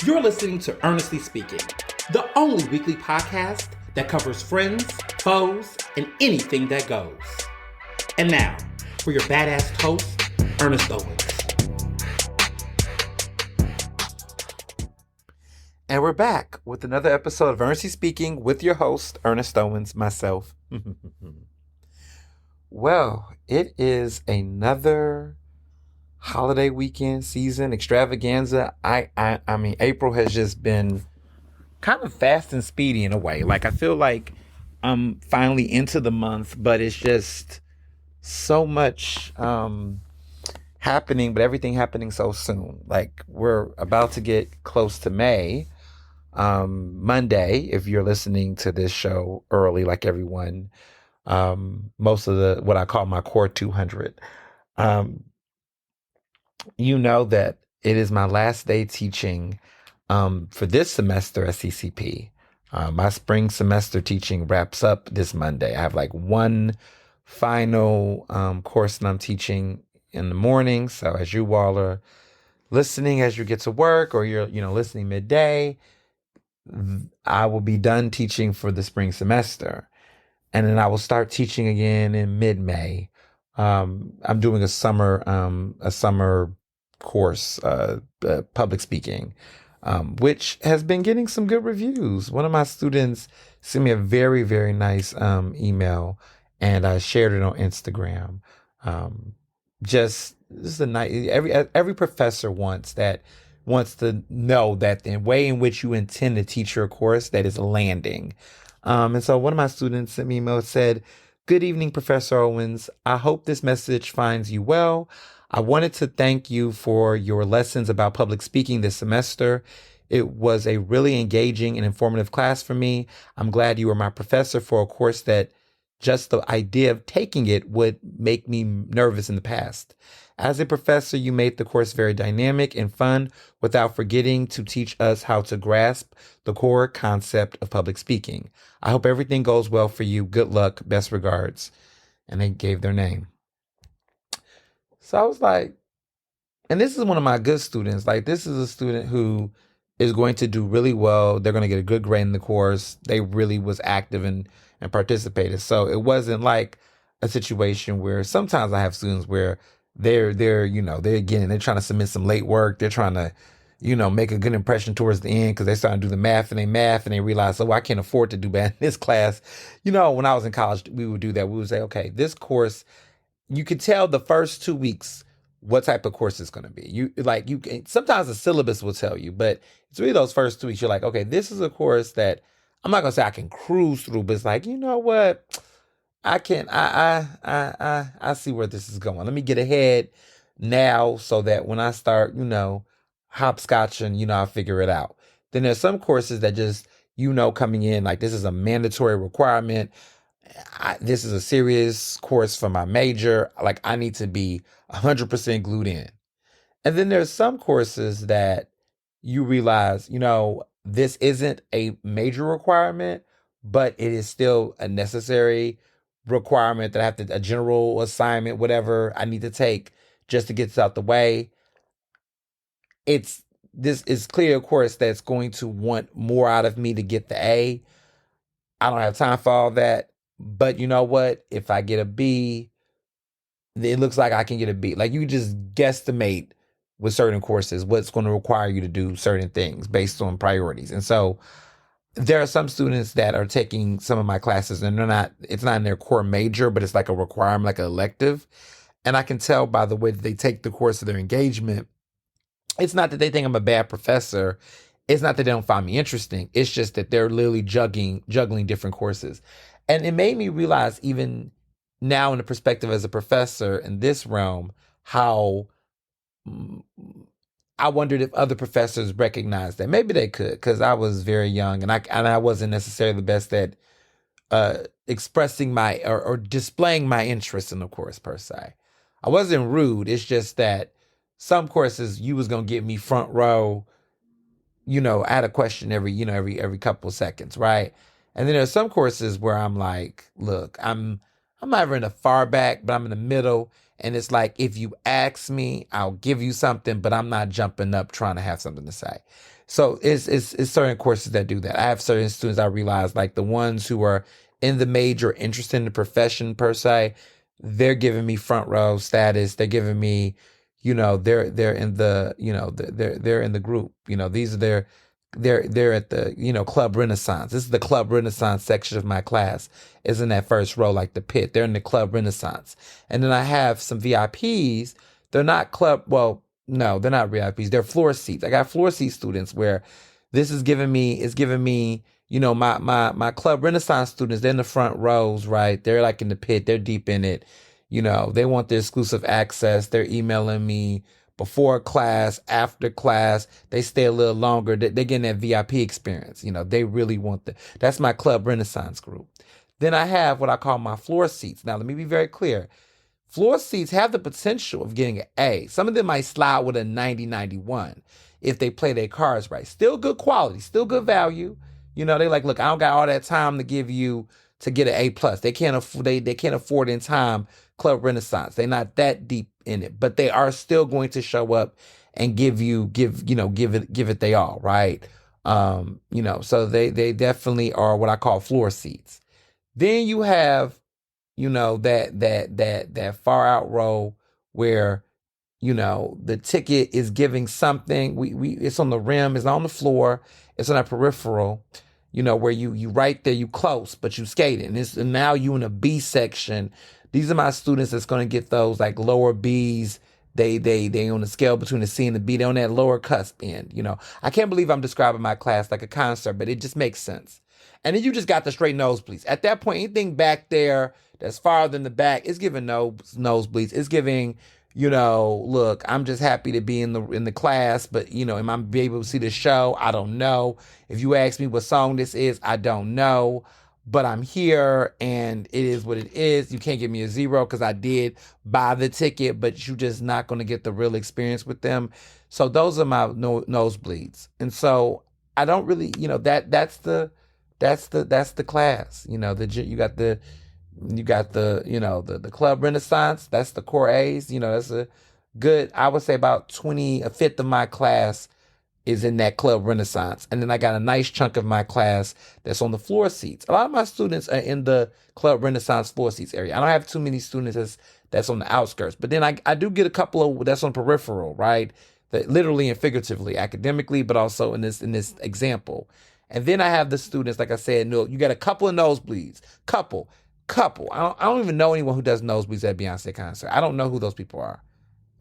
You're listening to Ernestly Speaking, the only weekly podcast that covers friends, foes, and anything that goes. And now, for your badass host, Ernest Owens. And we're back with another episode of Ernestly Speaking with your host, Ernest Owens, myself. Well, it is another holiday weekend season extravaganza. I mean, April has just been kind of fast and speedy in a way. Like, I feel like I'm finally into the month, but it's just so much happening, but everything happening so soon. Like, we're about to get close to May. Monday, if you're listening to this show early, like everyone, most of the what I call my core 200, you know that it is my last day teaching for this semester at CCP. My spring semester teaching wraps up this Monday. I have like one final course that I'm teaching in the morning. So as you all are listening as you get to work, or you're listening midday, I will be done teaching for the spring semester. And then I will start teaching again in mid-May. I'm doing a summer course, public speaking, which has been getting some good reviews. One of my students sent me a very, very nice email, and I shared it on Instagram. Just a nice. Every professor wants to know that the way in which you intend to teach your course, that is landing. And so one of my students sent me an email that said, "Good evening, Professor Owens. I hope this message finds you well. I wanted to thank you for your lessons about public speaking this semester. It was a really engaging and informative class for me. I'm glad you were my professor for a course that just the idea of taking it would make me nervous in the past. As a professor, you made the course very dynamic and fun without forgetting to teach us how to grasp the core concept of public speaking. I hope everything goes well for you. Good luck. Best regards." And they gave their name. So I was like, and this is one of my good students. Like, this is a student who is going to do really well. They're going to get a good grade in the course. They really was active and participated. So it wasn't like a situation where sometimes I have students where they're trying to submit some late work. They're trying to, make a good impression towards the end because they starting to do the math and they realize, oh, I can't afford to do bad in this class. When I was in college, we would do that. We would say, okay, this course, you could tell the first 2 weeks what type of course it's going to be. Sometimes the syllabus will tell you, but it's really those first 2 weeks. You're like, okay, this is a course that I'm not going to say I can cruise through, but it's like, you know what? I can, I see where this is going. Let me get ahead now so that when I start, hopscotching, I'll figure it out. Then there's some courses that just, coming in, like, this is a mandatory requirement. This is a serious course for my major. Like, I need to be 100% glued in. And then there's some courses that you realize, this isn't a major requirement, but it is still a necessary requirement that I have a general assignment, whatever I need to take just to get this out the way. This is clear, of course, that's going to want more out of me to get the A. I don't have time for all that. But you know what? If I get a B, it looks like I can get a B. Like, you just guesstimate with certain courses what's going to require you to do certain things based on priorities. And so there are some students that are taking some of my classes and it's not in their core major, but it's like a requirement, like an elective. And I can tell by the way that they take the course of their engagement. It's not that they think I'm a bad professor. It's not that they don't find me interesting. It's just that they're literally juggling different courses. And it made me realize, even now in the perspective as a professor in this realm, how I wondered if other professors recognized that. Maybe they could, because I was very young and I wasn't necessarily the best at expressing my or displaying my interest in the course per se. I wasn't rude. It's just that some courses you was gonna get me front row. I had a question every couple of seconds, right? And then there's some courses where I'm like, look, I'm not ever in the far back, but I'm in the middle. And it's like, if you ask me, I'll give you something, but I'm not jumping up trying to have something to say. So it's certain courses that do that. I have certain students I realize, like the ones who are in the major, interested in the profession per se, they're giving me front row status. They're giving me, they're in the, they're in the group. These are they're at the, Club Renaissance. This is the Club Renaissance section of my class. Is in that first row, like the pit. They're in the Club Renaissance. And then I have some VIPs. They're not no, they're not VIPs. They're floor seats. I got floor seat students where this is giving me, my Club Renaissance students, they're in the front rows, right? They're like in the pit. They're deep in it. They want the exclusive access. They're emailing me before class, after class. They stay a little longer. They're getting that VIP experience. They really want that's my Club Renaissance group. Then I have what I call my floor seats. Now, let me be very clear. Floor seats have the potential of getting an A. Some of them might slide with a 90, 91 if they play their cards right. Still good quality, still good value. They like, look, I don't got all that time to give you to get an A plus. They can't afford in time Club Renaissance. They're not that deep in it, but they are still going to show up and give it they all, right? So they definitely are what I call floor seats. Then you have, that far out row where, the ticket is giving something. It's on the rim, it's not on the floor, it's on a peripheral, where you right there, you close, but you skating. And now you in a B section. These are my students that's going to get those like lower Bs. They on the scale between the C and the B. They're on that lower cusp end. I can't believe I'm describing my class like a concert, but it just makes sense. And then you just got the straight nosebleeds. At that point, anything back there that's farther in the back is giving nosebleeds. It's giving, look, I'm just happy to be in the class, but am I be able to see the show? I don't know. If you ask me what song this is, I don't know. But I'm here, and it is what it is. You can't give me a 0 because I did buy the ticket, but you're just not going to get the real experience with them. So those are my nosebleeds. And so I don't really, that's the class. You got the Club Renaissance. That's the core A's. That's a good, I would say about a fifth of my class is in that Club Renaissance. And then I got a nice chunk of my class that's on the floor seats. A lot of my students are in the Club Renaissance floor seats area. I don't have too many students that's on the outskirts. But then I do get a couple of that's on peripheral, right? That literally and figuratively, academically, but also in this example. And then I have the students, like I said, no, you got a couple of nosebleeds. Couple. I don't even know anyone who does nosebleeds at Beyonce concert. I don't know who those people are.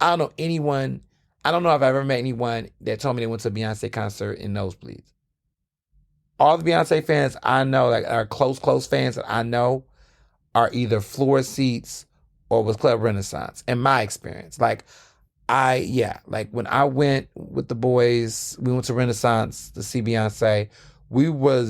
I don't know anyone. I don't know if I've ever met anyone that told me they went to a Beyonce concert in nosebleeds. All the Beyonce fans I know, like our close fans that I know, are either floor seats or with Club Renaissance. In my experience, like when I went with the boys, we went to Renaissance to see Beyonce. We were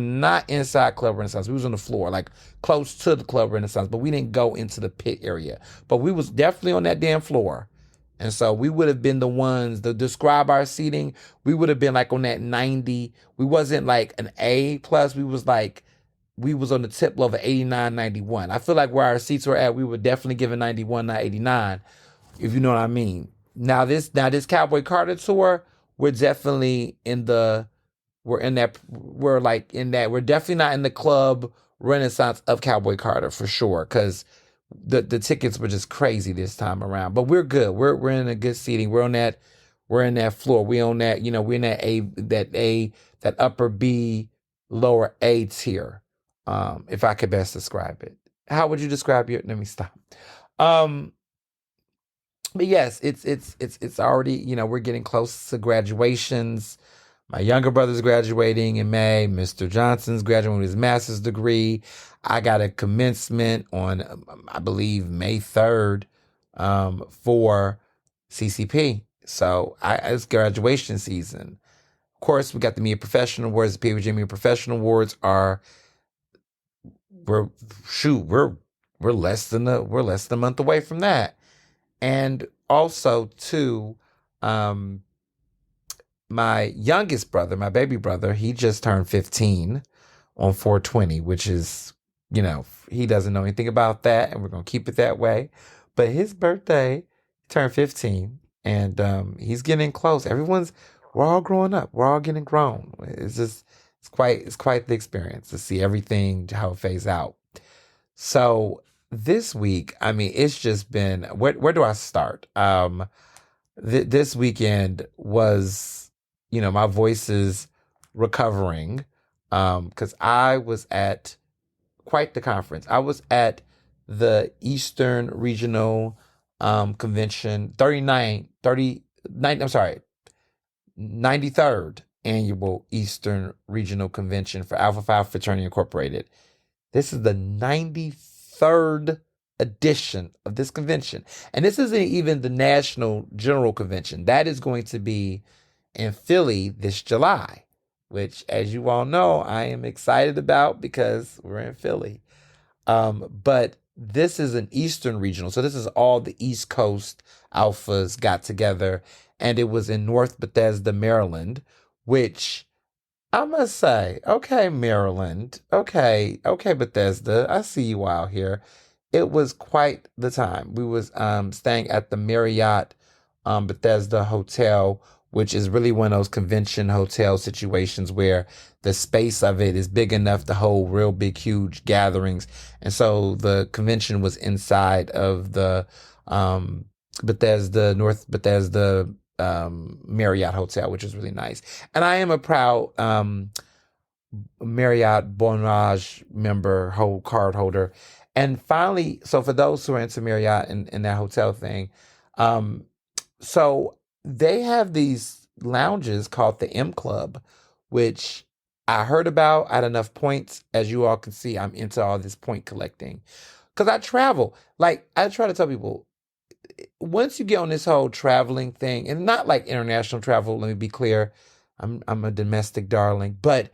not inside Club Renaissance. We was on the floor, like close to the Club Renaissance, but we didn't go into the pit area. But we was definitely on that damn floor. And so we would have been the ones to describe our seating. We would have been like on that 90. We wasn't like an A plus. We was on the tip level of 89, 91. I feel like where our seats were at, we were definitely giving 91, not 89, if you know what I mean. Now this Cowboy Carter tour, we're definitely we're definitely not in the Club Renaissance of Cowboy Carter for sure, because the tickets were just crazy this time around. But we're good. We're in a good seating. We're in that floor. We own that, we're in that upper B, lower A tier. If I could best describe it. How would you describe let me stop. But yes, it's already, we're getting close to graduations. My younger brother's graduating in May. Mr. Johnson's graduating with his master's degree. I got a commencement on, I believe, May 3rd for CCP. So it's graduation season. Of course, we got the Media Professional Awards. The PWG Media Professional Awards we're less than a month away from that. And also, too, my youngest brother, my baby brother, he just turned 15 on 4/20, which is, he doesn't know anything about that, and we're gonna keep it that way. But his birthday turned 15, and he's getting close. We're all growing up. We're all getting grown. It's quite the experience to see everything how it phase out. So this week, I mean, it's just been where do I start? This weekend was, my voice is recovering, because I was at quite the conference. I was at the Eastern Regional Convention, 93rd Annual Eastern Regional Convention for Alpha Phi Fraternity Incorporated. This is the 93rd edition of this convention. And this isn't even the National General Convention. That is going to be in Philly this July, which, as you all know, I am excited about because we're in Philly. But this is an Eastern Regional. So this is all the East Coast alphas got together. And it was in North Bethesda, Maryland, which I must say, okay, Maryland, okay, Bethesda, I see you out here. It was quite the time. We was staying at the Marriott Bethesda Hotel, which is really one of those convention hotel situations where the space of it is big enough to hold real big, huge gatherings. And so the convention was inside of the North Bethesda Marriott Hotel, which is really nice. And I am a proud Marriott Bonage member, whole card holder. And finally, so for those who are into Marriott and that hotel thing, so they have these lounges called the M Club, which I heard about. I had enough points. As you all can see, I'm into all this point collecting because I travel. Like, I try to tell people, once you get on this whole traveling thing, and not like international travel, let me be clear, I'm a domestic darling. But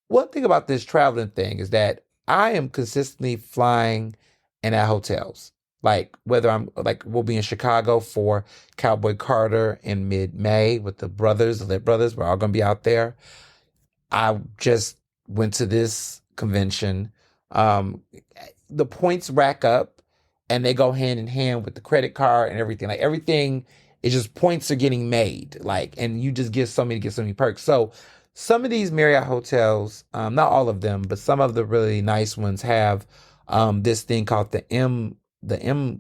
one thing about this traveling thing is that I am consistently flying and at hotels. Like, whether we'll be in Chicago for Cowboy Carter in mid-May with the Lit Brothers. We're all going to be out there. I just went to this convention. The points rack up and they go hand in hand with the credit card and everything. Like, everything is just points are getting made. Like, and you just get so many perks. So some of these Marriott hotels, not all of them, but some of the really nice ones have this thing called the M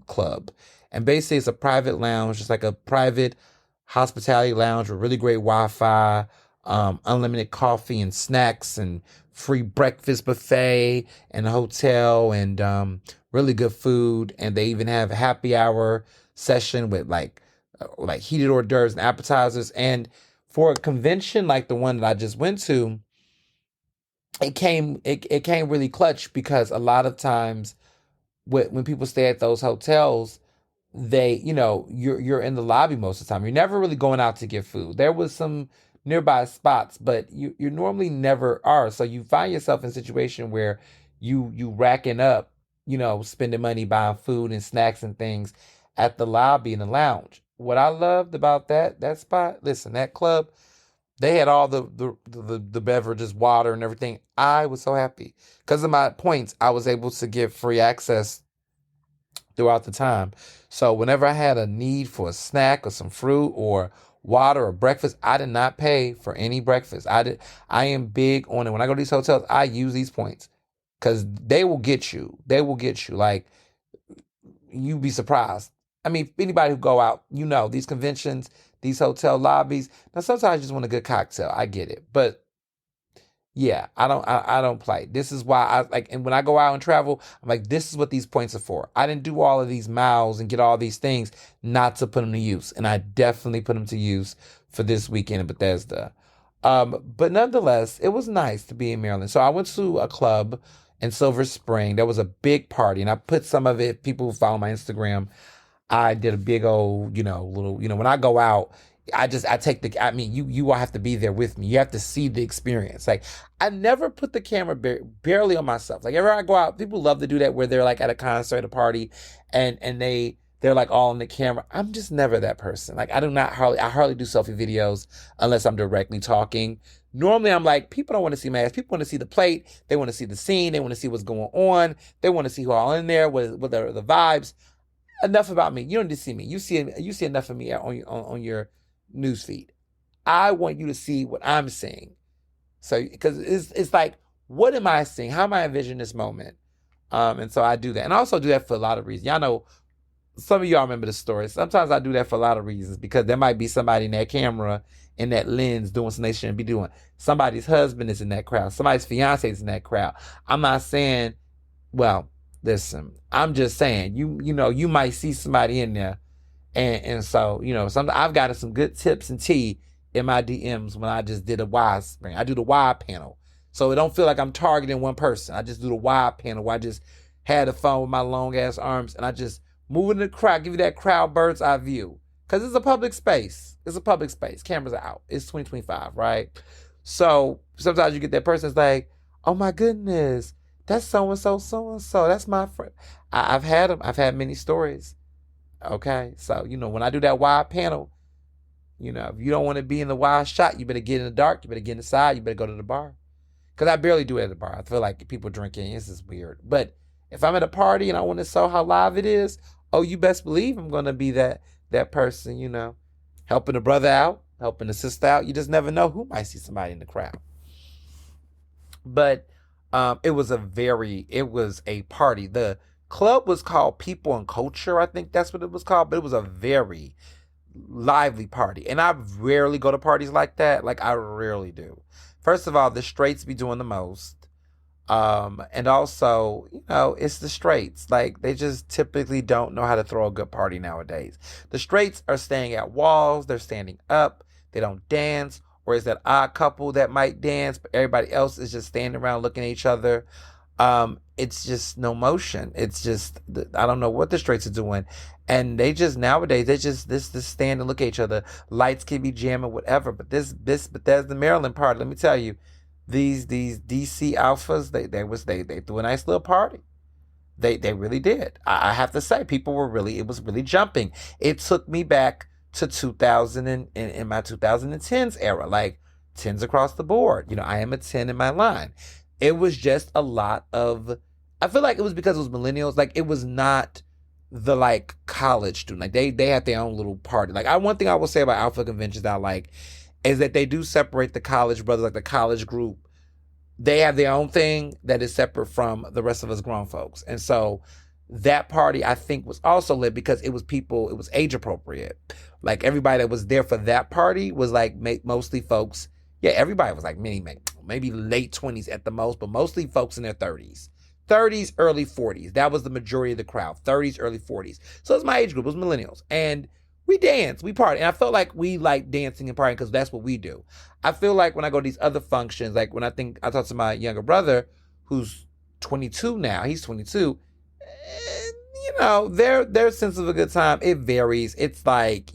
Club. And basically it's a private lounge, just like a private hospitality lounge with really great Wi-Fi, unlimited coffee and snacks and free breakfast buffet and a hotel and really good food. And they even have a happy hour session with like heated hors d'oeuvres and appetizers. And for a convention like the one that I just went to, it came really clutch because a lot of times when people stay at those hotels, they, you're in the lobby most of the time. You're never really going out to get food. There was some nearby spots, but you normally never are. So you find yourself in a situation where you racking up, spending money buying food and snacks and things at the lobby and the lounge. What I loved about that spot, listen, that club, they had all the beverages, water and everything. I was so happy. Because of my points, I was able to get free access throughout the time. So whenever I had a need for a snack or some fruit or water or breakfast, I did not pay for any breakfast. I am big on it. When I go to these hotels, I use these points because they will get you. Like, you'd be surprised. I mean, anybody who go out, these conventions, these hotel lobbies. Now, sometimes you just want a good cocktail. I get it. But yeah, I don't play. This is why I like, and when I go out and travel, I'm like, this is what these points are for. I didn't do all of these miles and get all these things not to put them to use. And I definitely put them to use for this weekend in Bethesda. But nonetheless, it was nice to be in Maryland. So I went to a club in Silver Spring. There was a big party, and I put some of it, people who follow my Instagram, I did a big old, little, when I go out, you all have to be there with me. You have to see the experience. Like, I never put the camera barely on myself. Like, everywhere I go out, people love to do that where they're like at a concert, a party, and they they're like all on the camera. I'm just never that person. Like I hardly do selfie videos unless I'm directly talking. Normally I'm like, people don't want to see my ass. People want to see the plate. They want to see the scene. They want to see what's going on. They want to see who all in there, what are the vibes. Enough about me. You don't need to see me. You see enough of me on your news feed. I want you to see what I'm seeing. So because it's like, what am I seeing? How am I envisioning this moment? And so I do that. And I also do that for a lot of reasons. Y'all know, some of y'all remember the story. Sometimes I do that for a lot of reasons because there might be somebody in that camera, in that lens, doing something they shouldn't be doing. Somebody's husband is in that crowd. Somebody's fiance is in that crowd. I'm not saying, well, listen, I'm just saying, you might see somebody in there. And so, I've gotten some good tips and tea in my DMs when I just did a wide spring. I do the wide panel. So it don't feel like I'm targeting one person. I just do the wide panel where I just had a phone with my long ass arms and I just move in the crowd, give you that crowd bird's eye view. Because it's a public space. It's a public space. Cameras are out. It's 2025, right? So sometimes you get that person that's like, oh my goodness, that's so-and-so, so-and-so. That's my friend. I've had them. I've had many stories. Okay? So, when I do that wide panel, if you don't want to be in the wide shot, you better get in the dark. You better get inside. You better go to the bar. Because I barely do it at the bar. I feel like people drinking, this is weird. But if I'm at a party and I want to show how live it is, oh, you best believe I'm going to be that person, helping a brother out, helping a sister out. You just never know who might see somebody in the crowd. But it was a party. The club was called People and Culture. I think that's what it was called. But it was a very lively party. And I rarely go to parties like that. Like, I rarely do. First of all, the straights be doing the most. And also, it's the straights. Like, they just typically don't know how to throw a good party nowadays. The straights are staying at walls. They're standing up. They don't dance. Or is that odd couple that might dance, but everybody else is just standing around looking at each other. It's just no motion. It's just, I don't know what the straights are doing. And nowadays, they just stand and look at each other. Lights can be jamming, whatever. But there's the Maryland part. Let me tell you, these DC alphas, they threw a nice little party. They really did. I have to say, it was really jumping. It took me back to 2000 and in my 2010s era, like 10s across the board. I am a 10 in my line. It was just a lot of, I feel like it was because it was millennials. Like, it was not the like college student. Like they had their own little party. Like, one thing I will say about alpha conventions that I like is that they do separate the college brothers, like the college group. They have their own thing that is separate from the rest of us grown folks. And so that party, I think, was also lit because it was age appropriate. Like, everybody that was there for that party was like mostly folks. Yeah, everybody was like maybe late 20s at the most, but mostly folks in their 30s. 30s, early 40s. That was the majority of the crowd. 30s, early 40s. So it's my age group. It was millennials. And we danced. We partied. And I felt like we like dancing and partying because that's what we do. I feel like when I go to these other functions, like when I talk to my younger brother, who's 22 now. He's 22. Their sense of a good time, it varies. It's like,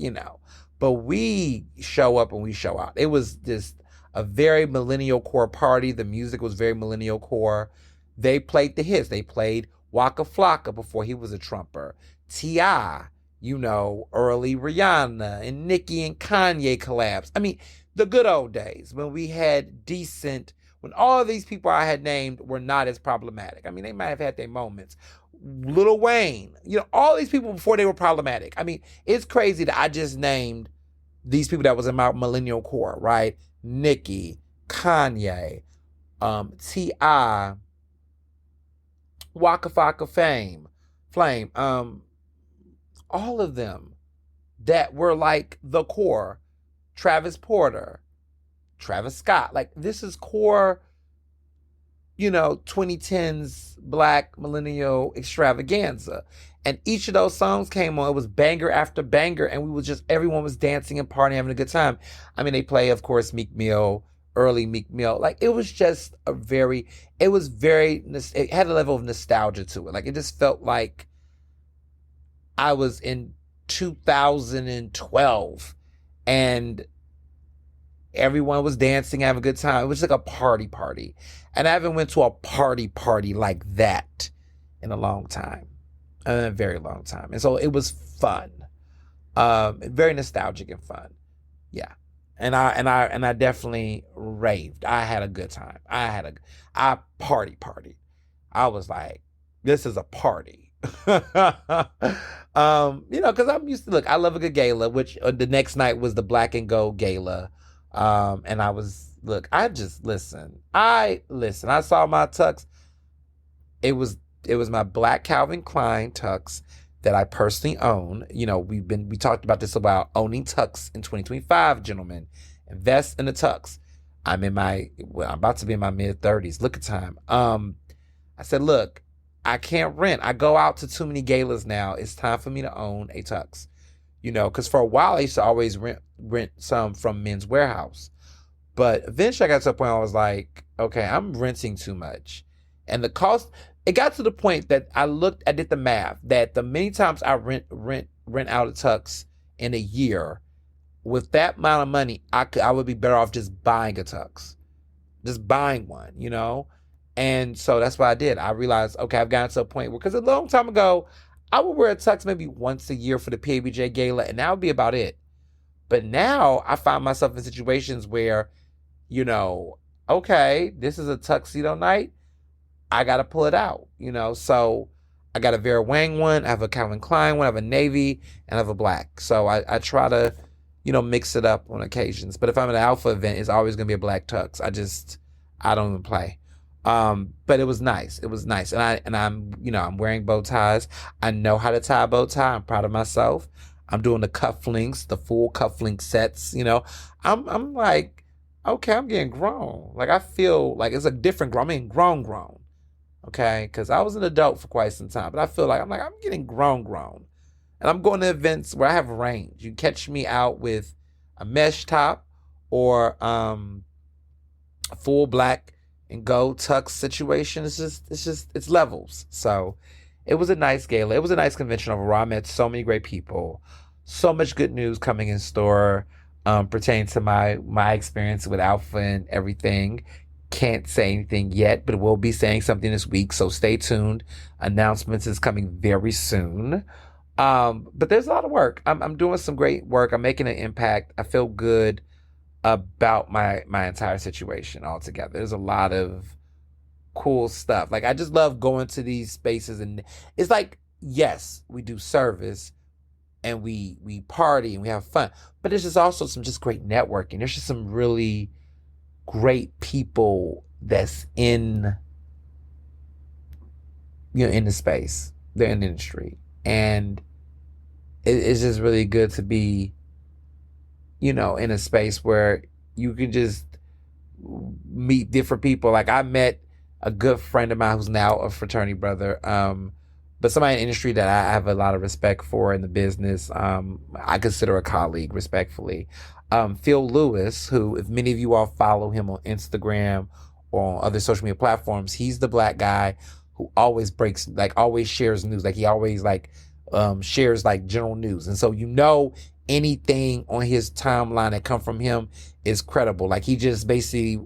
but we show up and we show out. It was just a very millennial core party. The music was very millennial core. They played the hits. They played Waka Flocka before he was a trumper. T.I., early Rihanna and Nicki and Kanye collabs. I mean, the good old days when we had when all of these people I had named were not as problematic. I mean, they might have had their moments. Lil Wayne, all these people before they were problematic. I mean, it's crazy that I just named these people that was in my millennial core, right? Nicki, Kanye, T.I., Waka Flocka Flame, all of them that were like the core. Travis Porter, Travis Scott. Like, this is core, 2010s Black millennial extravaganza. And each of those songs came on. It was banger after banger. And everyone was dancing and partying, having a good time. I mean, they play, of course, Meek Mill, early Meek Mill. Like, it was just it had a level of nostalgia to it. Like, it just felt like I was in 2012 and everyone was dancing, having a good time. It was like a party. And I haven't went to a party like that in a long time. in a very long time. And so it was fun. Very nostalgic and fun. Yeah. And I definitely raved. I had a good time. I partied. I was like, this is a party. Because I'm used to, look, I love a good gala, which the next night was the Black and Gold Gala. And I was, look, I just listen. I saw my tux. It was my black Calvin Klein tux that I personally own. We talked about this about owning tux in 2025, gentlemen. Invest in a tux. I'm about to be in my mid-30s. Look at time. I said, look, I can't rent. I go out to too many galas now. It's time for me to own a tux. Because for a while I used to always rent some from Men's Warehouse. But eventually I got to a point where I was like, okay, I'm renting too much. And the cost, it got to the point that I did the math, that the many times I rent out a tux in a year, with that amount of money, I would be better off just buying a tux. Just buying one, And so that's what I did. I realized, okay, I've gotten to a point where, because a long time ago, I would wear a tux maybe once a year for the PABJ Gala, and that would be about it. But now I find myself in situations where, okay, this is a tuxedo night. I got to pull it out, So I got a Vera Wang one. I have a Calvin Klein one. I have a navy, and I have a black. So I try to, mix it up on occasions. But if I'm at an alpha event, it's always going to be a black tux. I don't even play. But it was nice. It was nice. And I'm wearing bow ties. I know how to tie a bow tie. I'm proud of myself. I'm doing the cufflinks, the full cufflink sets, I'm like, okay, I'm getting grown. Like, I feel like it's a different grown. I mean, grown. Okay? Because I was an adult for quite some time. But I feel like, I'm getting grown. And I'm going to events where I have range. You catch me out with a mesh top or a full black and gold tux situation. It's levels. So it was a nice gala. It was a nice convention overall. I met so many great people. So much good news coming in store pertaining to my experience with Alpha and everything. Can't say anything yet, but we'll be saying something this week. So stay tuned. Announcements is coming very soon. But there's a lot of work. I'm doing some great work. I'm making an impact. I feel good about my entire situation altogether. There's a lot of cool stuff. Like, I just love going to these spaces, and it's like, yes, we do service and we party and we have fun, but there's just also some just great networking. There's just some really great people that's in the space. They're in the industry, and it's just really good to be in a space where you can just meet different people. Like, I met a good friend of mine who's now a fraternity brother, but somebody in the industry that I have a lot of respect for in the business. I consider a colleague, respectfully. Phil Lewis, who, if many of you all follow him on Instagram or on other social media platforms, he's the black guy who always always shares news. Like, he always shares general news. And so, anything on his timeline that come from him is credible. Like, he just basically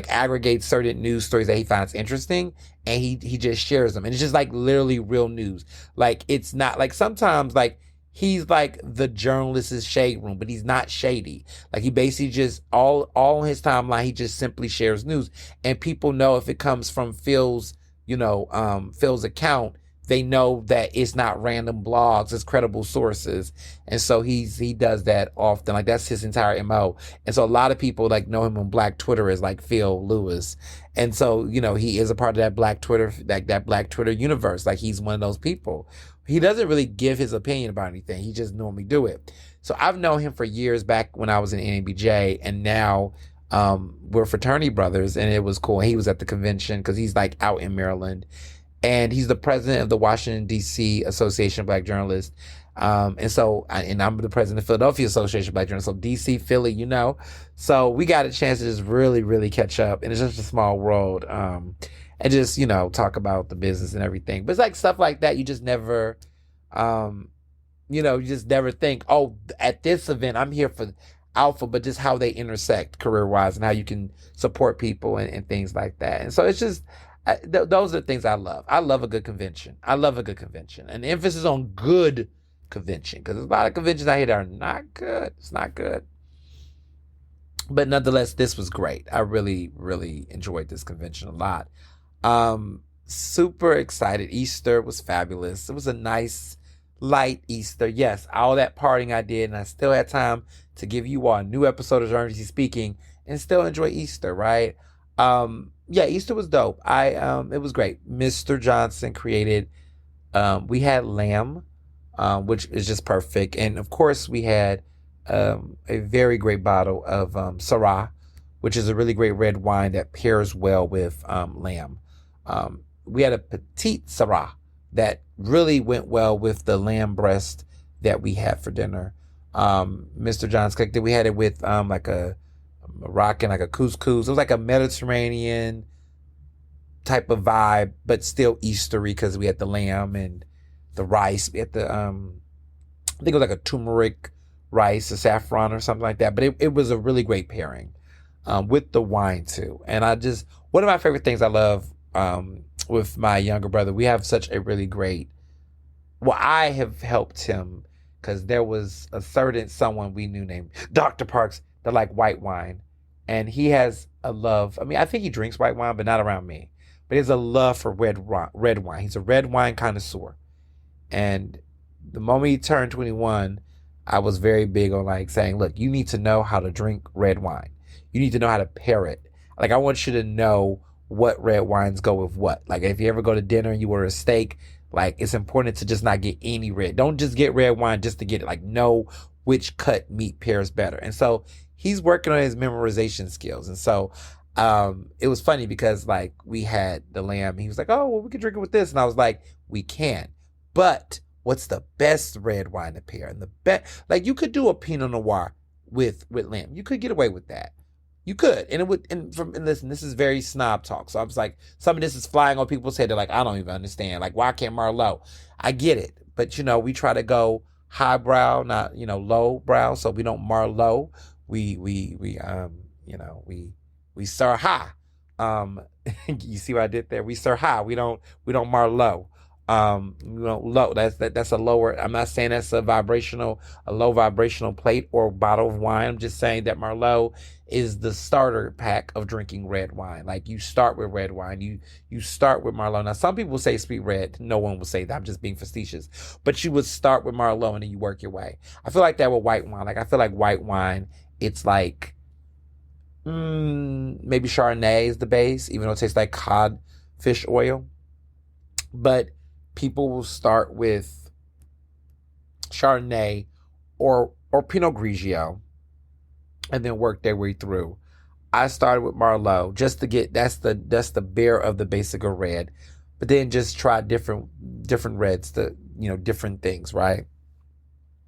aggregates certain news stories that he finds interesting, and he just shares them. And it's just literally real news. It's not sometimes he's the journalist's shade room, but he's not shady. He basically just all on his timeline, he just simply shares news. And people know if it comes from Phil's account, they know that it's not random blogs, it's credible sources. And so he does that often. That's his entire MO. And so a lot of people know him on Black Twitter as Phil Lewis. And so, he is a part of that Black Twitter, that Black Twitter universe. He's one of those people. He doesn't really give his opinion about anything. He just normally do it. So I've known him for years, back when I was in NABJ, and now we're fraternity brothers, and it was cool. He was at the convention because he's out in Maryland. And he's the president of the Washington, D.C. Association of Black Journalists. And I'm the president of Philadelphia Association of Black Journalists. So D.C., Philly, So we got a chance to just really, really catch up. And it's just a small world. And just, talk about the business and everything. But it's stuff like that. You just never, you just never think, oh, at this event, I'm here for Alpha, but just how they intersect career-wise and how you can support people and things like that. And so it's just, those are the things I love. I love a good convention. I love a good convention. And the emphasis on good convention, because there's a lot of conventions out here that are not good. It's not good. But nonetheless, this was great. I really, really enjoyed this convention a lot. Super excited. Easter was fabulous. It was a nice, light Easter. Yes, all that partying I did, and I still had time to give you all a new episode of Ernestly Speaking and still enjoy Easter, right? Yeah, Easter was dope. It was great. Mr. Johnson created, we had lamb, which is just perfect. And of course we had, a very great bottle of, Syrah, which is a really great red wine that pairs well with, lamb. We had a petite Syrah that really went well with the lamb breast that we had for dinner. Mr. John's cooked it. We had it with, like a Moroccan, like a couscous. It was like a Mediterranean type of vibe, but still Eastery because we had the lamb and the rice. We had the, I think it was like a turmeric rice, a saffron or something like that. But it was a really great pairing, with the wine too. And one of my favorite things I love, with my younger brother, we have such a really great, I have helped him because there was a certain someone we knew named Dr. Parks that liked white wine. And he has a love. I mean, I think he drinks white wine, but not around me. But he has a love for red wine. He's a red wine connoisseur. And the moment he turned 21, I was very big on like saying, look, you need to know how to drink red wine. You need to know how to pair it. Like, I want you to know what red wines go with what. Like, if you ever go to dinner and you order a steak, like, it's important to just not get any red. Don't just get red wine just to get it. Like, know which cut meat pairs better. And so he's working on his memorization skills. And so it was funny because like we had the lamb. He was like, oh, well, we can drink it with this. And I was like, we can. But what's the best red wine to pair? And the best, like, you could do a Pinot Noir with lamb. You could get away with that. You could. And it would, and listen, this is very snob talk. So I was like, some of this is flying on people's head. They're like, I don't even understand. Like, why can't Merlot? I get it. But, we try to go highbrow, not, low brow. So we don't Merlot. We sir high. You see what I did there? We sir high. We don't Merlot. We don't low. That's a lower. I'm not saying that's a low vibrational plate or bottle of wine. I'm just saying that Merlot is the starter pack of drinking red wine. Like, you start with red wine. You start with Merlot. Now, some people say sweet red. No one will say that. I'm just being facetious. But you would start with Merlot and then you work your way. I feel like that with white wine. Like, I feel like white wine, it's like, maybe Chardonnay is the base, even though it tastes like codfish oil. But people will start with Chardonnay or Pinot Grigio and then work their way through. I started with Merlot just to get, that's the bear of the basic of red, but then just try different reds to, different things, right?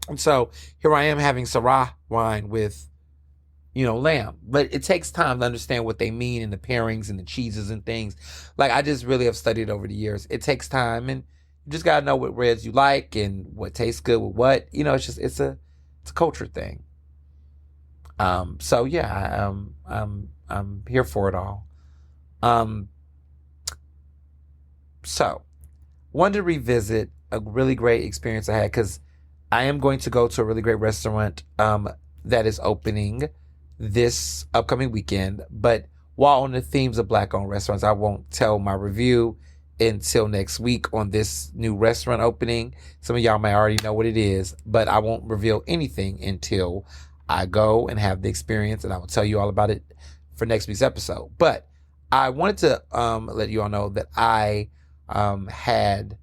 And so here I am having Syrah wine with, lamb. But it takes time to understand what they mean and the pairings and the cheeses and things. Like, I just really have studied over the years. It takes time, and you just gotta know what reds you like and what tastes good with what. It's a culture thing. So yeah, I'm here for it all. So wanted to revisit a really great experience I had because I am going to go to a really great restaurant that is opening this upcoming weekend. But while on the themes of Black-owned restaurants, I won't tell my review until next week on this new restaurant opening. Some of y'all may already know what it is, but I won't reveal anything until I go and have the experience, and I will tell you all about it for next week's episode. But I wanted to let you all know that I had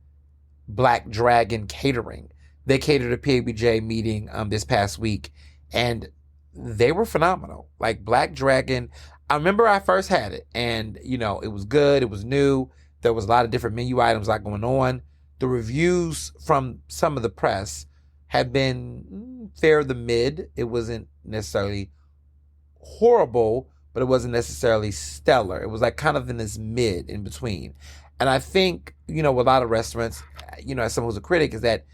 Black Dragon Catering. They catered a PABJ meeting this past week, and they were phenomenal. Like, Black Dragon, I remember I first had it, and it was good. It was new. There was a lot of different menu items like going on. The reviews from some of the press have been fair to mid. It wasn't necessarily horrible, but it wasn't necessarily stellar. It was like kind of in this mid in between. And I think, with a lot of restaurants, as someone who's a critic, is that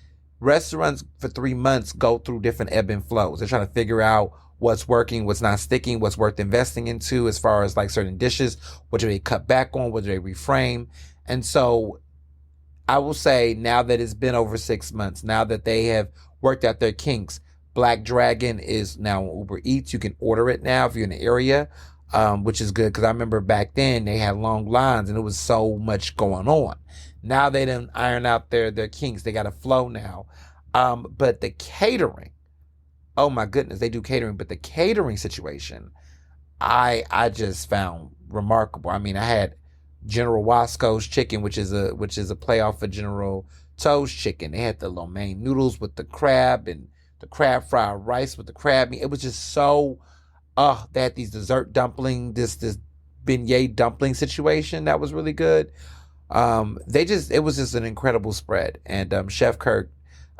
restaurants for 3 months go through different ebb and flows. They're trying to figure out what's working, what's not sticking, what's worth investing into as far as like certain dishes. What do they cut back on? What do they reframe? And so I will say, now that it's been over 6 months, now that they have worked out their kinks, Black Dragon is now on Uber Eats. You can order it now if you're in the area, which is good, because I remember back then they had long lines and it was so much going on. Now they done iron out their kinks. They got a flow now. But the catering, oh my goodness, they do catering, but the catering situation, I just found remarkable. I mean, I had General Wasco's chicken, which is a playoff for General Tso's chicken. They had the lo mein noodles with the crab and the crab fried rice with the crab meat. It was just so they had these dessert dumpling, this beignet dumpling situation that was really good. It was just an incredible spread. And Chef Kirk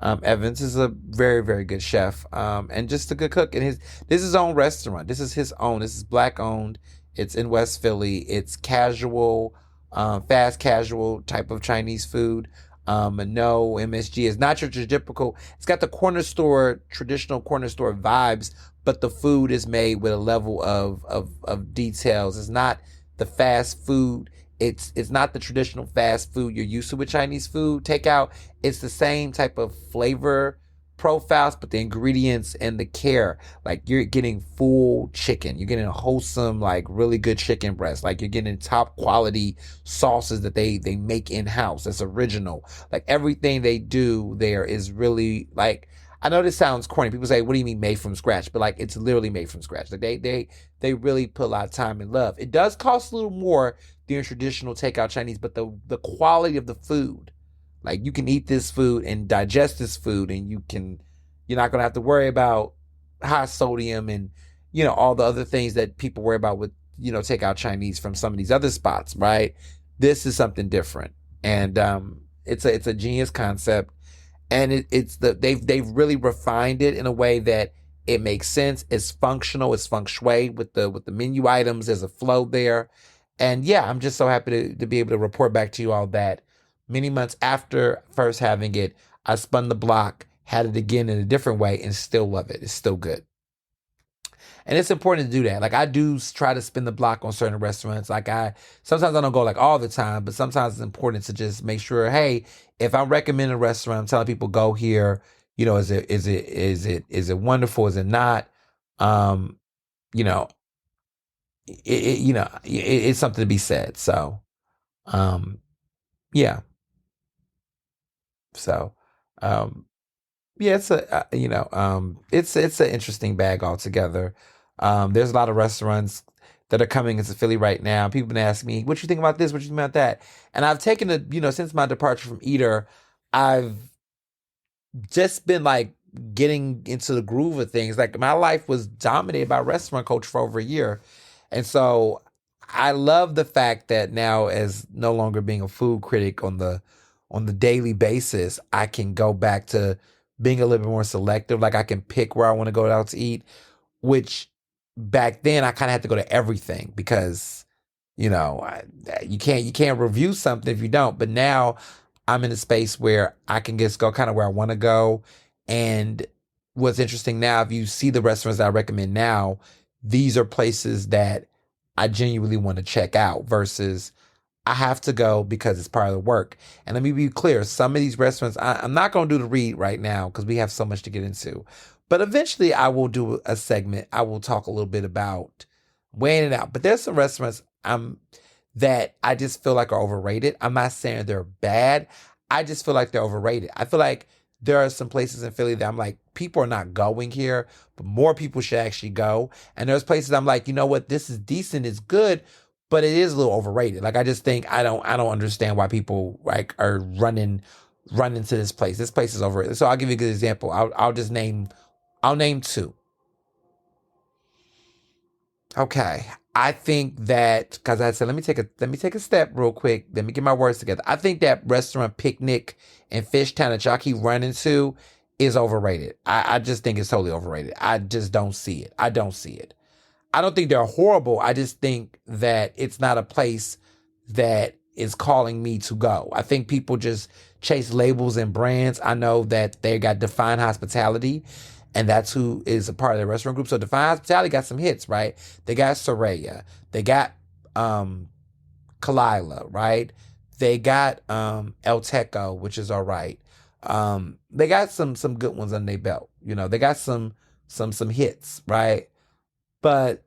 Evans is a very, very good chef, and just a good cook. And this is his own restaurant. This is his own. This is Black owned. It's in West Philly. It's casual, fast casual type of Chinese food. No MSG. It's not your typical. It's got the traditional corner store vibes, but the food is made with a level of details. It's not the fast food. It's not the traditional fast food you're used to with Chinese food takeout. It's the same type of flavor profiles, but the ingredients and the care, like you're getting full chicken, you're getting a wholesome, like really good chicken breast, like you're getting top quality sauces that they make in-house. That's original. Like everything they do there is really, like, I know this sounds corny. People say, what do you mean made from scratch? But like, it's literally made from scratch. Like they really put a lot of time and love. It does cost a little more than your traditional takeout Chinese, but the quality of the food, like you can eat this food and digest this food, and you're not going to have to worry about high sodium and, all the other things that people worry about with, takeout Chinese from some of these other spots, right? This is something different. And it's a genius concept. And they've really refined it in a way that it makes sense. It's functional. It's feng shui with the menu items. There's a flow there. And yeah, I'm just so happy to be able to report back to you all that many months after first having it, I spun the block, had it again in a different way, and still love it. It's still good. And it's important to do that. Like I do try to spin the block on certain restaurants. Like sometimes I don't go like all the time, but sometimes it's important to just make sure, hey, if I'm recommending a restaurant, I'm telling people go here, is it wonderful? Is it not? It's something to be said. So, yeah. So, yeah, it's an interesting bag altogether. There's a lot of restaurants that are coming into Philly right now. People have been asking me, what you think about this? What you think about that? And I've taken since my departure from Eater, I've just been like getting into the groove of things. Like my life was dominated by restaurant culture for over a year. And so I love the fact that now, as no longer being a food critic on the daily basis, I can go back to being a little bit more selective. Like I can pick where I want to go out to eat, which back then I kind of had to go to everything because, you can't review something if you don't. But now I'm in a space where I can just go kind of where I want to go. And what's interesting now, if you see the restaurants that I recommend now, these are places that I genuinely want to check out versus I have to go because it's part of the work. And let me be clear, some of these restaurants, I'm not going to do the read right now because we have so much to get into. But eventually I will do a segment. I will talk a little bit about weighing it out. But there's some restaurants that I just feel like are overrated. I'm not saying they're bad. I just feel like they're overrated. I feel like there are some places in Philly that I'm like, people are not going here, but more people should actually go. And there's places I'm like, you know what, this is decent, it's good, but it is a little overrated. Like I just think I don't understand why people like are running to this place. This place is overrated. So I'll give you a good example. I'll name two. Okay. I think that, because I said, let me take a step real quick. Let me get my words together. I think that restaurant Picnic in Fishtown that y'all keep running to is overrated. I just think it's totally overrated. I just don't see it. I don't see it. I don't think they're horrible. I just think that it's not a place that is calling me to go. I think people just chase labels and brands. I know that they got defined hospitality. And that's who is a part of the restaurant group. So Define Hospitality got some hits, right? They got Soraya. They got Kalila, right? They got El Teco, which is all right. They got some good ones on their belt. They got some hits, right? But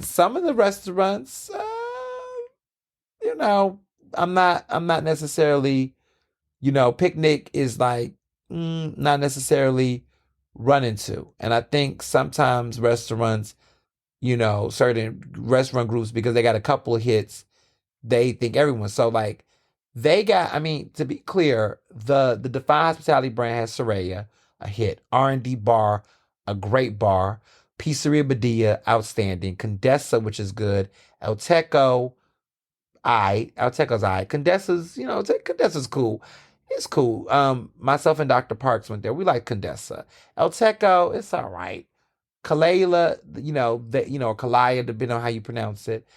some of the restaurants, I'm not necessarily, Picnic is like not necessarily running to. And I think sometimes restaurants, certain restaurant groups, because they got a couple of hits, they think everyone. So like they got, to be clear, the Define Hospitality brand has Soraya, a hit. R&D Bar, a great bar. Pizzeria Badia, outstanding. Condessa, which is good. El Teco, El Teco's Condessa's, Condessa's cool. It's cool. Myself and Dr. Parks went there. We like Condessa. El Teco, it's all right. Kalila, Kalaya, depending on how you pronounce it.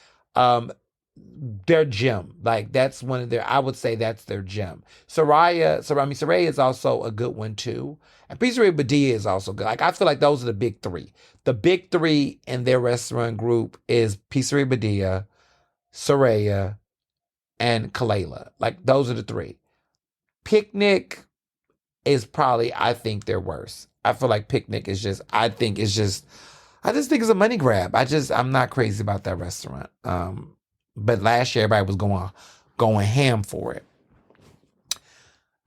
Their gem. Like that's one of I would say that's their gem. Soraya is also a good one too. And Pizzeria Badia is also good. Like I feel like those are the big three. The big three in their restaurant group is Pizzeria Badia, Soraya, and Kalila. Like those are the three. Picnic is probably, I think, their worst. I feel like Picnic is just, I just think it's a money grab. I'm not crazy about that restaurant. But last year everybody was going ham for it.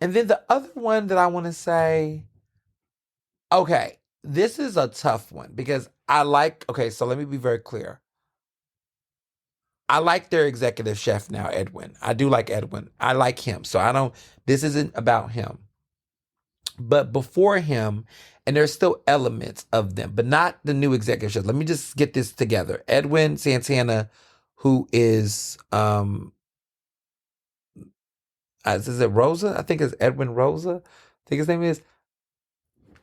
And then the other one that I want to say, okay, this is a tough one because so let me be very clear. I like their executive chef now, Edwin. I do like Edwin. I like him. So this isn't about him. But before him, and there's still elements of them, but not the new executive chef. Let me just get this together. Edwin Santana, who is, is it Rosa? I think it's Edwin Rosa. I think his name is.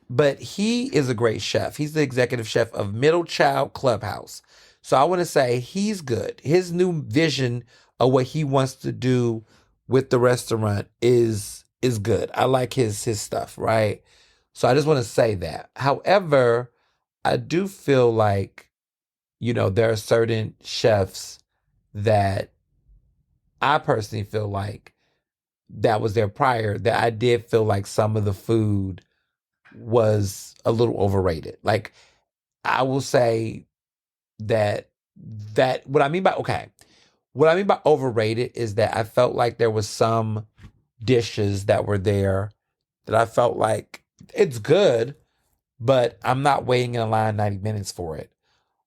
But he is a great chef. He's the executive chef of Middle Child Clubhouse. So I want to say he's good. His new vision of what he wants to do with the restaurant is good. I like his stuff, right? So I just want to say that. However, I do feel like, there are certain chefs that I personally feel like that was there prior, that I did feel like some of the food was a little overrated. Like I will say that what I mean by overrated is that I felt like there was some dishes that were there that I felt like it's good, but I'm not waiting in a line 90 minutes for it.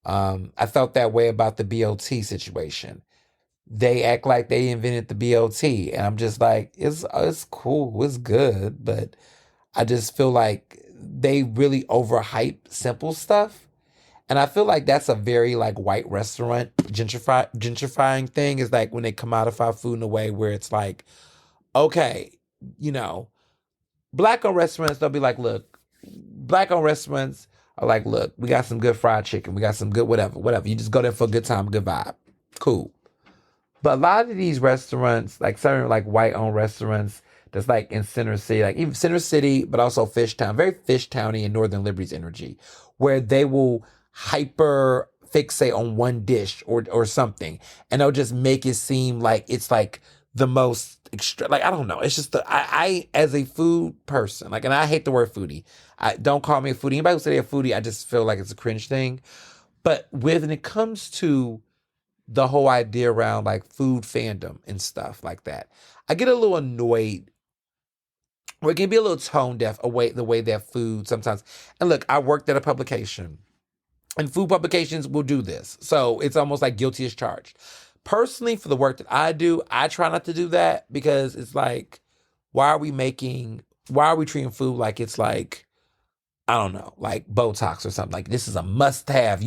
I felt that way about the BLT situation. They act like they invented the BLT, and I'm just like, it's cool, it's good, but I just feel like they really overhype simple stuff. And I feel like that's a very like white restaurant gentrifying thing, is like when they commodify food in a way where it's like, okay, black-owned restaurants, they'll be like, look, black-owned restaurants are like, look, we got some good fried chicken. We got some good whatever. You just go there for a good time, good vibe. Cool. But a lot of these restaurants, like certain like white-owned restaurants that's like in Center City, like even Center City, but also Fishtown, very Fishtowny and Northern Liberties energy, where they will hyper fixate on one dish or something, and they'll just make it seem like it's like the most extra, like I don't know. It's just I as a food person, like, and I hate the word foodie. I don't call me a foodie. Anybody who say they're a foodie, I just feel like it's a cringe thing. But when it comes to the whole idea around like food fandom and stuff like that, I get a little annoyed, or it can be a little tone deaf away the way that food sometimes. And look, I worked at a publication, and food publications will do this, so it's almost like guilty as charged. Personally, for the work that I do, I try not to do that, because it's like, why are we treating food like it's like, I don't know, like Botox or something? Like, this is a must-have.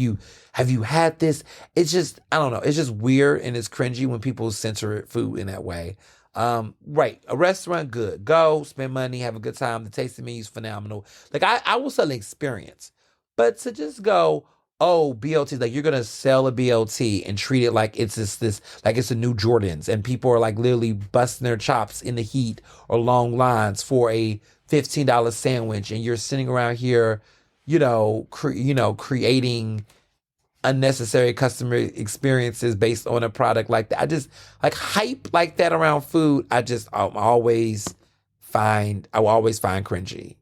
Have you had this? It's just, I don't know. It's just weird and it's cringy when people censor food in that way. Right. A restaurant, good. Go, spend money, have a good time. The tasting menu is phenomenal. Like, I will sell an experience. But to just go, oh, BLT, like you're going to sell a BLT and treat it like it's this, like it's a new Jordans, and people are like literally busting their chops in the heat or long lines for a $15 sandwich and you're sitting around here, creating unnecessary customer experiences based on a product like that. I just like hype like that around food. I will always find cringy.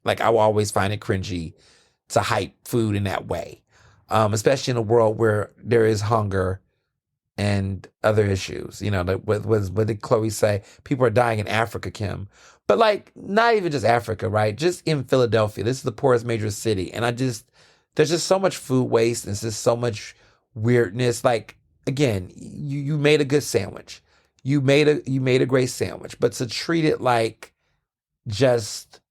Like I will always find it cringy to hype food in that way. Especially in a world where there is hunger and other issues. Like what did Chloe say? People are dying in Africa, Kim. But like not even just Africa, right? Just in Philadelphia. This is the poorest major city. And there's just so much food waste and there's just so much weirdness. Like, again, you made a good sandwich. You made a great sandwich. But to treat it like just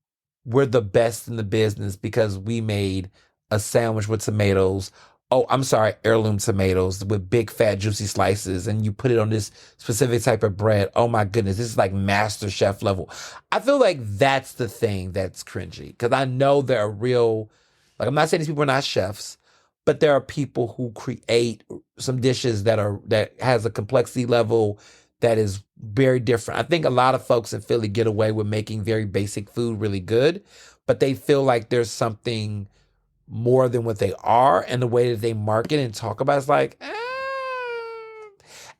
we're the best in the business because we made a sandwich with tomatoes. Oh, I'm sorry, heirloom tomatoes with big, fat, juicy slices, and you put it on this specific type of bread. Oh my goodness, this is like Master Chef level. I feel like that's the thing that's cringy because I know there are real, like I'm not saying these people are not chefs, but there are people who create some dishes that has a complexity level that is very different. I think a lot of folks in Philly get away with making very basic food really good, but they feel like there's something more than what they are, and the way that they market and talk about it's like,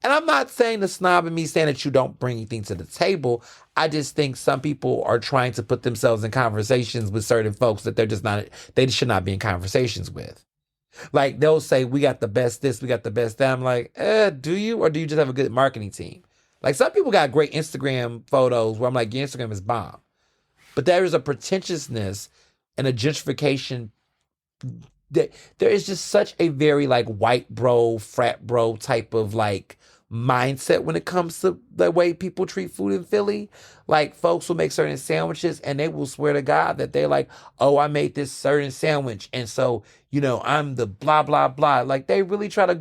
And I'm not saying the snob in me saying that you don't bring anything to the table. I just think some people are trying to put themselves in conversations with certain folks that they should not be in conversations with. Like they'll say, we got the best this, we got the best that. I'm like, do you? Or do you just have a good marketing team? Like some people got great Instagram photos where I'm like, your Instagram is bomb. But there is a pretentiousness and a gentrification. There is just such a very like white bro, frat bro type of like mindset when it comes to the way people treat food in Philly. Like folks will make certain sandwiches and they will swear to God that they're like, oh, I made this certain sandwich. And so, I'm the blah, blah, blah. Like they really try to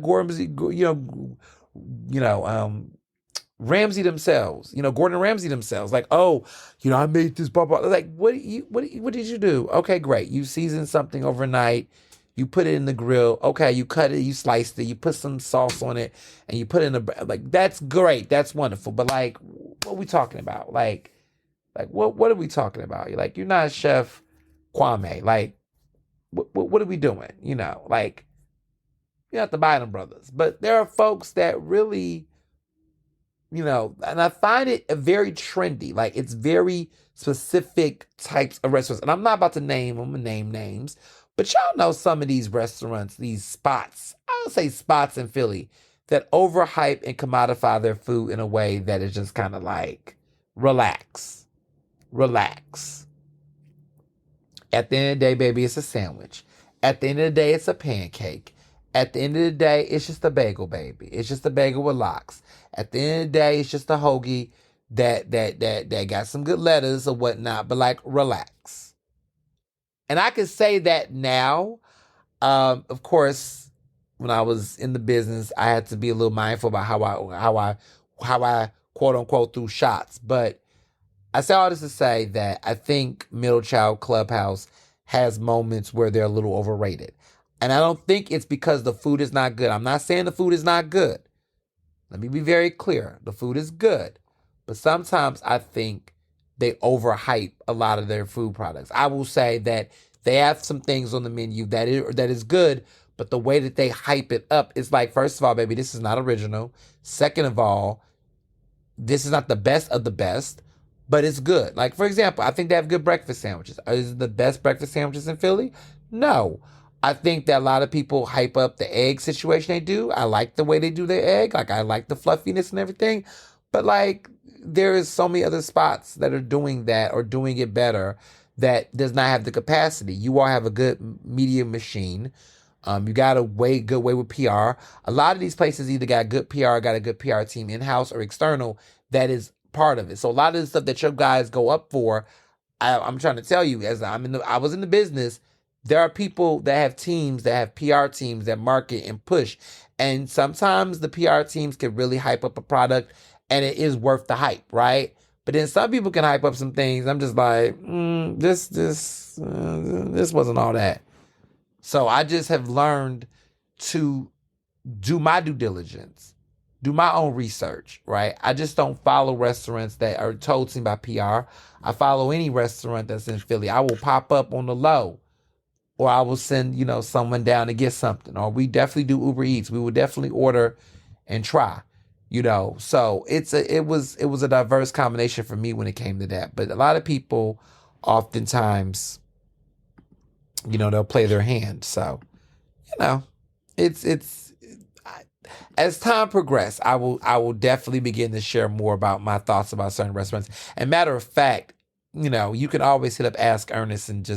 Ramsey themselves, Gordon Ramsay themselves. Like, oh, I made this blah, blah. Like, what did you do? Okay, great. You seasoned something overnight. You put it in the grill. Okay, you cut it, you sliced it, you put some sauce on it, and you put it in the, like, that's great. That's wonderful. But like, what are we talking about? Like what are we talking about? You're not Chef Kwame. Like, what are we doing? Like, you're not the Biden brothers. But there are folks that really, and I find it very trendy. Like, it's very specific types of restaurants. And I'm not about to name names, but y'all know some of these restaurants, these spots, I would say spots in Philly that overhype and commodify their food in a way that is just kind of like, relax. At the end of the day, baby, it's a sandwich. At the end of the day, it's a pancake. At the end of the day, it's just a bagel, baby. It's just a bagel with lox. At the end of the day, it's just a hoagie that got some good lettuce or whatnot, but like, relax. And I can say that now. Of course, when I was in the business, I had to be a little mindful about how I quote unquote threw shots. But I say all this to say that I think Middle Child Clubhouse has moments where they're a little overrated. And I don't think it's because the food is not good. I'm not saying the food is not good. Let me be very clear. The food is good. But sometimes I think they overhype a lot of their food products. I will say that they have some things on the menu that is good, but the way that they hype it up is like, first of all, baby, this is not original. Second of all, this is not the best of the best, but it's good. Like, for example, I think they have good breakfast sandwiches. Is it the best breakfast sandwiches in Philly? No. I think that a lot of people hype up the egg situation they do. I like the way they do their egg. Like, I like the fluffiness and everything. But, like, there is so many other spots that are doing that or doing it better that does not have the capacity. You all have a good media machine. You got a good way with PR. A lot of these places either got good PR or got a good PR team in-house or external that is part of it. So a lot of the stuff that your guys go up for, I'm trying to tell you, as I was in the business, there are people that have teams, that have PR teams that market and push. And sometimes the PR teams can really hype up a product and it is worth the hype, right? But then some people can hype up some things. I'm just like, this wasn't all that. So I just have learned to do my due diligence. do my own research, right? I just don't follow restaurants that are told to me by PR. I follow any restaurant that's in Philly. I will pop up on the low, or I will send, someone down to get something. Or we definitely do Uber Eats. We will definitely order and try, So it was a diverse combination for me when it came to that. But a lot of people oftentimes, they'll play their hand. So, it's as time progresses, I will definitely begin to share more about my thoughts about certain restaurants. And matter of fact, you can always hit up Ask Ernest and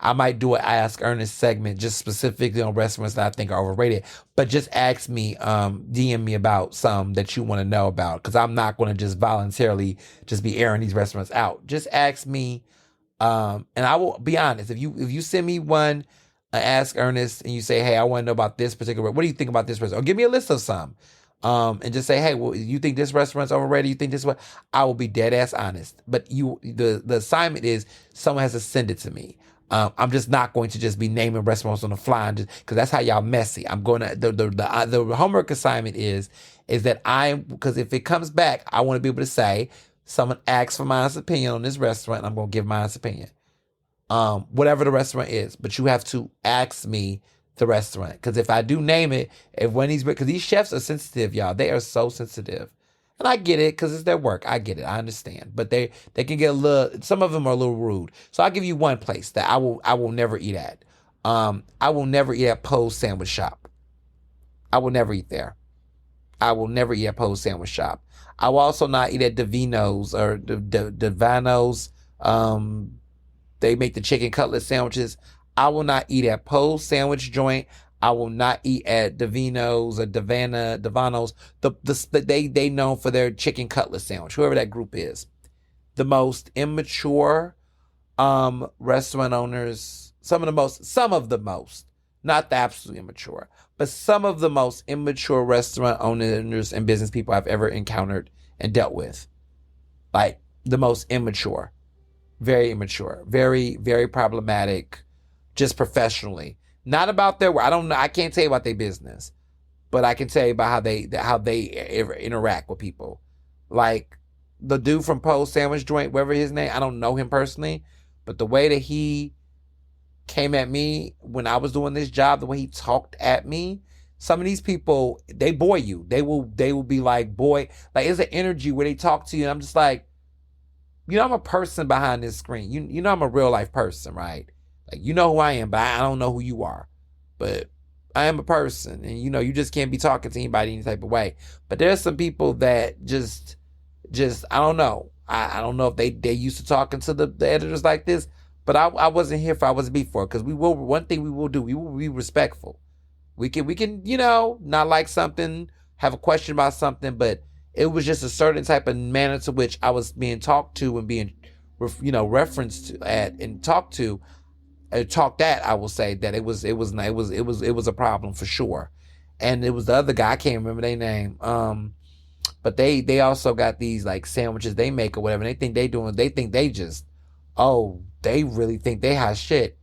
I might do an Ask Ernest segment just specifically on restaurants that I think are overrated. But just ask me, DM me about some that you want to know about, because I'm not going to just voluntarily just be airing these restaurants out. Just ask me, and I will be honest. If you send me one, Ask Ernest, and you say, hey, I want to know about this particular, what do you think about this restaurant? Or give me a list of some. And just say, hey, well, you think this restaurant's overrated? You think this one? I will be dead ass honest. But the assignment is someone has to send it to me. I'm just not going to just be naming restaurants on the fly, because that's how y'all messy. I'm going to the homework assignment is that because if it comes back, I want to be able to say someone asked for my honest opinion on this restaurant, and I'm going to give my honest opinion. Whatever the restaurant is, but you have to ask me the restaurant, because if I do name it, because these chefs are sensitive, y'all, they are so sensitive, and I get it because it's their work. I get it, I understand, but they can get a little. Some of them are a little rude. So I'll give you one place that I will never eat at. I will never eat at Poe's Sandwich Shop. I will never eat there. I will never eat at Poe's Sandwich Shop. I will also not eat at Davino's or Davino's. They make the chicken cutlet sandwiches. I will not eat at Poe's Sandwich Joint. I will not eat at Davino's or Davano's. They known for their chicken cutlet sandwich, whoever that group is. The most immature restaurant owners, some of the most, not the absolutely immature, but some of the most immature restaurant owners and business people I've ever encountered and dealt with. Like, the most immature. Very immature, very, very problematic, just professionally. Not about their work. I can't tell you about their business, but I can tell you about how they interact with people. Like the dude from Poe's Sandwich Joint, whatever his name, I don't know him personally, but the way that he came at me when I was doing this job, the way he talked at me, some of these people, they bore you. They will be like, boy, like it's an energy where they talk to you, and I'm just like, I'm a person behind this screen. You know I'm a real life person, right? Like, you know who I am, but I don't know who you are. But I am a person, and you just can't be talking to anybody any type of way. But there's some people that just I don't know. I don't know if they used to talking to the editors like this, but I wasn't here for, I wasn't before, because one thing we will do, we will be respectful. We can not like something, have a question about something, but it was just a certain type of manner to which I was being talked to and being, referenced at and talked at. I will say that it was a problem for sure. And it was the other guy, I can't remember their name. But they also got these like sandwiches they make or whatever. And they really think they hot shit.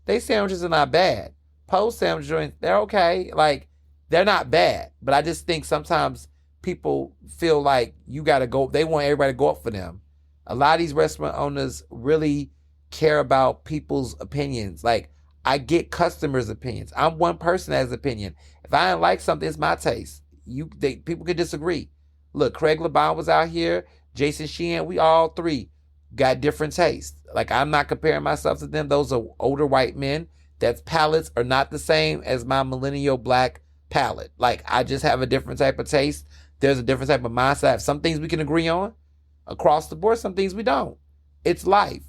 They sandwiches are not bad. Post sandwich joints, they're okay. Like, they're not bad. But I just think sometimes people feel like you got to go. They want everybody to go up for them. A lot of these restaurant owners really care about people's opinions. Like, I get customers' opinions. I'm one person that has an opinion. If I don't like something, it's my taste. People can disagree. Look, Craig LeBon was out here. Jason Sheehan, we all three got different tastes. Like, I'm not comparing myself to them. Those are older white men. That's palates are not the same as my millennial black palate. Like, I just have a different type of taste. There's a different type of mindset. Some things we can agree on across the board. Some things we don't. It's life.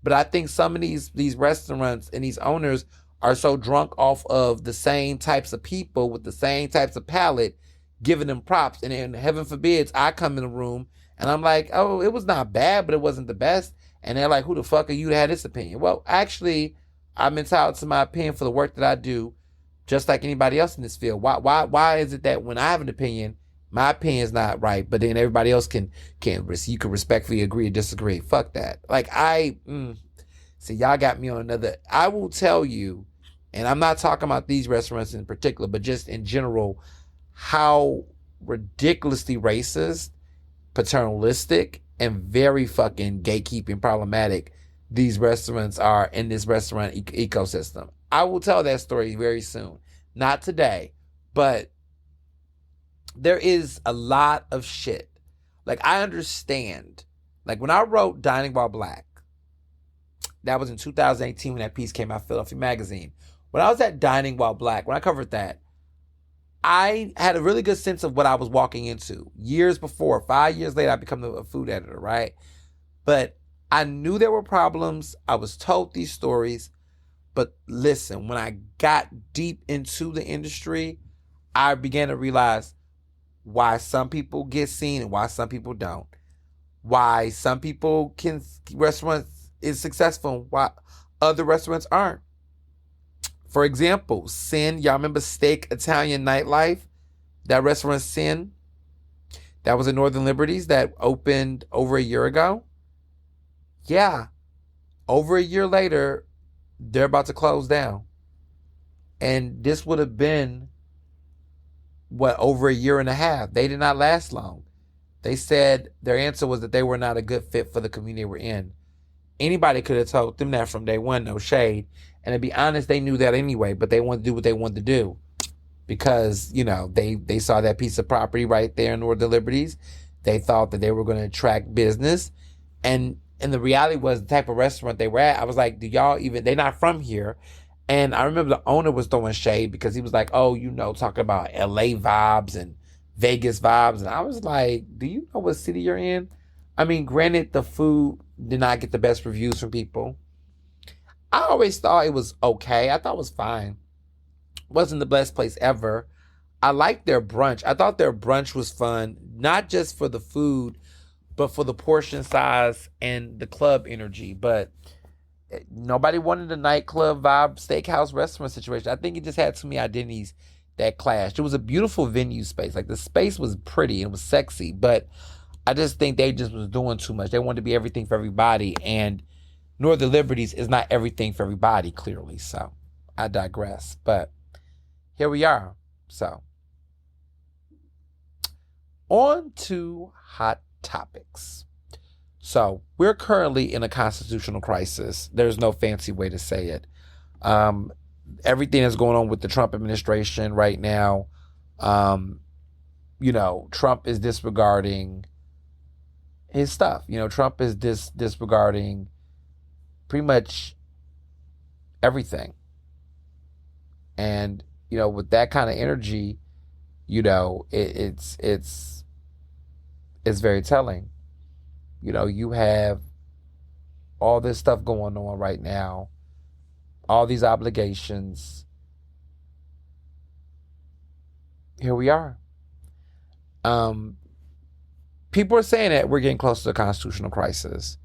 But I think some of these restaurants and these owners are so drunk off of the same types of people with the same types of palate, giving them props. And then, heaven forbids, I come in the room and I'm like, oh, it was not bad, but it wasn't the best. And they're like, who the fuck are you to have this opinion? Well, actually, I'm entitled to my opinion for the work that I do, just like anybody else in this field. Why is it that when I have an opinion, my opinion is not right, but then everybody else you can respectfully agree or disagree? Fuck that. Like, see, y'all got me on another. I will tell you, and I'm not talking about these restaurants in particular, but just in general, how ridiculously racist, paternalistic, and very fucking gatekeeping problematic these restaurants are in this restaurant ecosystem. I will tell that story very soon. Not today, but there is a lot of shit. Like, I understand. Like, when I wrote Dining While Black, that was in 2018 when that piece came out, Philadelphia Magazine. When I was at Dining While Black, when I covered that, I had a really good sense of what I was walking into. Years before, 5 years later, I became a food editor, right? But I knew there were problems. I was told these stories. But listen, when I got deep into the industry, I began to realize why some people get seen and why some people don't. Why some people restaurants is successful and why other restaurants aren't. For example, Sin, y'all remember Steak Italian Nightlife? That restaurant Sin, that was in Northern Liberties that opened over a year ago. Yeah, over a year later, they're about to close down. And this would have been, over a year and a half. They did not last long. They said their answer was that they were not a good fit for the community we're in. Anybody could have told them that from day one, no shade. And to be honest, they knew that anyway, but they wanted to do what they wanted to do. Because, they saw that piece of property right there in Northern Liberties. They thought that they were going to attract business. And the reality was the type of restaurant they were at. I was like, they're not from here. And I remember the owner was throwing shade because he was like, oh, talking about LA vibes and Vegas vibes. And I was like, do you know what city you're in? I mean, granted, the food did not get the best reviews from people. I always thought it was okay. I thought it was fine. Wasn't the best place ever. I liked their brunch. I thought their brunch was fun, not just for the food, but for the portion size and the club energy. But nobody wanted a nightclub vibe, steakhouse restaurant situation. I think it just had too many identities that clashed. It was a beautiful venue space. Like, the space was pretty and it was sexy, but I just think they just was doing too much. They wanted to be everything for everybody, and Northern Liberties is not everything for everybody, clearly. So I digress. But here we are. So on to hot topics. So we're currently in a constitutional crisis. There's no fancy way to say it. Everything that's going on with the Trump administration right now, Trump is disregarding his stuff. Trump is disregarding pretty much everything. And, with that kind of energy, it's very telling. You have all this stuff going on right now, all these obligations. Here we are. People are saying that we're getting close to a constitutional crisis.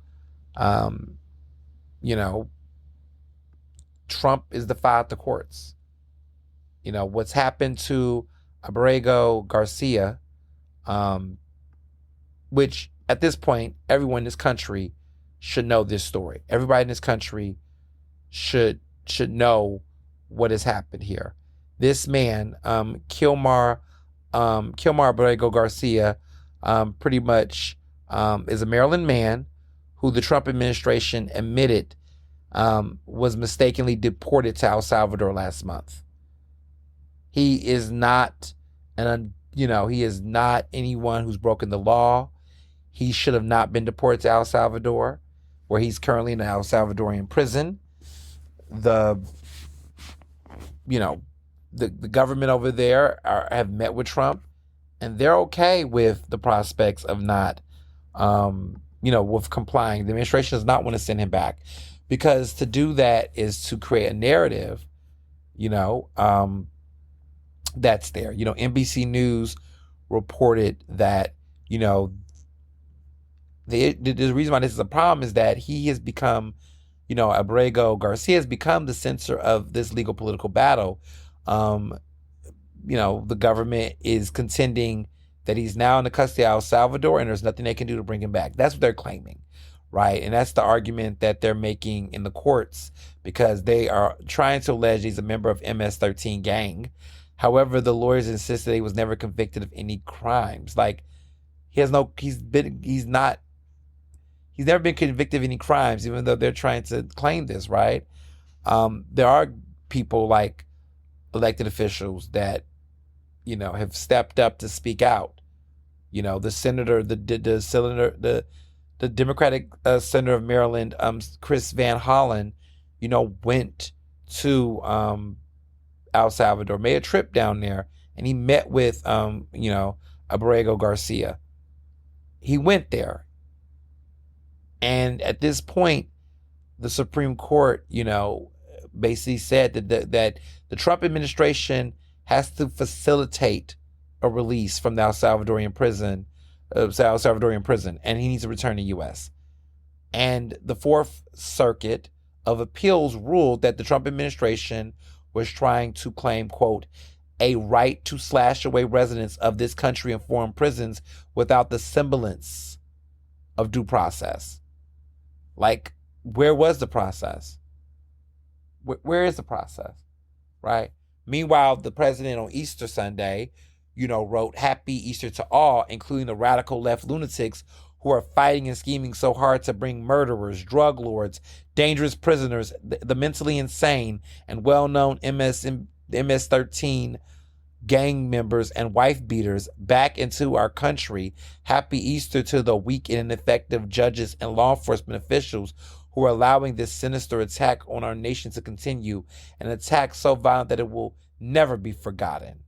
Trump is defied the courts. What's happened to Abrego Garcia, which at this point, everyone in this country should know this story. Everybody in this country should know what has happened here. This man, Kilmar Abrego Garcia, pretty much is a Maryland man who the Trump administration admitted was mistakenly deported to El Salvador last month. He is not he is not anyone who's broken the law. He should have not been deported to El Salvador, where he's currently in an El Salvadorian prison. The government over there have met with Trump, and they're okay with the prospects of not, with complying. The administration does not want to send him back, because to do that is to create a narrative, that's there. NBC News reported that, the reason why this is a problem is that he has become, Abrego Garcia has become the center of this legal political battle. The government is contending that he's now in the custody of El Salvador and there's nothing they can do to bring him back. That's what they're claiming, right? And that's the argument that they're making in the courts, because they are trying to allege he's a member of MS-13 gang However, the lawyers insisted he was never convicted of any crimes. Like, he's never been convicted of any crimes, even though they're trying to claim this, right? There are people like elected officials that, have stepped up to speak out. The senator, the Democratic senator of Maryland, Chris Van Hollen, went to El Salvador, made a trip down there, and he met with, Abrego Garcia. He went there. And at this point, the Supreme Court, basically said that the Trump administration has to facilitate a release from the Salvadorian prison, and he needs to return to U.S. And the Fourth Circuit of Appeals ruled that the Trump administration was trying to claim, quote, a right to slash away residents of this country in foreign prisons without the semblance of due process. Like, where was the process? Where is the process, right? Meanwhile, the president on Easter Sunday, wrote Happy Easter to all, including the radical left lunatics who are fighting and scheming so hard to bring murderers, drug lords, dangerous prisoners, the mentally insane, and well-known MS-13 gang members and wife beaters back into our country. Happy Easter to the weak and ineffective judges and law enforcement officials who are allowing this sinister attack on our nation to continue, an attack so violent that it will never be forgotten.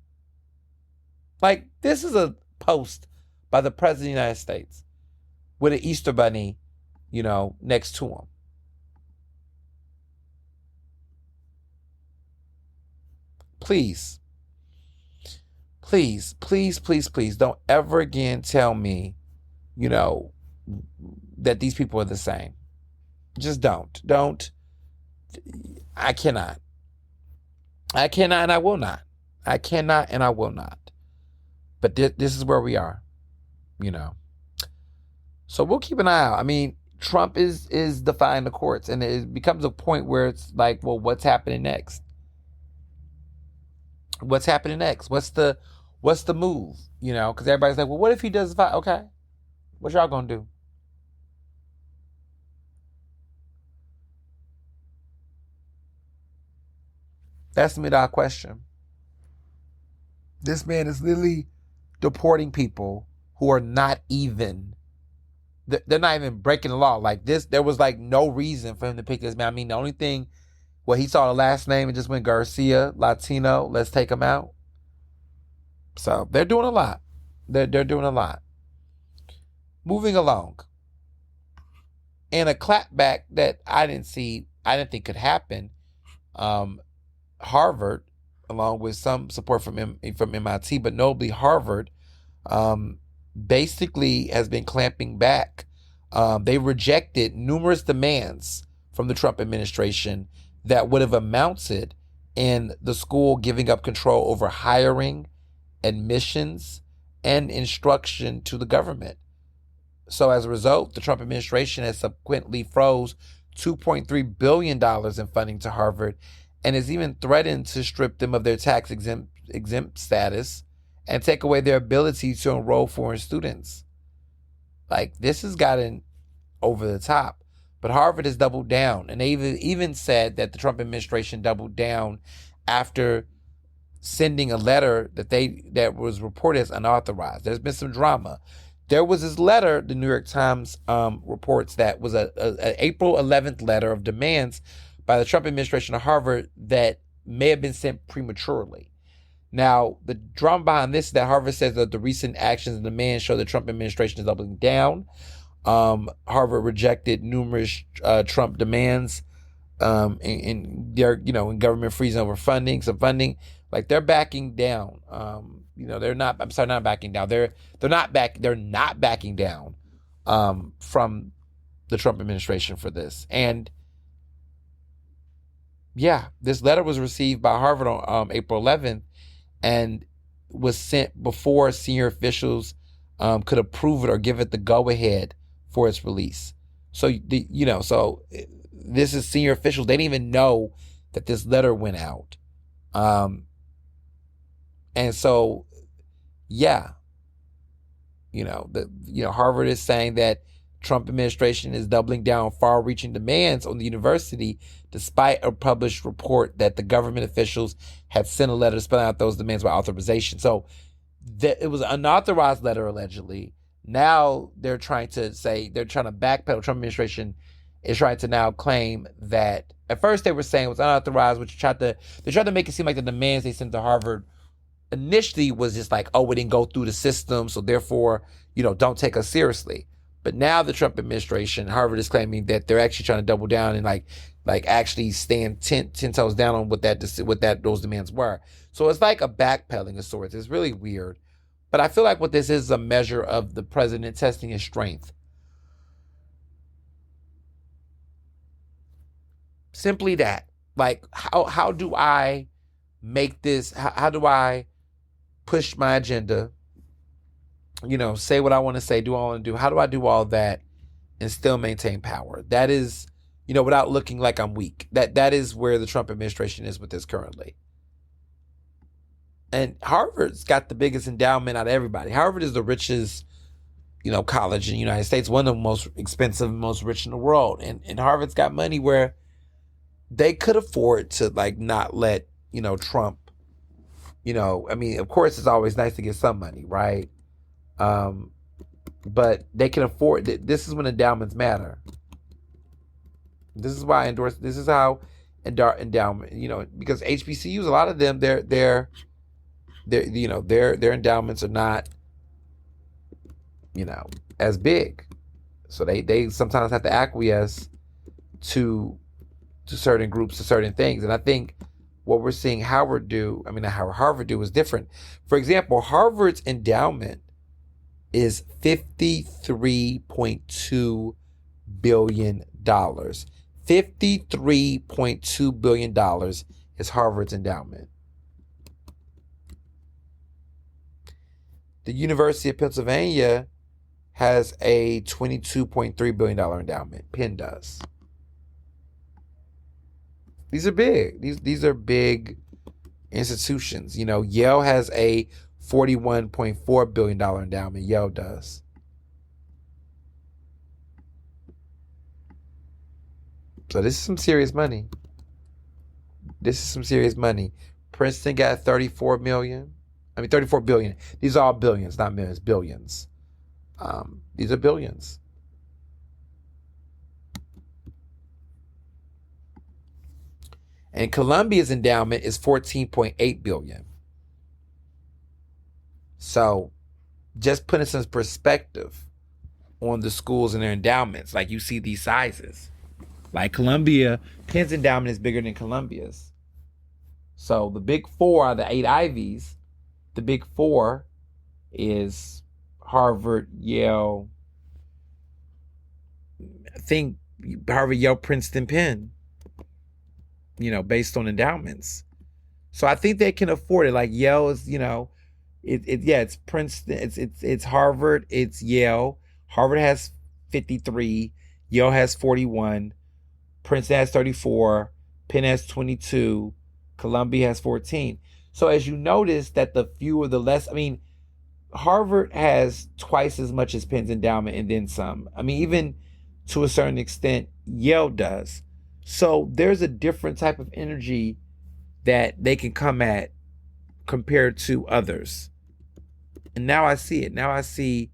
Like, this is a post by the President of the United States with an Easter bunny, next to him. Please, please, please, please, please don't ever again tell me, that these people are the same. Just don't. I cannot and I will not. I cannot and I will not. But this is where we are, So we'll keep an eye out. I mean, Trump is defying the courts, and it becomes a point where it's like, well, what's happening next? What's happening next? What's the move? Because everybody's like, well, what if he does defy? Okay, what y'all gonna do? That's the $1 question. This man is literally deporting people who are not even, they're not even breaking the law. Like this, there was like no reason for him to pick this man. I mean, the only thing, he saw the last name and just went Garcia, Latino, let's take him out. So they're doing a lot. They're doing a lot. Moving along. And a clapback that I didn't think could happen. Harvard, along with some support from MIT, but notably Harvard, basically has been clamping back. They rejected numerous demands from the Trump administration that would have amounted in the school giving up control over hiring, admissions, and instruction to the government. So as a result, the Trump administration has subsequently froze $2.3 billion in funding to Harvard, and has even threatened to strip them of their tax exempt status and take away their ability to enroll foreign students. Like, this has gotten over the top. But Harvard has doubled down, and they even said that the Trump administration doubled down after sending a letter that was reported as unauthorized. There's been some drama. There was this letter, the New York Times reports, that was an April 11th letter of demands by the Trump administration to Harvard that may have been sent prematurely. Now, the drama behind this is that Harvard says that the recent actions and demands show the Trump administration is doubling down. Harvard rejected numerous Trump demands in government freezing over funding. So funding, like, they're backing down. They're not. I'm sorry, not backing down. They're not backing down from the Trump administration for this. And yeah, this letter was received by Harvard on April 11th and was sent before senior officials could approve it or give it the go-ahead for its release. So, this is senior officials. They didn't even know that this letter went out. And so, yeah, Harvard is saying that Trump administration is doubling down on far-reaching demands on the university, despite a published report that the government officials had sent a letter spelling out those demands by authorization. So it was an unauthorized letter, allegedly. Now they're trying to backpedal. Trump administration is trying to now claim that at first they were saying it was unauthorized, which they tried to make it seem like the demands they sent to Harvard initially was just like, oh, we didn't go through the system, so therefore, don't take us seriously. But now the Trump administration, Harvard is claiming that they're actually trying to double down and like actually stand 10 toes down on what those demands were. So it's like a backpedaling of sorts. It's really weird. But I feel like what this is a measure of the president testing his strength. Simply that. Like, how do I make this, how do I push my agenda, say what I want to say, do what I want to do? How do I do all that and still maintain power? That is, without looking like I'm weak. That is where the Trump administration is with this currently. And Harvard's got the biggest endowment out of everybody. Harvard is the richest, college in the United States, one of the most expensive and most rich in the world. And Harvard's got money where they could afford to not let, Trump, of course it's always nice to get some money, right? But they can afford it. This is when endowments matter. This is why this is how endowment, because HBCUs, a lot of them, their endowments are not, as big. So they sometimes have to acquiesce to certain groups, to certain things. And I think what we're seeing Harvard do is different. For example, Harvard's endowment is $53.2 billion. $53.2 billion is Harvard's endowment. The University of Pennsylvania has a $22.3 billion endowment. Penn does. These are big. These are big institutions. Yale has a $41.4 billion endowment. Yale does. So this is some serious money. Princeton got 34 billion. These are all billions, not millions, billions. These are billions. And Columbia's endowment is $14.8 billion. So just putting some perspective on the schools and their endowments, like you see these sizes. Like Penn's endowment is bigger than Columbia's. So the big four are the 8 Ivies. The big four is Harvard, Yale, I think Harvard, Yale, Princeton, Penn, based on endowments. So I think they can afford it. Like Yale is, it's Princeton, it's Harvard, it's Yale. Harvard has 53, Yale has 41, Princeton has 34, Penn has 22, Columbia has 14. So as you notice that the fewer the less, Harvard has twice as much as Penn's endowment and then some. Even to a certain extent, Yale does. So there's a different type of energy that they can come at compared to others. And now I see it. Now I see,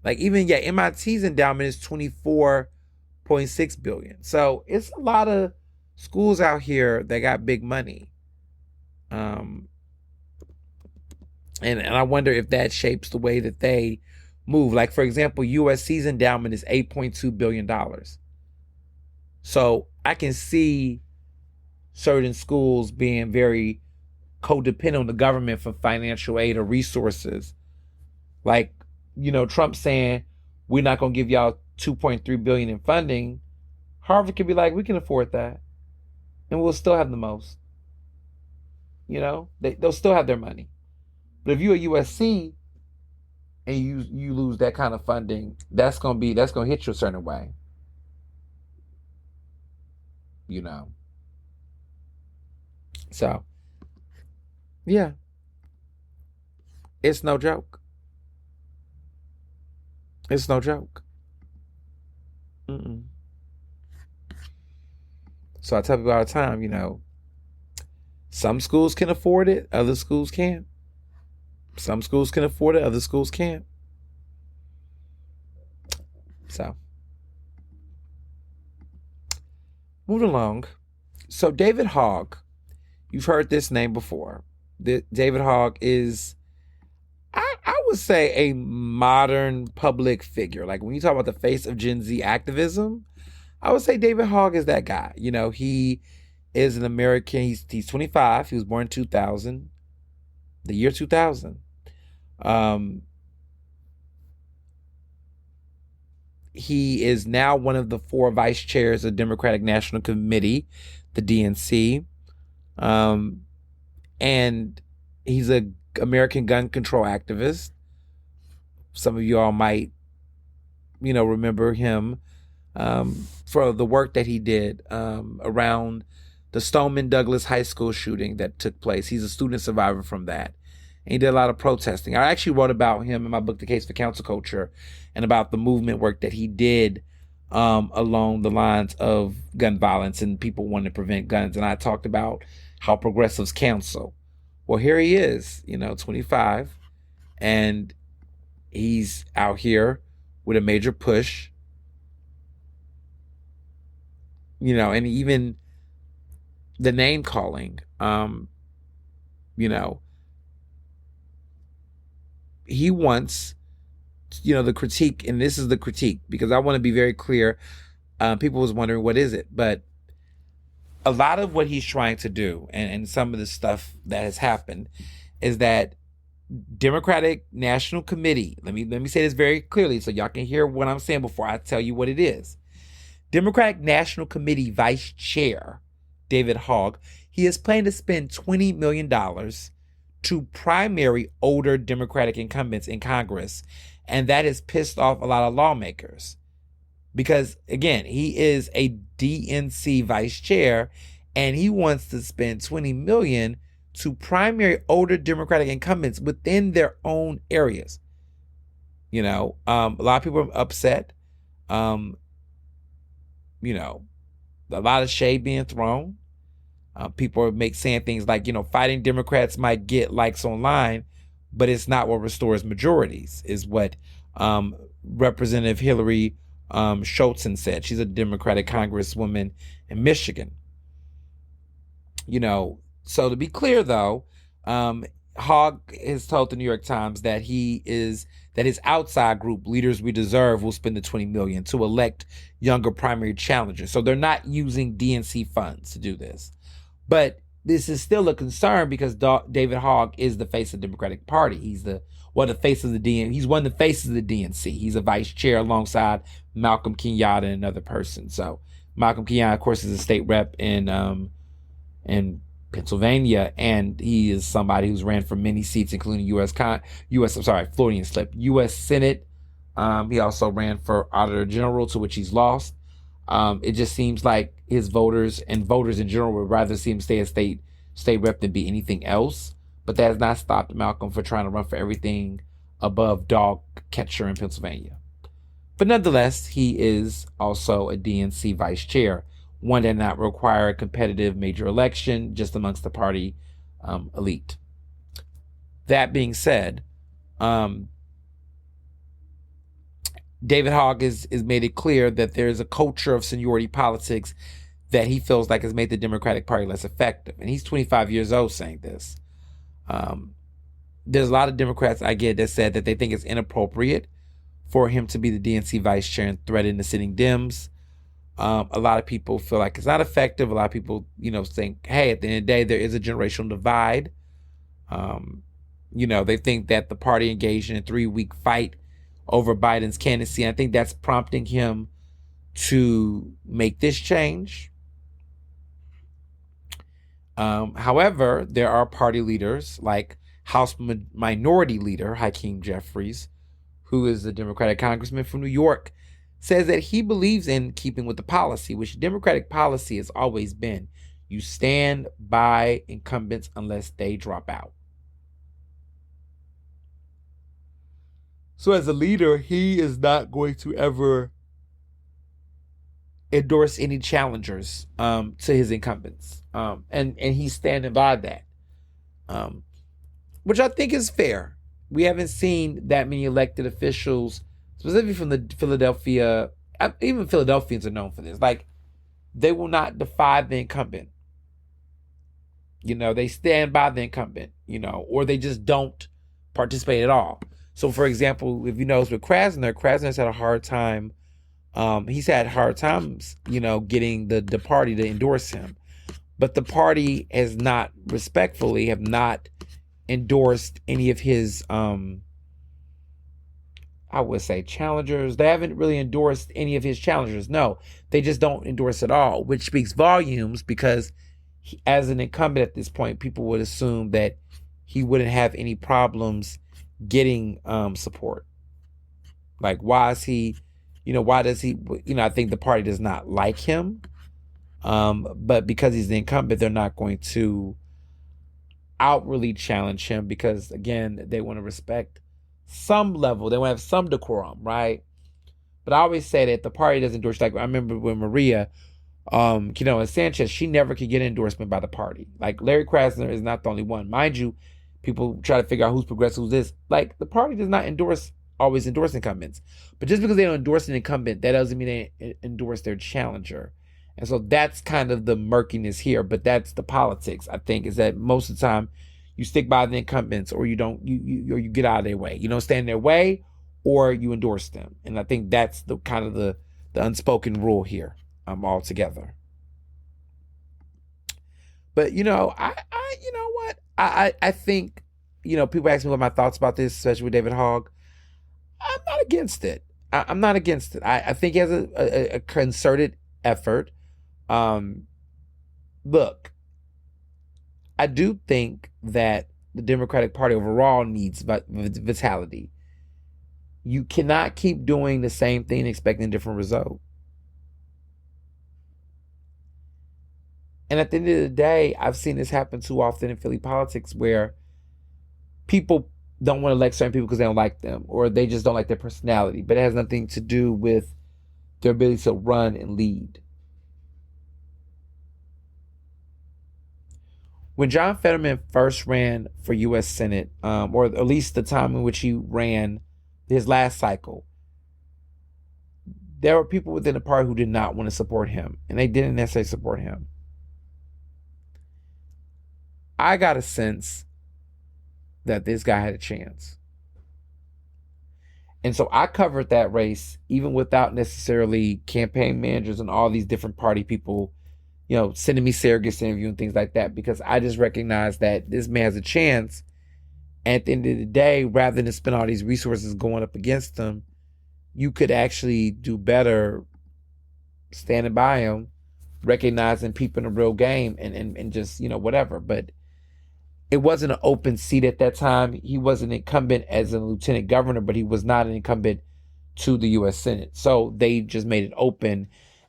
MIT's endowment is $24.6 billion. So it's a lot of schools out here that got big money. And I wonder if that shapes the way that they move. Like, for example, USC's endowment is $8.2 billion. So I can see certain schools being very codependent on the government for financial aid or resources. Like, Trump saying, we're not going to give y'all $2.3 billion in funding. Harvard could be like, we can afford that. And we'll still have the most. They'll still have their money. But if you're a USC and you lose that kind of funding, that's gonna hit you a certain way. So yeah. It's no joke. It's no joke. Mm-mm. So I tell people all the time, some schools can afford it, other schools can't. Some schools can afford it, other schools can't. So, moving along. So David Hogg, you've heard this name before. David Hogg is, I would say, a modern public figure. Like when you talk about the face of Gen Z activism, I would say David Hogg is that guy. He is an American. He's 25. He was born in 2000, the year 2000. He is now one of the 4 vice chairs of Democratic National Committee, the DNC. And he's an American gun control activist. Some of you all might, remember him for the work that he did around the Stoneman Douglas High School shooting that took place. He's a student survivor from that. And he did a lot of protesting. I actually wrote about him in my book, The Case for Council Culture, and about the movement work that he did along the lines of gun violence and people wanting to prevent guns. And I talked about how progressives counsel. Well, here he is, 25, and he's out here with a major push, and even the name calling, he wants, the critique, and this is the critique, because I want to be very clear. People was wondering, what is it? But a lot of what he's trying to do, and some of the stuff that has happened, is that Democratic National Committee, let me say this very clearly so y'all can hear what I'm saying before I tell you what it is. Democratic National Committee Vice Chair David Hogg, he is planning to spend $20 million to primary older Democratic incumbents in Congress, and that has pissed off a lot of lawmakers. Because, again, he is a DNC vice chair, and he wants to spend $20 million to primary older Democratic incumbents within their own areas. A lot of people are upset. A lot of shade being thrown. People are saying things like, fighting Democrats might get likes online, but it's not what restores majorities, is what Representative Hillary Schultzen said. She's a Democratic Congresswoman in Michigan. So to be clear, though, Hogg has told the New York Times that his outside group, Leaders We Deserve, will spend the $20 million to elect younger primary challengers. So they're not using DNC funds to do this. But this is still a concern because David Hogg is the face of the Democratic Party. He's the face of the DNC. He's one of the faces of the DNC. He's a vice chair alongside Malcolm Kenyatta and another person. So Malcolm Kenyatta, of course, is a state rep in Pennsylvania, and he is somebody who's ran for many seats, including Floridian slip, U.S. Senate. He also ran for Auditor General, to which he's lost. It just seems like his voters and voters in general would rather see him stay a state rep than be anything else. But that has not stopped Malcolm from trying to run for everything above dog catcher in Pennsylvania. But nonetheless, he is also a DNC vice chair, one that not require a competitive major election just amongst the party elite. That being said, David Hogg has made it clear that there's a culture of seniority politics that he feels like has made the Democratic Party less effective. And he's 25 years old saying this. There's a lot of Democrats I get that said that they think it's inappropriate for him to be the DNC vice chair and threaten the sitting Dems. A lot of people feel like it's not effective. A lot of people, think, hey, at the end of the day, there is a generational divide. They think that the party engaged in a 3-week fight over Biden's candidacy. I think that's prompting him to make this change. However, there are party leaders like House Minority Leader Hakeem Jeffries, who is a Democratic congressman from New York, says that he believes in keeping with the policy, which Democratic policy has always been. You stand by incumbents unless they drop out. So as a leader, he is not going to ever endorse any challengers to his incumbents. And he's standing by that, which I think is fair. We haven't seen that many elected officials, specifically from the Philadelphia, even Philadelphians are known for this. Like, they will not defy the incumbent. They stand by the incumbent, or they just don't participate at all. So, for example, if you notice with Krasner's had a hard time. He's had hard times, getting the party to endorse him. But the party has not, respectfully, have not endorsed any of his, I would say, challengers. They haven't really endorsed any of his challengers. No, they just don't endorse at all, which speaks volumes because as an incumbent at this point, people would assume that he wouldn't have any problems getting support. Like, why is he, why does he, I think the party does not like him. But because he's the incumbent, they're not going to outwardly challenge him because, again, they want to respect some level. They want to have some decorum, right? But I always say that the party doesn't endorse. Like, I remember when Maria, and Sanchez, she never could get an endorsement by the party. Like, Larry Krasner is not the only one. Mind you, people try to figure out who's progressive, who's this. Like, the party does not always endorse incumbents. But just because they don't endorse an incumbent, that doesn't mean they endorse their challenger. And so that's kind of the murkiness here. But that's the politics, I think, is that most of the time you stick by the incumbents, or you don't, or you get out of their way. You don't stand in their way, or you endorse them. And I think that's the kind of the unspoken rule here, altogether. But I you know what? I think, people ask me what my thoughts about this, especially with David Hogg. I'm not against it. I'm not against it. I think he has a concerted effort. Look, I do think that the Democratic Party overall needs vitality. You cannot keep doing the same thing expecting a different result. And at the end of the day, I've seen this happen too often in Philly politics where people don't want to elect certain people because they don't like them, or they just don't like their personality, but it has nothing to do with their ability to run and lead. When John Fetterman first ran for U.S. Senate, or at least the time in which he ran his last cycle, there were people within the party who did not want to support him, and they didn't necessarily support him. I got a sense that this guy had a chance. And so I covered that race even without necessarily campaign managers and all these different party people, sending me surrogates to interview and things like that, because I just recognized that this man has a chance. And at the end of the day, rather than spend all these resources going up against him, you could actually do better standing by him, recognizing people in a real game and just, whatever. But it wasn't an open seat at that time. He was an incumbent as a lieutenant governor, but he was not an incumbent to the U.S. Senate. So they just made it open.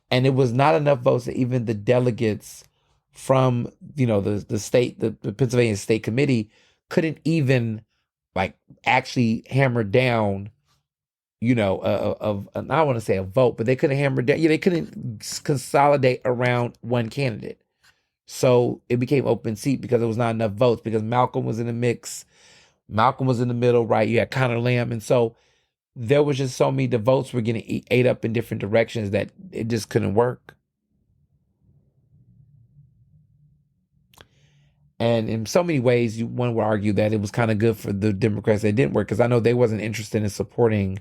And it was not enough votes that even the delegates from, the state, the Pennsylvania State Committee couldn't even actually hammer down, I don't want to say a vote, but they couldn't hammer down. They couldn't consolidate around one candidate. So it became open seat because there was not enough votes, because Malcolm was in the mix. Malcolm was in the middle, right? You had Connor Lamb. And so there was just so many, the votes were getting ate up in different directions that it just couldn't work. And in so many ways, one would argue that it was kind of good for the Democrats that it didn't work, because I know they wasn't interested in supporting,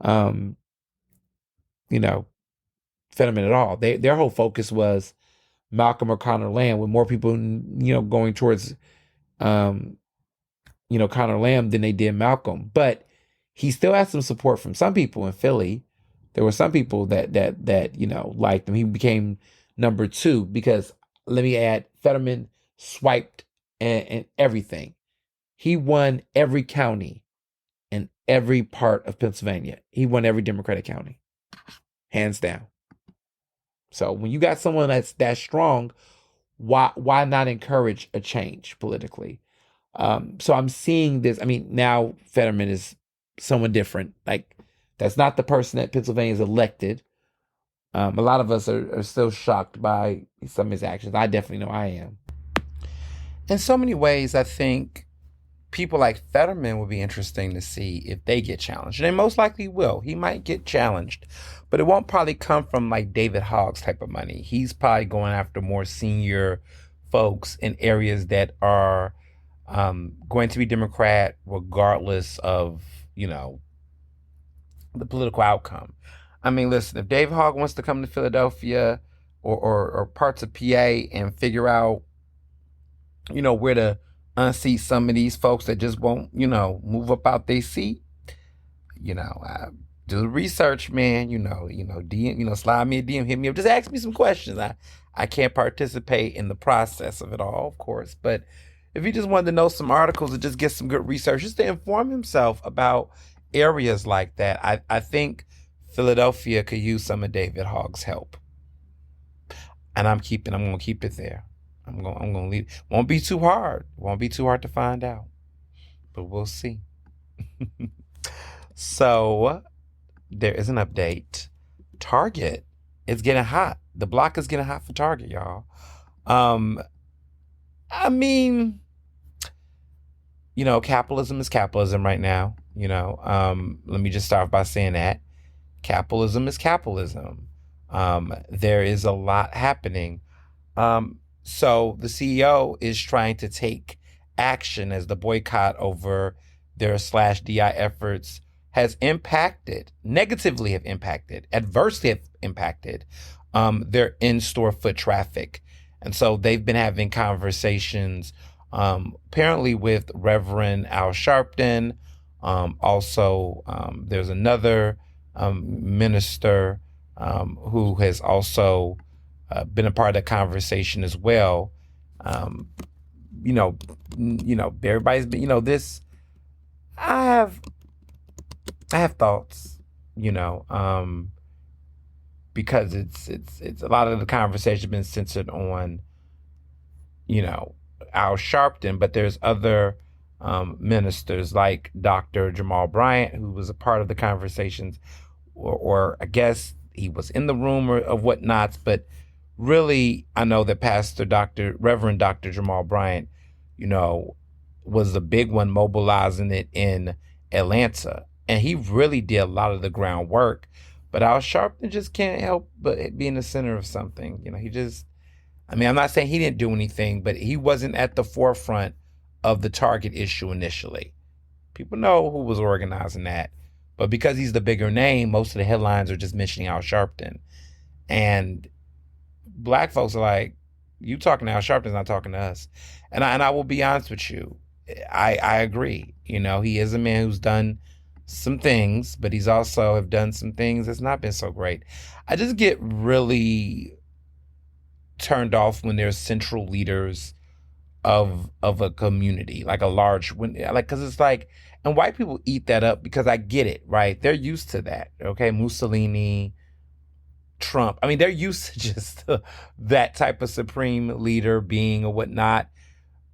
Fetterman at all. Their whole focus was Malcolm or Connor Lamb, with more people, going towards, Connor Lamb than they did Malcolm. But he still had some support from some people in Philly. There were some people that liked him. He became number 2 because, let me add, Fetterman swiped and everything. He won every county in every part of Pennsylvania. He won every Democratic county, hands down. So when you got someone that's that strong, why not encourage a change politically? So I'm seeing this. I mean, now Fetterman is someone different. Like, that's not the person that Pennsylvania's elected. A lot of us are still shocked by some of his actions. I definitely know I am. In so many ways, I think people like Fetterman would be interesting to see if they get challenged. And they most likely will. He might get challenged, but it won't probably come from like David Hogg's type of money. He's probably going after more senior folks in areas that are going to be Democrat regardless of, the political outcome. I mean, listen, if David Hogg wants to come to Philadelphia or parts of PA and figure out, where to unseat some of these folks that just won't, move up out their seat, do the research, man, DM, slide me a DM, hit me up, just ask me some questions. I can't participate in the process of it all, of course, but if he just wanted to know some articles and just get some good research, just to inform himself about areas like that, I think Philadelphia could use some of David Hogg's help. And I'm going to keep it there. I'm going to leave. Won't be too hard. Won't be too hard to find out. But we'll see. So there is an update. Target is getting hot. The block is getting hot for Target, y'all. I mean, capitalism is capitalism right now. Let me just start by saying that. Capitalism is capitalism. There is a lot happening. So the CEO is trying to take action as the boycott over their /DI efforts has negatively impacted, adversely have impacted their in-store foot traffic. And so they've been having conversations apparently with Reverend Al Sharpton. Also, there's another minister who has also been a part of the conversation as well. Everybody's been, this. I have thoughts, because it's a lot of the conversation has been centered on, Al Sharpton, but there's other ministers like Dr. Jamal Bryant, who was a part of the conversations, or I guess he was in the room or of whatnots, but really, I know that Reverend Dr. Jamal Bryant, was the big one mobilizing it in Atlanta. And he really did a lot of the groundwork. But Al Sharpton just can't help but be in the center of something. I'm not saying he didn't do anything, but he wasn't at the forefront of the Target issue initially. People know who was organizing that. But because he's the bigger name, most of the headlines are just mentioning Al Sharpton. And Black folks are like, you talking to Al Sharpton's not talking to us. And I will be honest with you. I agree. He is a man who's done some things, but he's also have done some things that's not been so great. I just get really turned off when there's central leaders of a community, like a large, because it's like, and white people eat that up because I get it, right? They're used to that. Okay. Mussolini, Trump. They're used to just that type of supreme leader being or whatnot.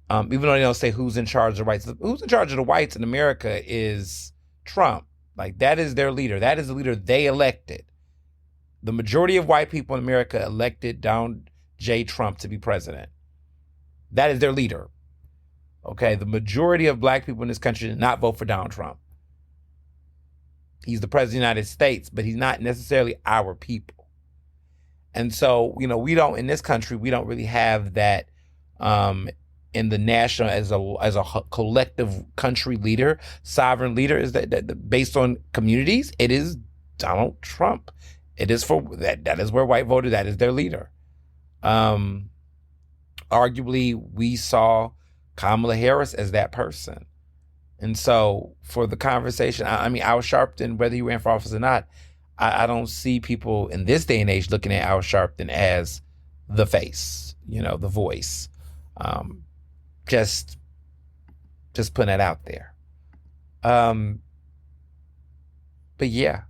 Even though they don't say who's in charge of the whites. Who's in charge of the whites in America is Trump. Like, that is their leader. That is the leader they elected. The majority of white people in America elected Donald J. Trump to be president. That is their leader. Okay, the majority of Black people in this country did not vote for Donald Trump. He's the president of the United States, but he's not necessarily our people. And so, we don't, in this country, we don't really have that in the national, as a collective country leader, sovereign leader, is that based on communities, it is Donald Trump. It is for that is where white voters, that is their leader. Arguably, we saw Kamala Harris as that person. And so for the conversation, Al Sharpton, whether he ran for office or not, I don't see people in this day and age looking at Al Sharpton as the face, the voice. Just putting that out there. But yeah,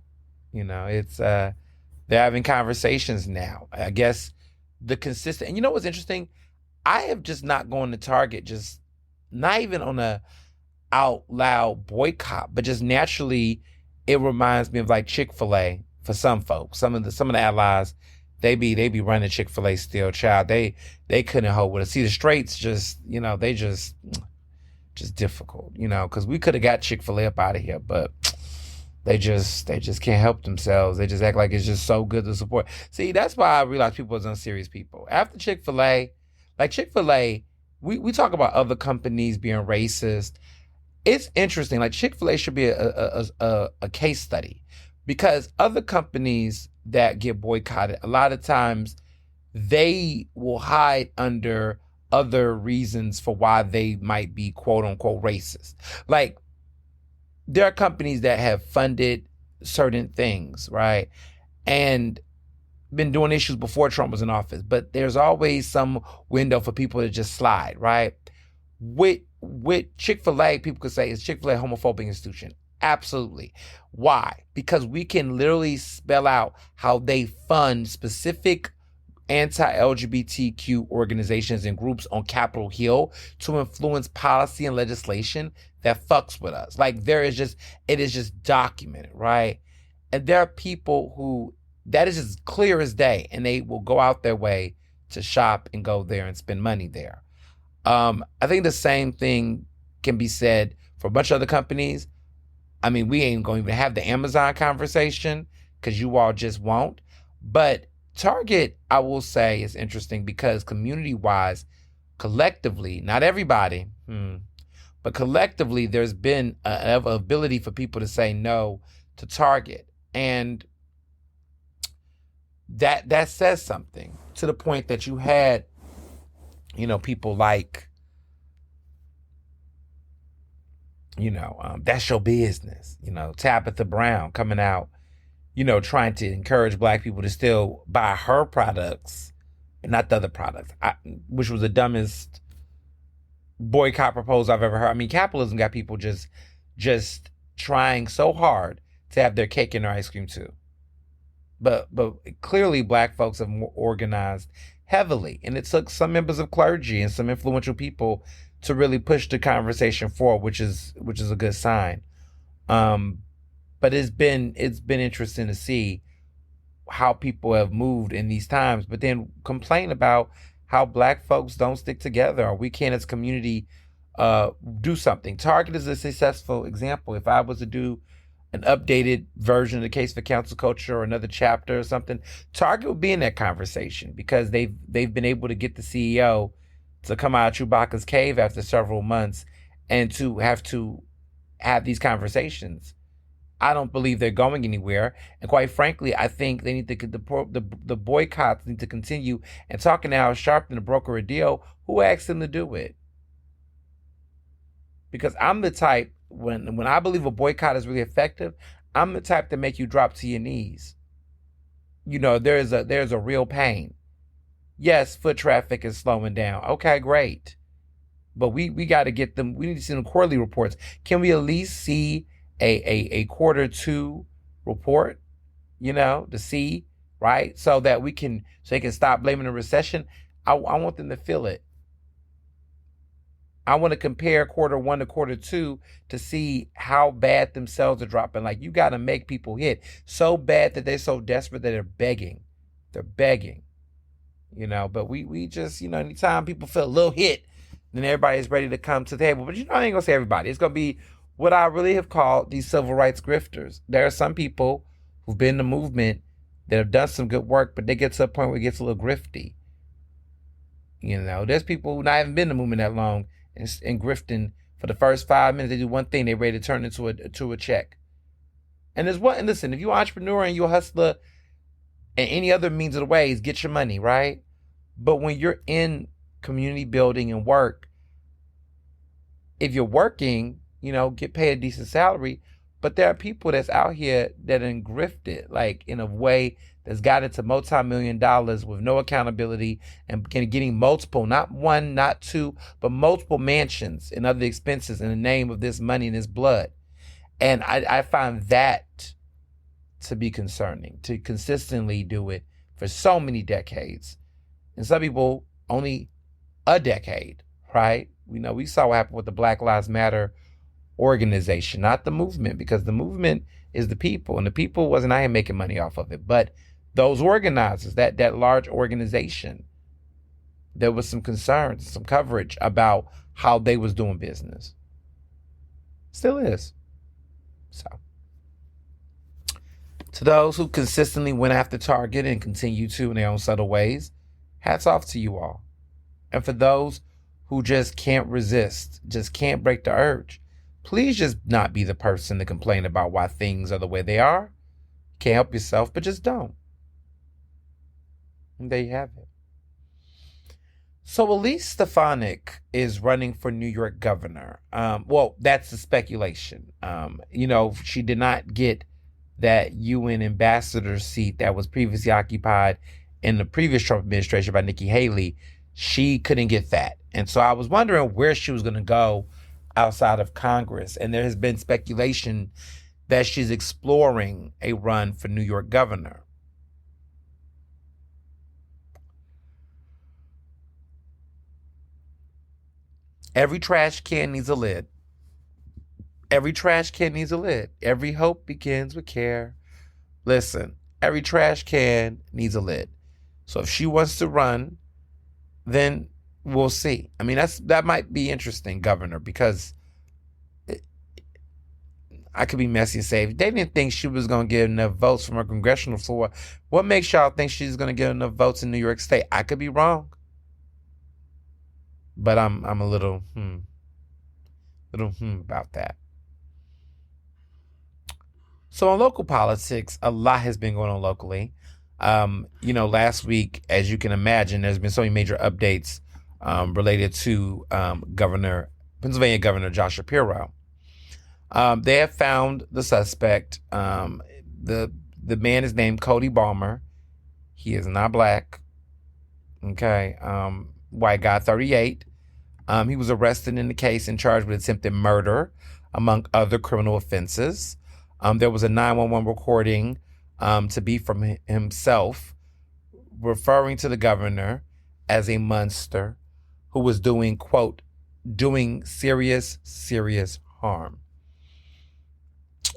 it's they're having conversations now. I guess the consistent, and what's interesting? I have just not gone to Target, just not even on a, out loud boycott, but just naturally, it reminds me of like Chick-fil-A for some folks. Some of the allies, they be running Chick-fil-A still, child. They couldn't hold with us. See, the straights just, they just difficult, because we could have got Chick-fil-A up out of here, but they just can't help themselves. They just act like it's just so good to support. See, that's why I realized people was unserious people. After Chick-fil-A, we talk about other companies being racist. It's interesting. Like Chick-fil-A should be a case study, because other companies that get boycotted, a lot of times they will hide under other reasons for why they might be quote unquote racist. Like there are companies that have funded certain things, right? And been doing issues before Trump was in office, but there's always some window for people to just slide, right? With Chick-fil-A, people could say, is Chick-fil-A a homophobic institution? Absolutely. Why? Because we can literally spell out how they fund specific anti-LGBTQ organizations and groups on Capitol Hill to influence policy and legislation that fucks with us. Like it is just documented, right? And there are people who, that is as clear as day, and they will go out their way to shop and go there and spend money there. I think the same thing can be said for a bunch of other companies. I mean, we ain't going to even have the Amazon conversation because you all just won't. But Target, I will say, is interesting because community-wise, collectively, not everybody, but collectively, there's been an ability for people to say no to Target. And that says something, to the point that you had, people like, That's Your Business, Tabitha Brown coming out, trying to encourage Black people to still buy her products and not the other products, which was the dumbest boycott proposal I've ever heard. I mean, capitalism got people just trying so hard to have their cake and their ice cream too. But clearly Black folks have more organized heavily, and it took some members of clergy and some influential people to really push the conversation forward, which is a good sign. But it's been interesting to see how people have moved in these times, but then complain about how Black folks don't stick together, or we can't as a community do something. Target is a successful example. If I was to do an updated version of the Case for Council Culture or another chapter or something, Target would be in that conversation because they've been able to get the CEO to come out of Chewbacca's cave after several months and to have these conversations. I don't believe they're going anywhere. And quite frankly, I think they need to, the boycotts need to continue. And talking to Al Sharpton to broker a deal, who asked them to do it? Because I'm the type, when I believe a boycott is really effective, I'm the type to make you drop to your knees. There's a real pain. Yes, foot traffic is slowing down. Okay, great. But we got to get them, we need to see them quarterly reports. Can we at least see a quarter two report, to see, right? So that they can stop blaming the recession. I want them to feel it. I want to compare quarter one to quarter two to see how bad themselves are dropping. Like, you got to make people hit so bad that they're so desperate that they're begging. They're begging, but we just, anytime people feel a little hit, then everybody's ready to come to the table. But I ain't going to say everybody. It's going to be what I really have called these civil rights grifters. There are some people who've been in the movement that have done some good work, but they get to a point where it gets a little grifty. There's people who not even been in the movement that long and grifting for the first 5 minutes. They do one thing, they're ready to turn into a check. And listen, if you're an entrepreneur and you're a hustler and any other means of the ways, get your money, right? But when you're in community building and work, if you're working, get paid a decent salary. But there are people that's out here that are grifted, like in a way that's got into multi-million dollars with no accountability and getting multiple, not one, not two, but multiple mansions and other expenses in the name of this money and this blood. And I find that to be concerning, to consistently do it for so many decades. And some people only a decade, right? We saw what happened with the Black Lives Matter organization, not the movement, because the movement is the people, and the people wasn't I am making money off of it, but those organizers, that large organization. There was some concerns, some coverage about how they was doing business. Still is. So, to those who consistently went after Target and continue to in their own subtle ways, hats off to you all. And for those who just can't resist, just can't break the urge, please just not be the person to complain about why things are the way they are. Can't help yourself, but just don't. And there you have it. So Elise Stefanik is running for New York governor. Well, that's the speculation. She did not get that UN ambassador seat that was previously occupied in the previous Trump administration by Nikki Haley. She couldn't get that. And so I was wondering where she was going to go outside of Congress. And there has been speculation that she's exploring a run for New York governor. Every trash can needs a lid. Every trash can needs a lid. Every hope begins with care. Listen, every trash can needs a lid. So if she wants to run, then we'll see. I mean, that might be interesting, governor, because I could be messy and say, they didn't think she was going to get enough votes from her congressional floor. What makes y'all think she's going to get enough votes in New York State? I could be wrong. But I'm a little about that. So on local politics, a lot has been going on locally. Last week, as you can imagine, there's been so many major updates related to Pennsylvania Governor Josh Shapiro. They have found the suspect. The man is named Cody Balmer. He is not black. Okay. White guy, 38. He was arrested in the case and charged with attempted murder, among other criminal offenses. There was a 911 recording to be from himself, referring to the governor as a monster who was doing, quote, doing serious harm.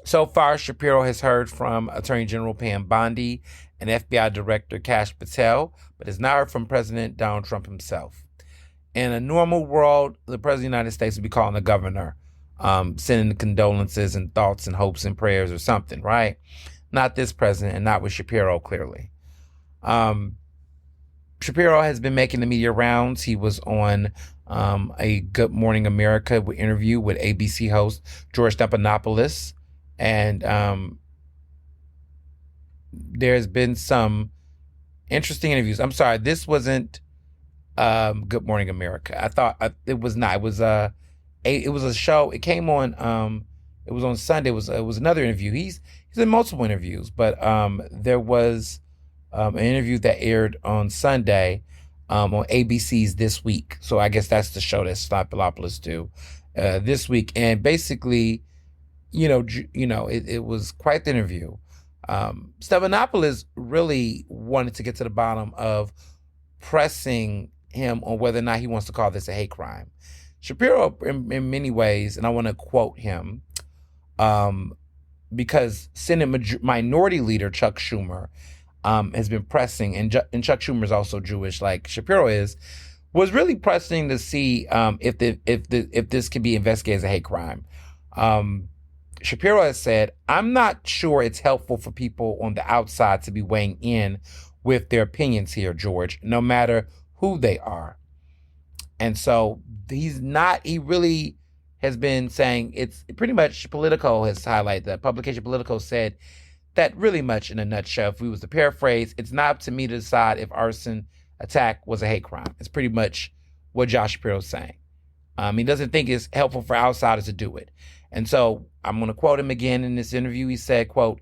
So far, Shapiro has heard from Attorney General Pam Bondi and FBI Director Kash Patel, but has not heard from President Donald Trump himself. In a normal world, the President of the United States would be calling the governor, sending condolences and thoughts and hopes and prayers or something, right? Not this president, and not with Shapiro, clearly. Shapiro has been making the media rounds. He was on a Good Morning America interview with ABC host George Stephanopoulos. And there's been some interesting interviews. I'm sorry, this wasn't Good Morning America. I thought it was not. It was a show. It came on. It was on Sunday. It was another interview. He's in multiple interviews, but there was an interview that aired on Sunday on ABC's This Week. So I guess that's the show that Stephanopoulos do this week. And basically, it was quite the interview. Stephanopoulos really wanted to get to the bottom of pressing him on whether or not he wants to call this a hate crime. Shapiro, in many ways, and I want to quote him, because Senate Minority Leader Chuck Schumer has been pressing, and Chuck Schumer is also Jewish, like Shapiro is, was really pressing to see if this could be investigated as a hate crime. Shapiro has said, "I'm not sure it's helpful for people on the outside to be weighing in with their opinions here, George, no matter who they are." And so he really has been saying, it's pretty much, Politico has highlighted that. Publication Politico said that really much in a nutshell. If we was to paraphrase, it's not up to me to decide if arson attack was a hate crime. It's pretty much what Josh Shapiro is saying. He doesn't think it's helpful for outsiders to do it. And so I'm going to quote him again in this interview. He said, quote,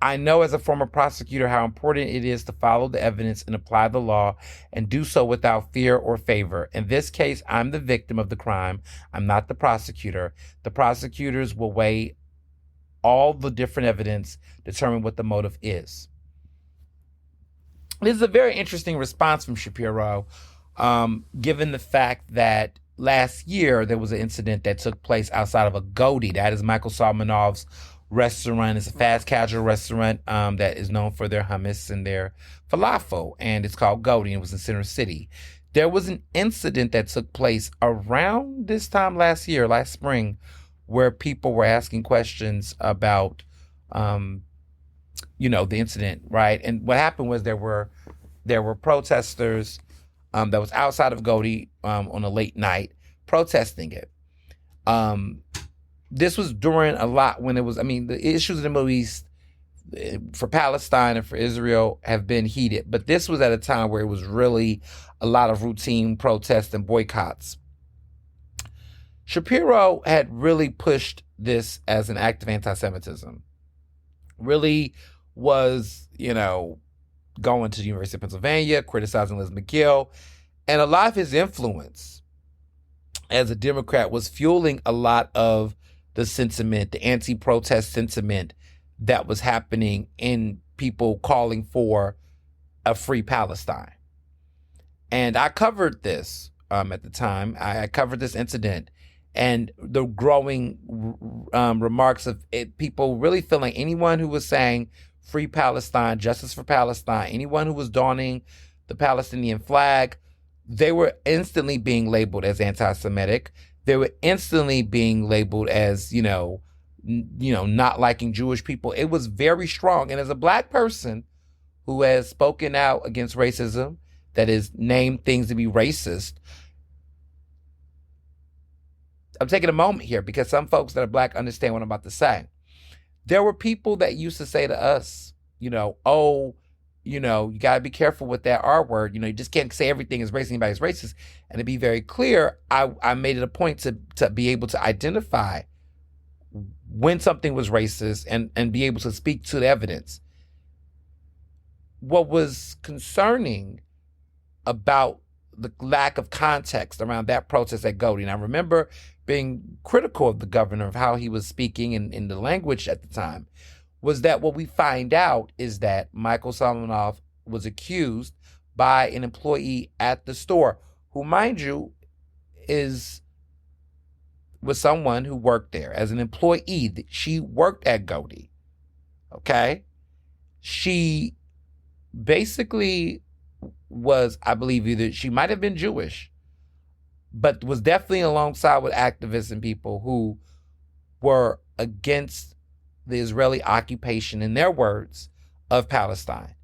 "I know as a former prosecutor how important it is to follow the evidence and apply the law and do so without fear or favor. In this case, I'm the victim of the crime. I'm not the prosecutor. The prosecutors will weigh all the different evidence, determine what the motive is." This is a very interesting response from Shapiro, given the fact that last year, there was an incident that took place outside of a Goaty. That is Michael Salmanov's restaurant. It's a fast casual restaurant that is known for their hummus and their falafel, and it's called Goaty. It was in Center City. There was an incident that took place around this time last year, last spring, where people were asking questions about, the incident, right? And what happened was there were protesters that was outside of Goaty on a late night protesting it. This was during a lot when the issues in the Middle East for Palestine and for Israel have been heated, but this was at a time where it was really a lot of routine protests and boycotts. Shapiro had really pushed this as an act of anti-Semitism. Really was, going to the University of Pennsylvania, criticizing Liz McGill, and a lot of his influence as a Democrat was fueling a lot of the sentiment, the anti-protest sentiment that was happening in people calling for a free Palestine. And I covered this at the time. I covered this incident and the growing remarks of people really feeling anyone who was saying free Palestine, justice for Palestine, anyone who was donning the Palestinian flag, they were instantly being labeled as anti-Semitic. They were instantly being labeled as, not liking Jewish people. It was very strong. And as a Black person who has spoken out against racism, that is named things to be racist, I'm taking a moment here because some folks that are Black understand what I'm about to say. There were people that used to say to us, you got to be careful with that R word. You just can't say everything is racist, anybody's racist. And to be very clear, I made it a point to be able to identify when something was racist and be able to speak to the evidence. What was concerning about the lack of context around that protest at Goaty, and I remember being critical of the governor of how he was speaking in the language at the time, was that what we find out is that Michael Salmanov was accused by an employee at the store, who, mind you, was someone who worked there as an employee. She worked at Goaty, okay? She basically was, I believe, either she might have been Jewish, but was definitely alongside with activists and people who were against the Israeli occupation, in their words, of Palestine,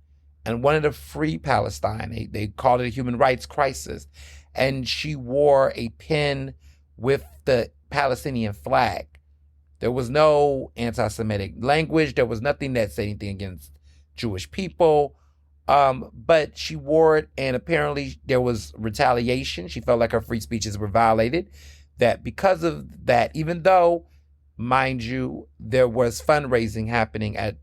and wanted to free Palestine. They called it a human rights crisis. And she wore a pin with the Palestinian flag. There was no anti-Semitic language. There was nothing that said anything against Jewish people. But she wore it, and apparently there was retaliation. She felt like her free speeches were violated. That because of that, even though, mind you, there was fundraising happening at,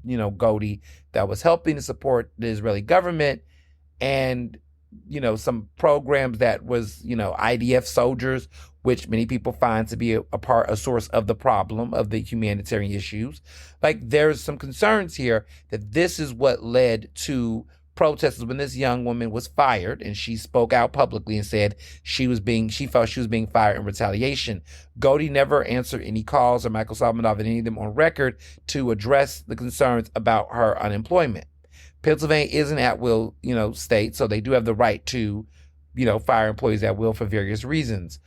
Goaty that was helping to support the Israeli government, and, some programs that was, IDF soldiers, which many people find to be a source of the problem of the humanitarian issues. Like, there's some concerns here that this is what led to protests when this young woman was fired, and she spoke out publicly and said she felt she was being fired in retaliation. Goaty never answered any calls, or Michael Salmanov, and any of them on record, to address the concerns about her unemployment. Pennsylvania is an at-will, state, so they do have the right to, fire employees at will for various reasons.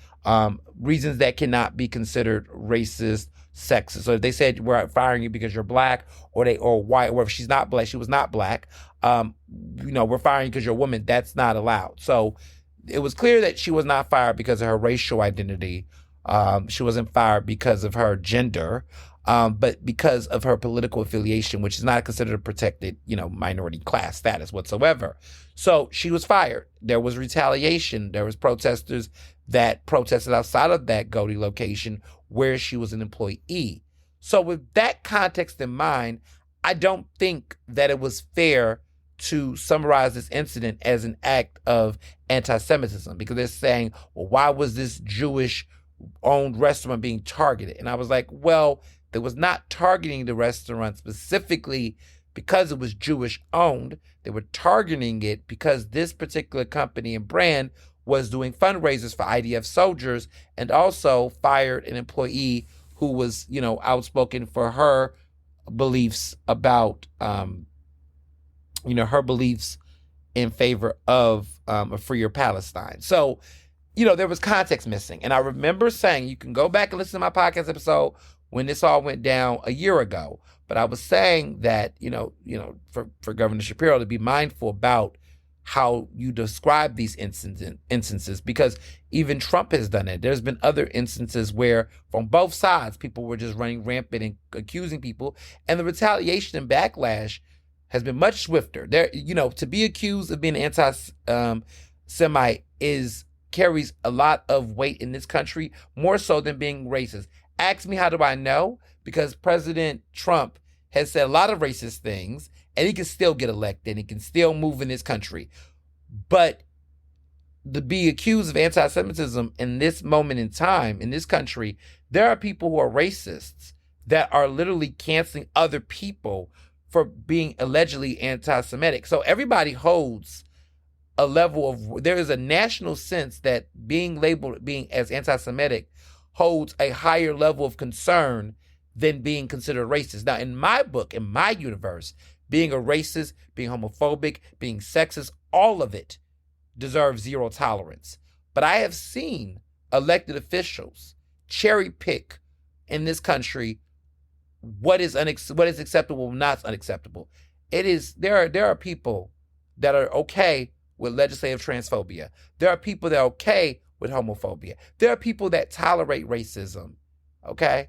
Reasons that cannot be considered racist, sexist. So if they said we're firing you because you're Black, or white, or if she's not Black, she was not Black, we're firing you because you're a woman, that's not allowed. So it was clear that she was not fired because of her racial identity. She wasn't fired because of her gender, but because of her political affiliation, which is not considered a protected, minority class status whatsoever. So she was fired. There was retaliation. There was protesters that protested outside of that Goaty location where she was an employee. So with that context in mind, I don't think that it was fair to summarize this incident as an act of anti-Semitism, because they're saying, well, why was this Jewish-owned restaurant being targeted? And I was like, well, they was not targeting the restaurant specifically because it was Jewish-owned. They were targeting it because this particular company and brand was doing fundraisers for IDF soldiers, and also fired an employee who was, outspoken for her beliefs about, her beliefs in favor of a freer Palestine. So, there was context missing. And I remember saying, you can go back and listen to my podcast episode when this all went down a year ago. But I was saying that, for Governor Shapiro to be mindful about how you describe these instances, because even Trump has done it. There's been other instances where from both sides, people were just running rampant and accusing people. And the retaliation and backlash has been much swifter. To be accused of being anti-Semite carries a lot of weight in this country, more so than being racist. Ask me, how do I know? Because President Trump has said a lot of racist things, and he can still get elected. He can still move in this country. But to be accused of anti-Semitism in this moment in time, in this country, there are people who are racists that are literally canceling other people for being allegedly anti-Semitic. So everybody holds a level of, there is a national sense that being labeled being as anti-Semitic holds a higher level of concern than being considered racist. Now, in my book, in my universe, being a racist, being homophobic, being sexist, all of it deserves zero tolerance. But I have seen elected officials cherry pick in this country what is acceptable and not unacceptable. There are people that are okay with legislative transphobia. There are people that are okay with homophobia. There are people that tolerate racism, okay?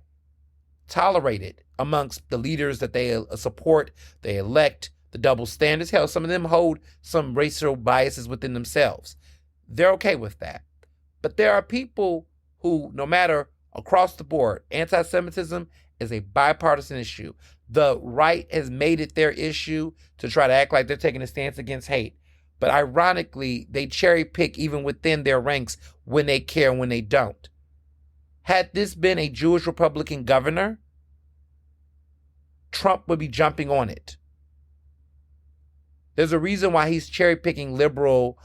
Tolerate it amongst the leaders that they support, they elect, the double standards. Hell, some of them hold some racial biases within themselves. They're okay with that. But there are people who, no matter across the board, anti-Semitism is a bipartisan issue. The right has made it their issue to try to act like they're taking a stance against hate. But ironically, they cherry pick even within their ranks when they care and when they don't. Had this been a Jewish Republican governor, Trump would be jumping on it. There's a reason why he's cherry picking liberal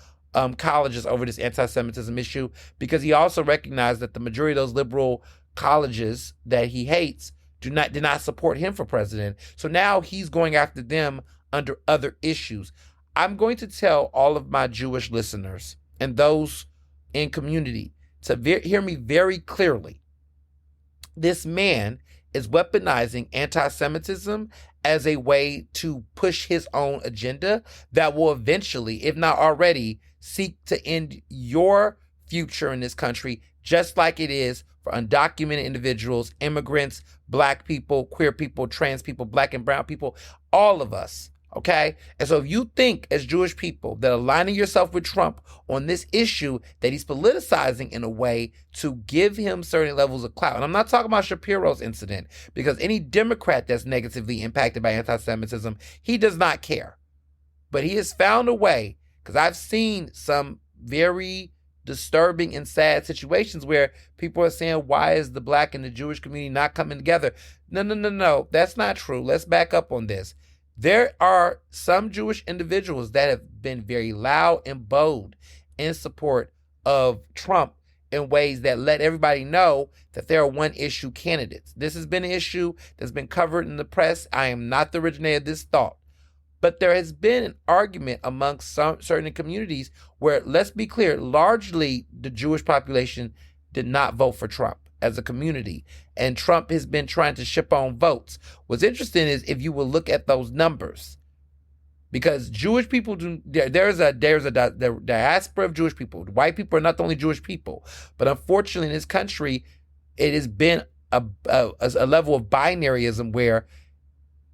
colleges over this anti-Semitism issue, because he also recognized that the majority of those liberal colleges that he hates did not support him for president. So now he's going after them under other issues. I'm going to tell all of my Jewish listeners and those in community to hear me very clearly. This man is weaponizing anti-Semitism as a way to push his own agenda that will eventually, if not already, seek to end your future in this country, just like it is for undocumented individuals, immigrants, black people, queer people, trans people, black and brown people, all of us. Okay? And so if you think as Jewish people that aligning yourself with Trump on this issue that he's politicizing in a way to give him certain levels of clout, and I'm not talking about Shapiro's incident, because any Democrat that's negatively impacted by anti-Semitism, he does not care. But he has found a way, because I've seen some very disturbing and sad situations where people are saying, why is the black and the Jewish community not coming together? No. That's not true. Let's back up on this. There are some Jewish individuals that have been very loud and bold in support of Trump in ways that let everybody know that there are one-issue candidates. This has been an issue that's been covered in the press. I am not the originator of this thought. But there has been an argument amongst some certain communities where, let's be clear, largely the Jewish population did not vote for Trump as a community. And Trump has been trying to ship on votes. What's interesting is if you will look at those numbers, because Jewish people there's a diaspora of Jewish people. White people are not the only Jewish people, but unfortunately in this country, it has been a level of binaryism where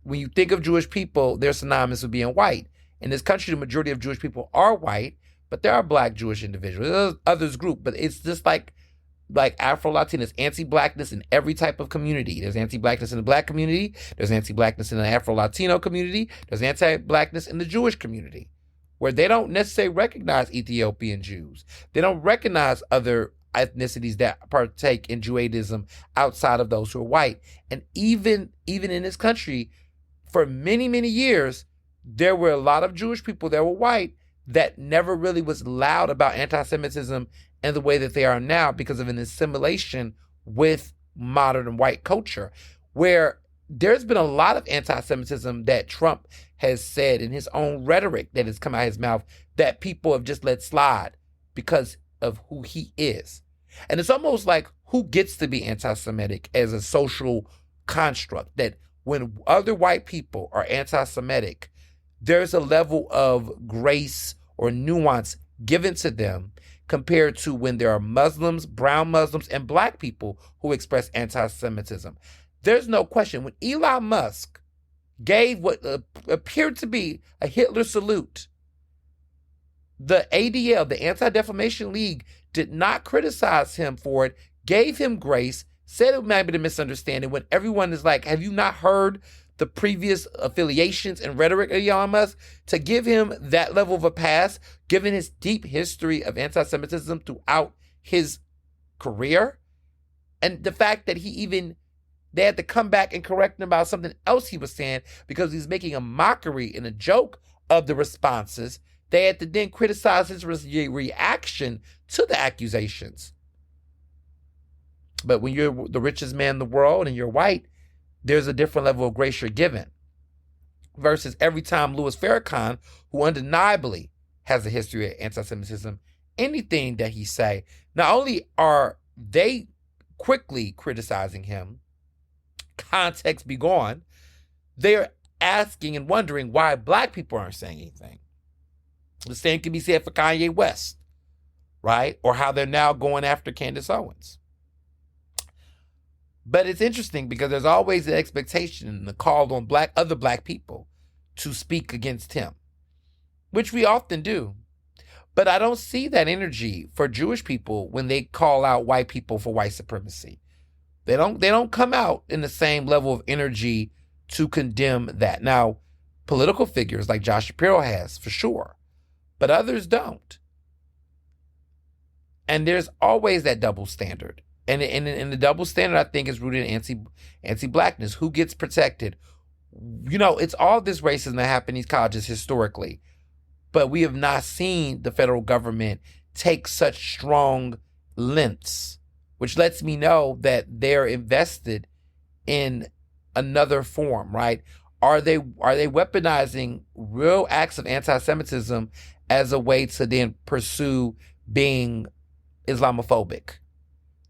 when you think of Jewish people, they're synonymous with being white. In this country, the majority of Jewish people are white, but there are black Jewish individuals. There's others group, but it's just like Afro-Latin, there's anti-blackness in every type of community. There's anti-blackness in the black community. There's anti-blackness in the Afro-Latino community. There's anti-blackness in the Jewish community, where they don't necessarily recognize Ethiopian Jews. They don't recognize other ethnicities that partake in Judaism outside of those who are white. And even in this country, for many, many years, there were a lot of Jewish people that were white that never really was loud about anti-Semitism in the way that they are now because of an assimilation with modern white culture, where there's been a lot of anti-Semitism that Trump has said in his own rhetoric that has come out of his mouth that people have just let slide because of who he is. And it's almost like who gets to be anti-Semitic as a social construct, that when other white people are anti-Semitic, there's a level of grace or nuance given to them compared to when there are Muslims, brown Muslims, and black people who express anti-Semitism. There's no question. When Elon Musk gave what appeared to be a Hitler salute, the ADL, the Anti-Defamation League, did not criticize him for it, gave him grace, said it might be a misunderstanding, when everyone is like, have you not heard the previous affiliations and rhetoric of Elon Musk? To give him that level of a pass, given his deep history of anti-Semitism throughout his career, and the fact that they had to come back and correct him about something else he was saying because he's making a mockery and a joke of the responses. They had to then criticize his reaction to the accusations. But when you're the richest man in the world and you're white, there's a different level of grace you're given. Versus every time Louis Farrakhan, who undeniably has a history of anti-Semitism, anything that he say, not only are they quickly criticizing him, context be gone, they're asking and wondering why black people aren't saying anything. The same can be said for Kanye West, right? Or how they're now going after Candace Owens. But it's interesting because there's always an expectation and the call on other black people to speak against him, which we often do. But I don't see that energy for Jewish people when they call out white people for white supremacy. They don't come out in the same level of energy to condemn that. Now, political figures like Josh Shapiro has, for sure, but others don't. And there's always that double standard. And the double standard, I think, is rooted in anti-blackness. Who gets protected? You know, it's all this racism that happened in these colleges historically. But we have not seen the federal government take such strong lengths, which lets me know that they're invested in another form, right? Are they weaponizing real acts of anti-Semitism as a way to then pursue being Islamophobic?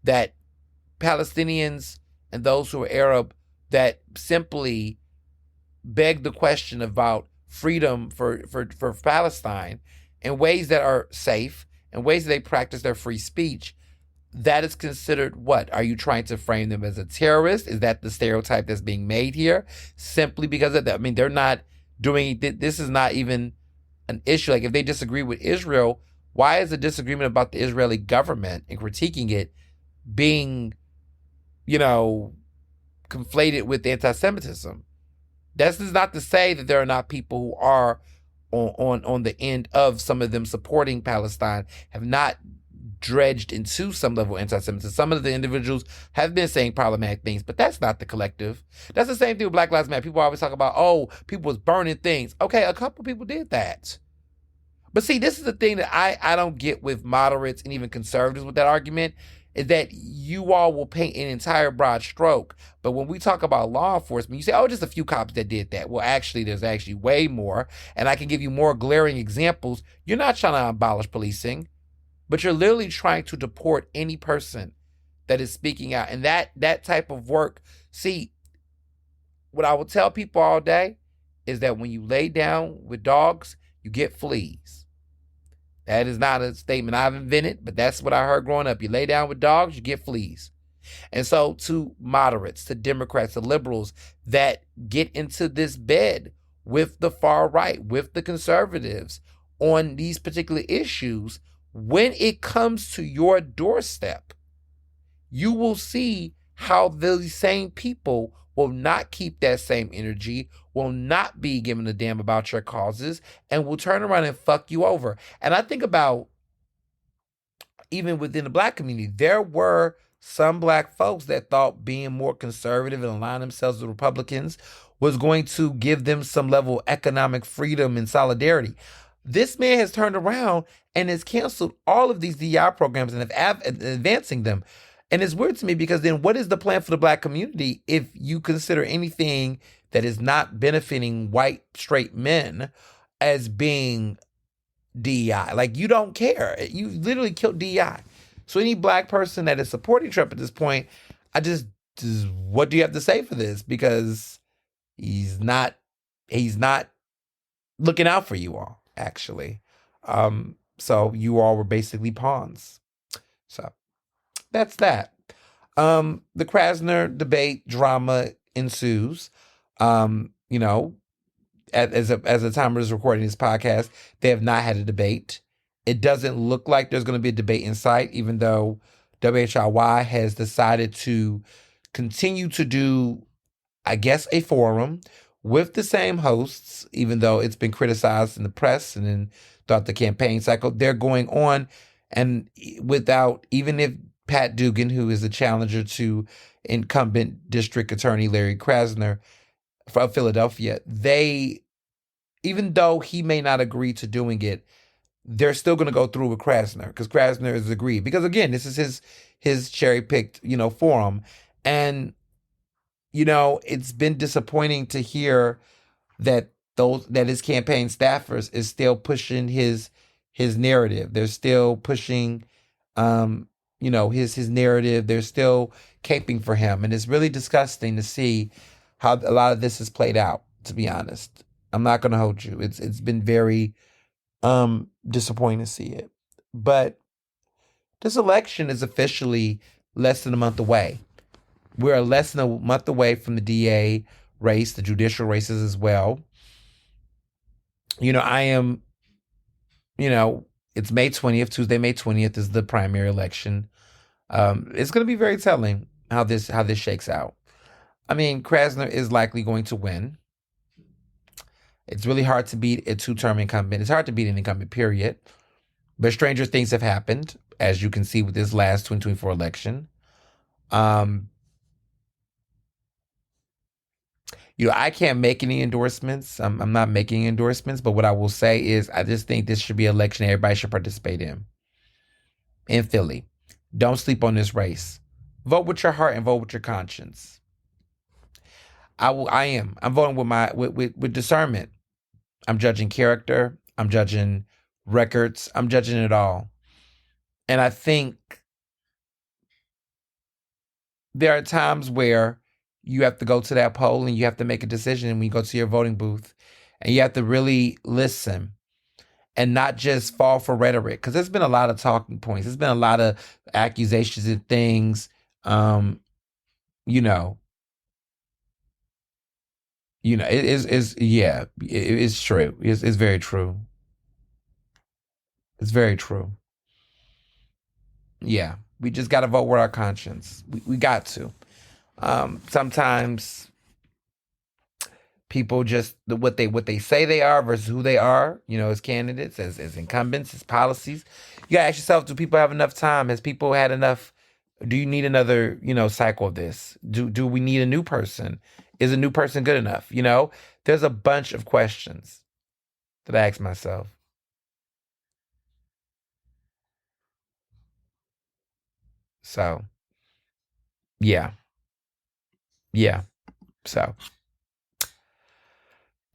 That Palestinians and those who are Arab that simply beg the question about freedom for Palestine in ways that are safe, in ways that they practice their free speech, that is considered what? Are you trying to frame them as a terrorist? Is that the stereotype that's being made here? Simply because of that. I mean, they're not doing, this is not even an issue. Like if they disagree with Israel, why is a disagreement about the Israeli government and critiquing it being, conflated with anti-Semitism? This is not to say that there are not people who are on the end of some of them supporting Palestine, have not dredged into some level of anti-Semitism. Some of the individuals have been saying problematic things, but that's not the collective. That's the same thing with Black Lives Matter. People always talk about, people was burning things. Okay, a couple people did that. But see, this is the thing that I don't get with moderates and even conservatives with that argument, is that you all will paint an entire broad stroke. But when we talk about law enforcement, you say, just a few cops that did that. Well, actually, there's actually way more. And I can give you more glaring examples. You're not trying to abolish policing, but you're literally trying to deport any person that is speaking out. And that type of work, see, what I will tell people all day is that when you lay down with dogs, you get fleas. That is not a statement I've invented, but that's what I heard growing up. You lay down with dogs, you get fleas. And so to moderates, to Democrats, to liberals that get into this bed with the far right, with the conservatives on these particular issues, when it comes to your doorstep, you will see how these same people will not keep that same energy, will not be giving a damn about your causes, and will turn around and fuck you over. And I think about, even within the black community, there were some black folks that thought being more conservative and aligning themselves with Republicans was going to give them some level of economic freedom and solidarity. This man has turned around and has canceled all of these DEI programs and advancing them. And it's weird to me because then what is the plan for the Black community if you consider anything that is not benefiting white straight men as being DEI? Like, you don't care. You literally killed DEI. So any Black person that is supporting Trump at this point, what do you have to say for this? Because he's not looking out for you all, actually. So you all were basically pawns. So that's that. The Krasner debate drama ensues. You know, as a time of recording this podcast, they have not had a debate. It doesn't look like there's going to be a debate in sight, even though WHIY has decided to continue to do, I guess, a forum with the same hosts, even though it's been criticized in the press and then throughout the campaign cycle. They're going on, and without, even if Pat Dugan, who is the challenger to incumbent District Attorney Larry Krasner from Philadelphia, even though he may not agree to doing it, they're still going to go through with Krasner because Krasner has agreed. Because again, this is his cherry-picked, forum. And, it's been disappointing to hear that his campaign staffers is still pushing his narrative. They're still pushing, his narrative. They're still caping for him. And it's really disgusting to see how a lot of this is played out, to be honest. I'm not going to hold you. It's been very disappointing to see it. But this election is officially less than a month away. We're less than a month away from the DA race, the judicial races as well. I am, it's May 20th, Tuesday, May 20th is the primary election. It's going to be very telling how this shakes out. I mean, Krasner is likely going to win. It's really hard to beat a two-term incumbent. It's hard to beat an incumbent, period. But stranger things have happened, as you can see with this last 2024 election. I can't make any endorsements. I'm not making endorsements, but what I will say is I just think this should be an election everybody should participate in Philly. Don't sleep on this race. Vote with your heart and vote with your conscience. I'm voting with discernment. I'm judging character. I'm judging records. I'm judging it all. And I think there are times where you have to go to that poll and you have to make a decision when you go to your voting booth, and you have to really listen and not just fall for rhetoric, because there's been a lot of talking points. There's been a lot of accusations and things. It is true. It's very true. It's very true. Yeah, we just got to vote with our conscience. We got to. Sometimes people just what they say they are versus who they are, as candidates, as incumbents, as policies. You gotta ask yourself, do people have enough time? Has people had enough? Do you need another, cycle of this? Do we need a new person? Is a new person good enough? There's a bunch of questions that I ask myself. So, yeah. So,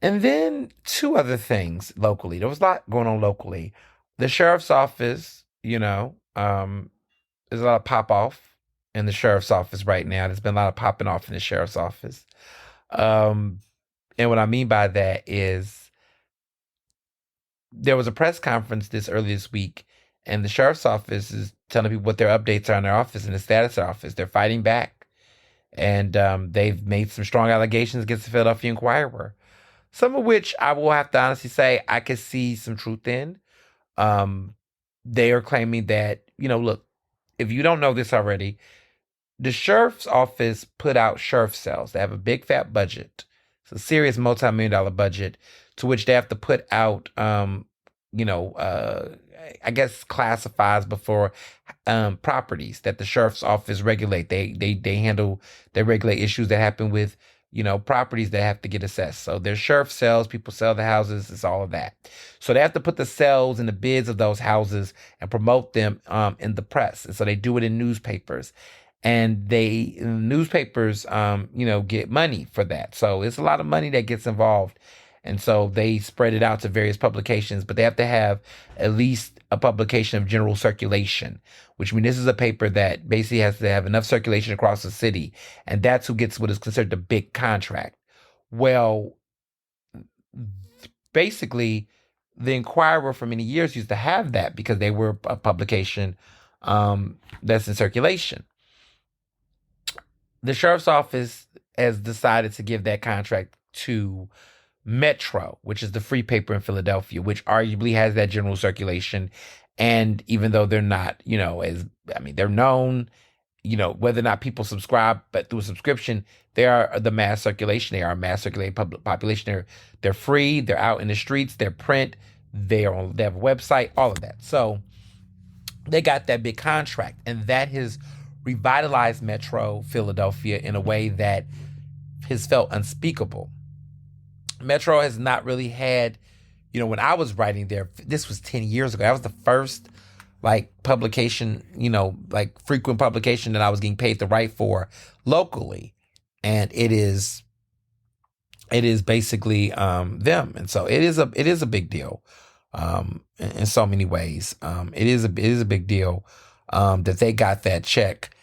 and then two other things locally. There was a lot going on locally. The sheriff's office, there's a lot of pop off in the sheriff's office right now. There's been a lot of popping off in the sheriff's office. And what I mean by that is there was a press conference early this week, and the sheriff's office is telling people what their updates are in their office and the status of their office. They're fighting back. And they've made some strong allegations against the Philadelphia Inquirer, some of which I will have to honestly say I could see some truth in. They are claiming that, look, if you don't know this already, the sheriff's office put out sheriff cells. They have a big fat budget. It's a serious multi-million-dollar budget to which they have to put out, I guess classifies before properties that the sheriff's office regulate. They regulate issues that happen with properties that have to get assessed. So there's sheriff sales, people sell the houses, it's all of that. So they have to put the sales and the bids of those houses and promote them in the press. And so they do it in newspapers. And newspapers, get money for that. So it's a lot of money that gets involved. And so they spread it out to various publications, but they have to have at least a publication of general circulation, which means this is a paper that basically has to have enough circulation across the city. And that's who gets what is considered a big contract. Well, basically, the Inquirer for many years used to have that because they were a publication that's in circulation. The sheriff's office has decided to give that contract to Metro, which is the free paper in Philadelphia, which arguably has that general circulation. And even though they're not, they're known, whether or not people subscribe, but through a subscription, they are the mass circulation. They are a mass circulating public population. They're free. They're out in the streets. They're print. They have a website, all of that. So they got that big contract, and that has revitalized Metro Philadelphia in a way that has felt unspeakable. Metro has not really had, when I was writing there, this was 10 years ago. That was the first publication, frequent publication that I was getting paid to write for locally. And it is basically them. And so it is a big deal in so many ways. It is a big deal that they got that check,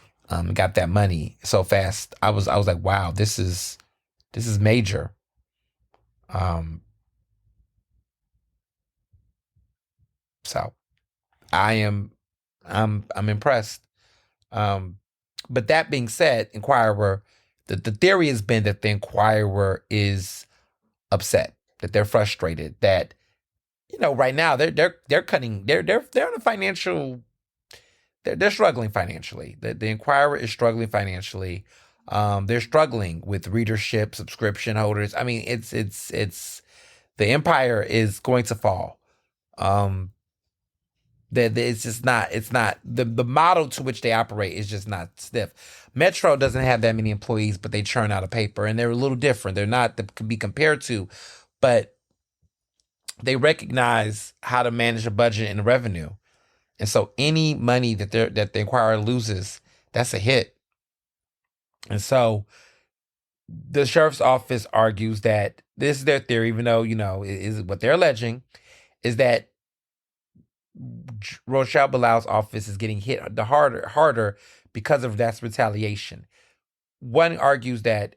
got that money so fast. I was like, wow, this is major. So I'm impressed. But that being said, Inquirer, the theory has been that the Inquirer is upset, that they're frustrated, that, right now they're cutting, they're in a financial, they're struggling financially. The Inquirer is struggling financially. They're struggling with readership, subscription holders. I mean, it's the empire is going to fall. It's just not, the model to which they operate is just not stiff. Metro doesn't have that many employees, but they churn out a paper, and they're a little different. They're not to be compared to, but they recognize how to manage a budget and revenue. And so any money that the Inquirer loses, that's a hit. And so the sheriff's office argues that this is their theory, even though, is what they're alleging, is that Rochelle Bilal's office is getting hit harder because of that retaliation. One argues that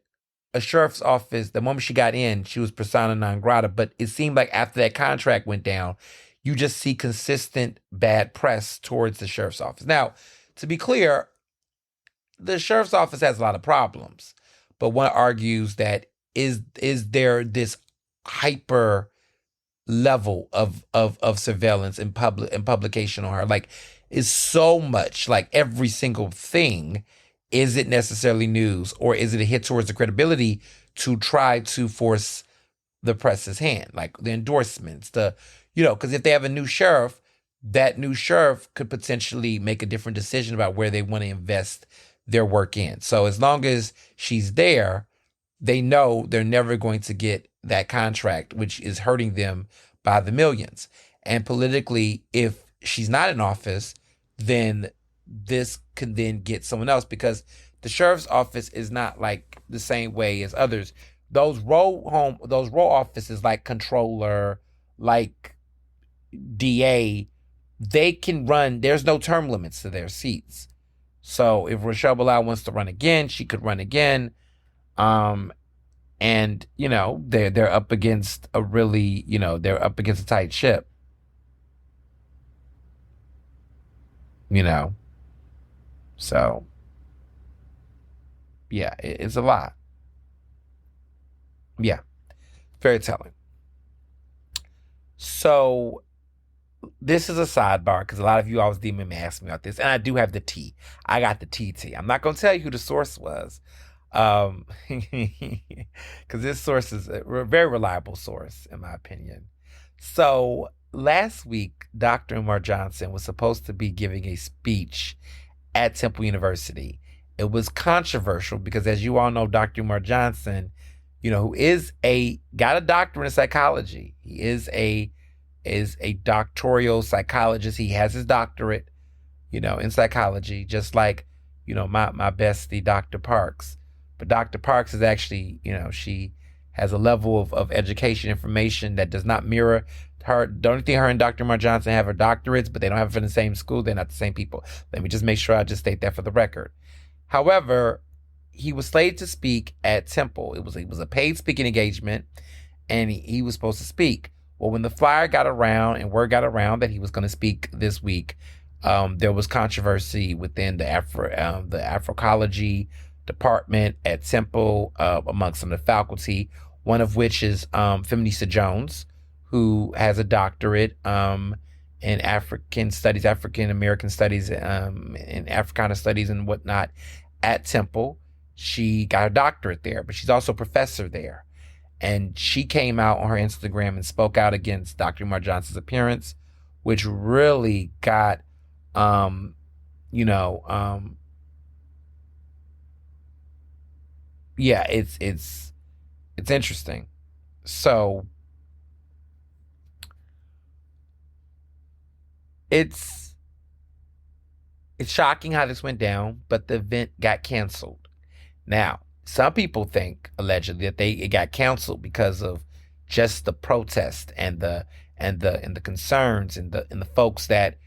a sheriff's office, the moment she got in, she was persona non grata, but it seemed like after that contract went down, you just see consistent bad press towards the sheriff's office. Now, to be clear, the sheriff's office has a lot of problems, but one argues that is there this hyper level of surveillance and publication on her? Is so much, every single thing, is it necessarily news, or is it a hit towards the credibility to try to force the press's hand, like the endorsements, because if they have a new sheriff, that new sheriff could potentially make a different decision about where they want to invest their work in. So as long as she's there, they know they're never going to get that contract, which is hurting them by the millions. And politically, if she's not in office, then this can then get someone else, because the sheriff's office is not like the same way as others. Those row offices like controller, like DA, they can run, there's no term limits to their seats. So if Rochelle Bilal wants to run again, she could run again. And they're up against a really, they're up against a tight ship. So yeah, it's a lot. Yeah, very telling. So this is a sidebar because a lot of you always DM me ask me about this, and I do have the tea. I got the TT. I'm not going to tell you who the source was, because this source is a very reliable source, in my opinion. So last week, Dr. Umar Johnson was supposed to be giving a speech at Temple University. It was controversial because, as you all know, Dr. Umar Johnson who got a doctorate in psychology. He is a doctoral psychologist. He has his doctorate, in psychology, just like, my bestie, Dr. Parks. But Dr. Parks is actually, she has a level of education information that does not mirror her. The only thing her and Dr. Mar Johnson have are doctorates, but they don't have it in the same school. They're not the same people. Let me just make sure I just state that for the record. However, he was slated to speak at Temple. It was a paid speaking engagement, and he was supposed to speak. Well, when the flyer got around and word got around that he was going to speak this week, there was controversy within the Afroecology department at Temple, amongst some of the faculty, one of which is Feminista Jones, who has a doctorate in African studies, African American studies, in Africana studies and whatnot at Temple. She got a doctorate there, but she's also a professor there. And she came out on her Instagram and spoke out against Dr. Umar Johnson's appearance, which really got, yeah, it's interesting. So it's shocking how this went down, but the event got canceled. Now, some people think allegedly that it got canceled because of just the protest and the concerns and the folks that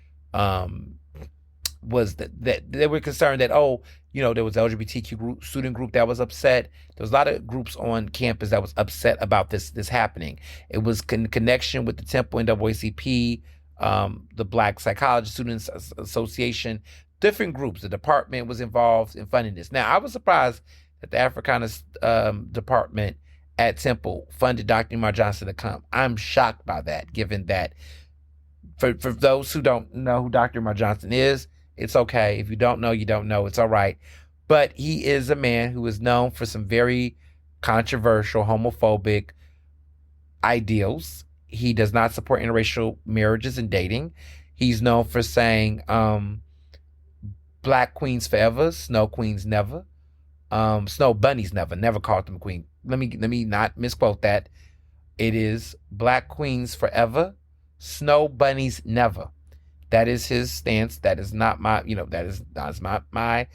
was that they were concerned that there was LGBTQ student group that was upset. There was a lot of groups on campus that was upset about this happening. It was in connection with the Temple NAACP, the Black Psychology Students Association, different groups. The department was involved in funding this. Now, I was surprised that the Africana department at Temple funded Dr. Umar Johnson to come. I'm shocked by that, given that for those who don't know who Dr. Umar Johnson is, it's okay. If you don't know, you don't know. It's all right. But he is a man who is known for some very controversial, homophobic ideals. He does not support interracial marriages and dating. He's known for saying Black queens forever, snow queens never. Snow bunnies never called them queen. Let me not misquote that. It is Black queens forever, snow bunnies never. That is his stance. That is not my, that's my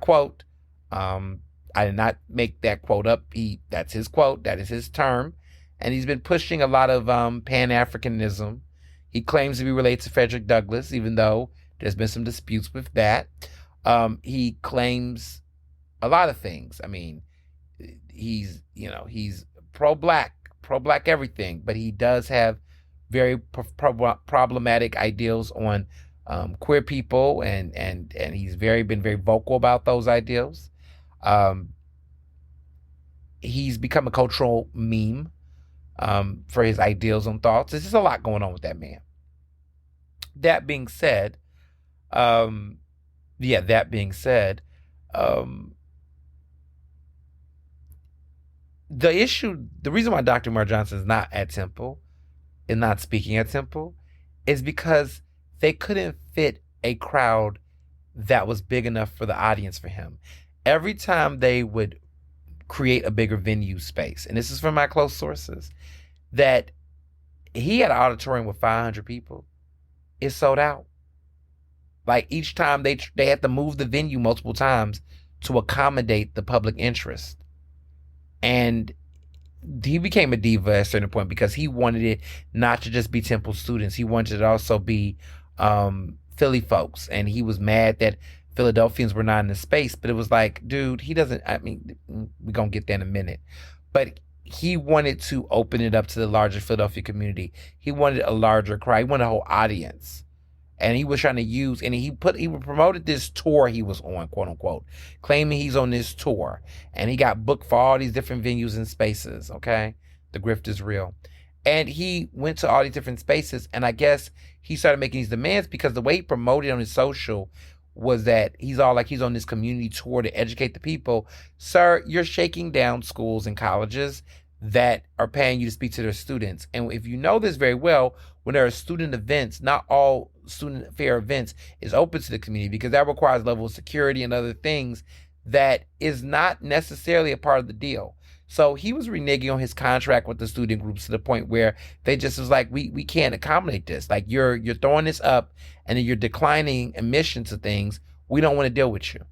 quote. I did not make that quote up. That's his quote. That is his term. And he's been pushing a lot of Pan-Africanism. He claims to be related to Frederick Douglass, even though there's been some disputes with that. He claims a lot of things. I mean, he's pro-black everything, but he does have very problematic ideals on queer people, and he's been very vocal about those ideals. He's become a cultural meme for his ideals and thoughts. There's just a lot going on with that man. That being said, the reason why Dr. Umar Johnson is not at Temple and not speaking at Temple is because they couldn't fit a crowd that was big enough for the audience for him. Every time they would create a bigger venue space, and this is from my close sources, that he had an auditorium with 500 people. It sold out. Like each time they had to move the venue multiple times to accommodate the public interest. And he became a diva at a certain point because he wanted it not to just be Temple students. He wanted it to also be Philly folks. And he was mad that Philadelphians were not in the space. But it was like, dude, we're going to get there in a minute. But he wanted to open it up to the larger Philadelphia community. He wanted a larger crowd. He wanted a whole audience. And he was trying to use, and he promoted this tour he was on, quote unquote, claiming he's on this tour. And he got booked for all these different venues and spaces, okay? The grift is real. And he went to all these different spaces, and I guess he started making these demands because the way he promoted on his social was that he's on this community tour to educate the people. Sir, you're shaking down schools and colleges that are paying you to speak to their students. And if you know this very well, when there are student events, not all student fair events is open to the community because that requires level of security and other things that is not necessarily a part of the deal. So he was reneging on his contract with the student groups to the point where they just was like, we can't accommodate this. Like you're throwing this up and then you're declining admission to things. We don't want to deal with you.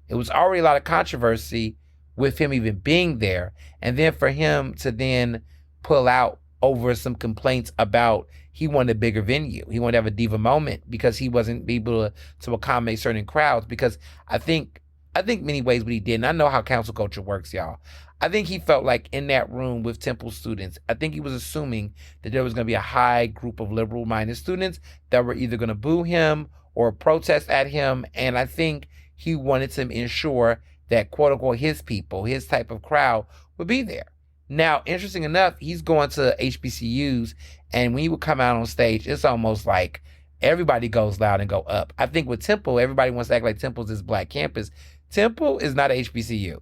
It was already a lot of controversy with him even being there. And then for him to then pull out over some complaints about he wanted a bigger venue. He wanted to have a diva moment because he wasn't able to accommodate certain crowds. Because I think many ways what he did, and I know how council culture works, y'all. I think he felt like in that room with Temple students, I think he was assuming that there was going to be a high group of liberal-minded students that were either going to boo him or protest at him. And I think he wanted to ensure that, quote unquote, his people, his type of crowd would be there. Now, interesting enough, he's going to HBCUs, and when he would come out on stage, it's almost like everybody goes loud and go up. I think with Temple, everybody wants to act like Temple's this black campus. Temple is not a HBCU.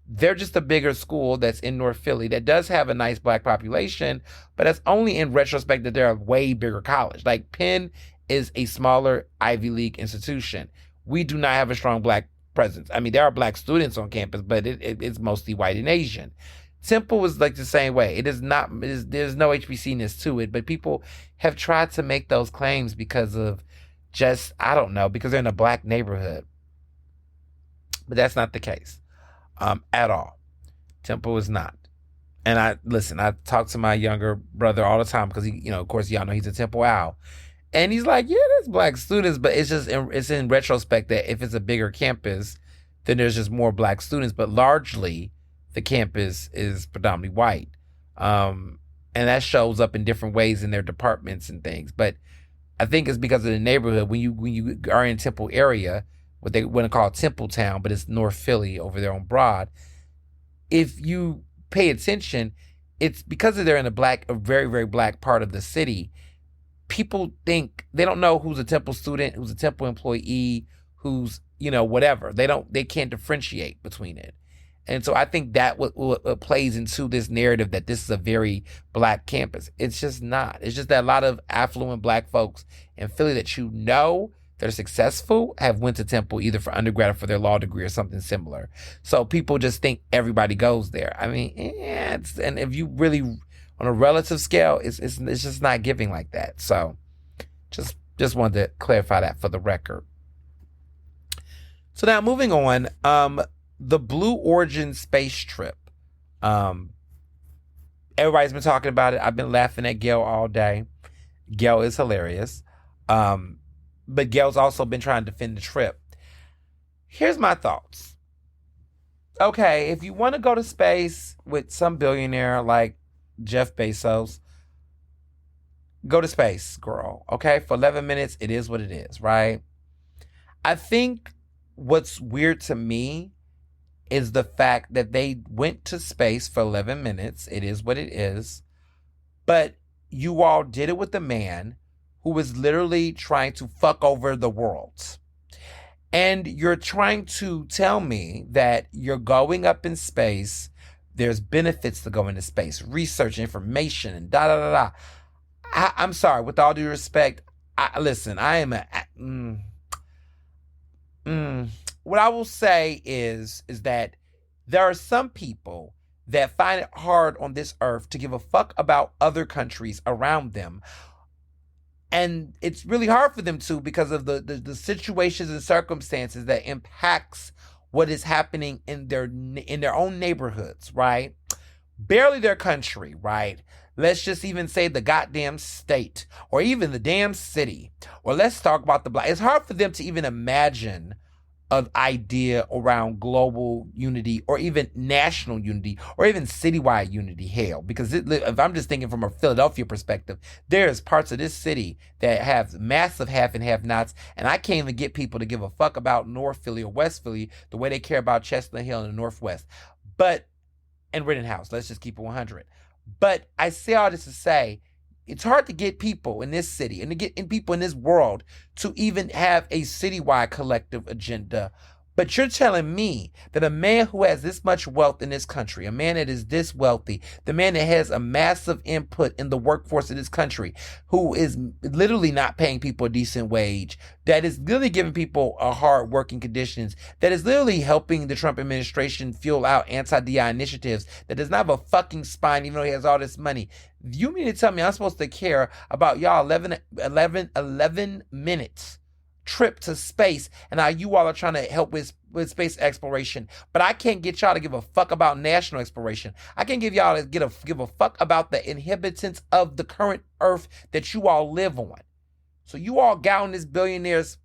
They're just a bigger school that's in North Philly that does have a nice black population, but that's only in retrospect that they're a way bigger college. Like Penn is a smaller Ivy League institution. We do not have a strong black presence. I mean, there are black students on campus, but it's mostly white and Asian. Temple was like the same way. There's no HBC-ness to it, but people have tried to make those claims because of just, I don't know, because they're in a black neighborhood. But that's not the case at all. Temple is not. And I talk to my younger brother all the time because he, of course, y'all know he's a Temple owl. And he's like, yeah, there's black students, but it's in retrospect that if it's a bigger campus, then there's just more black students. But largely, the campus is predominantly white. And that shows up in different ways in their departments and things. But I think it's because of the neighborhood. When you are in Temple area, what they want to call Temple Town, but it's North Philly over there on Broad. If you pay attention, it's because they're in a very, very black part of the city. People think they don't know who's a Temple student, who's a Temple employee, who's, whatever. They can't differentiate between it. And so I think that what plays into this narrative that this is a very black campus. It's just not. It's just that a lot of affluent black folks in Philly that that are successful have went to Temple either for undergrad or for their law degree or something similar. So people just think everybody goes there. I mean, and if you really, on a relative scale, it's just not giving like that. So just wanted to clarify that for the record. So now moving on, the Blue Origin space trip. Everybody's been talking about it. I've been laughing at Gail all day. Gail is hilarious. But Gail's also been trying to defend the trip. Here's my thoughts. Okay, if you want to go to space with some billionaire like Jeff Bezos, go to space, girl. Okay, for 11 minutes, it is what it is, right? I think what's weird to me is the fact that they went to space for 11 minutes. It is what it is. But you all did it with a man who was literally trying to fuck over the world. And you're trying to tell me that you're going up in space. There's benefits to going to space, research, information, and da-da-da-da. I'm sorry, with all due respect, what I will say is that there are some people that find it hard on this earth to give a fuck about other countries around them. And it's really hard for them to because of the situations and circumstances that impacts what is happening in their own neighborhoods, right? Barely their country, right? Let's just even say the goddamn state or even the damn city. Or let's talk about the black. It's hard for them to even imagine an idea around global unity or even national unity or even citywide unity. Hell, because if I'm just thinking from a Philadelphia perspective, there's parts of this city that have massive half and have-nots, and I can't even get people to give a fuck about North Philly or West Philly the way they care about Chestnut Hill in the Northwest. And Rittenhouse, let's just keep it 100. But I say all this to say, it's hard to get people in this city and to get in people in this world to even have a citywide collective agenda But you're telling me that a man who has this much wealth in this country, a man that is this wealthy, the man that has a massive input in the workforce of this country, who is literally not paying people a decent wage, that is literally giving people a hard working conditions, that is literally helping the Trump administration fuel out anti-DI initiatives, that does not have a fucking spine even though he has all this money. You mean to tell me I'm supposed to care about y'all 11 minutes trip to space and how you all are trying to help with space exploration, but I can't get y'all to give a fuck about national exploration. I can't give y'all to give a fuck about the inhabitants of the current Earth that you all live on. So you all got on this billionaire's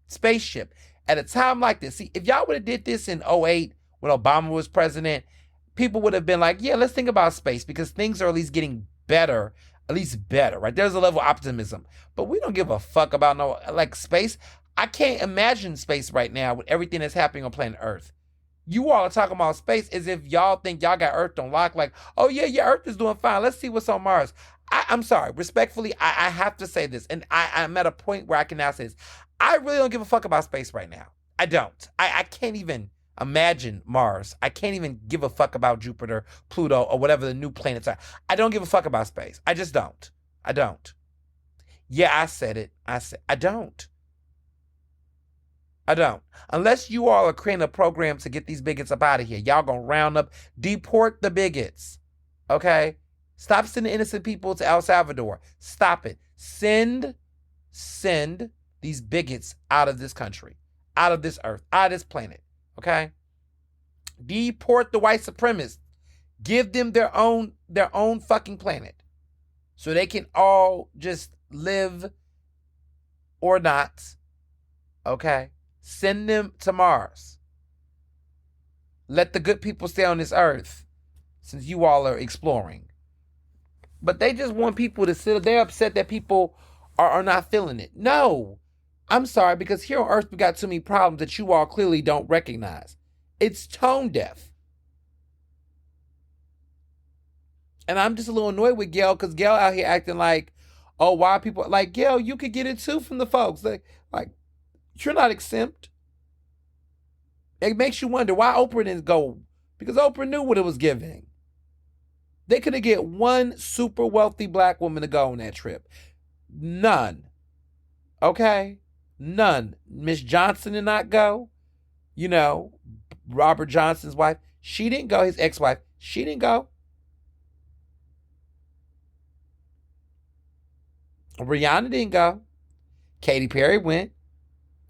spaceship at a time like this. See, if y'all would have did this in 2008 when Obama was president, people would have been like, yeah, let's think about space because things are at least getting better. At least better, right? There's a level of optimism. But we don't give a fuck about space. I can't imagine space right now with everything that's happening on planet Earth. You all are talking about space as if y'all think y'all got Earth on lock. Like, oh yeah, Earth is doing fine. Let's see what's on Mars. I'm sorry. Respectfully, I have to say this. And I'm at a point where I can now say this. I really don't give a fuck about space right now. I don't. I can't even imagine Mars. I can't even give a fuck about Jupiter, Pluto, or whatever the new planets are. I don't give a fuck about space. I just don't. I don't. Yeah, I said it. I don't. I don't. Unless you all are creating a program to get these bigots up out of here. Y'all gonna round up, deport the bigots. Okay? Stop sending innocent people to El Salvador. Stop it. Send these bigots out of this country, out of this earth, out of this planet. Okay? Deport the white supremacists. Give them their own fucking planet. So they can all just live or not. Okay? Send them to Mars. Let the good people stay on this earth since you all are exploring. But they just want people to sit. They're upset that people are not feeling it. No. I'm sorry, because here on Earth we got too many problems that you all clearly don't recognize. It's tone deaf. And I'm just a little annoyed with Gail because Gail out here acting like, oh, why people like Gail, you could get it too from the folks. Like you're not exempt. It makes you wonder why Oprah didn't go. Because Oprah knew what it was giving. They couldn't get one super wealthy black woman to go on that trip. None. Okay? None. Miss Johnson did not go. You know, Robert Johnson's wife, she didn't go. His ex-wife, she didn't go. Rihanna didn't go. Katy Perry went.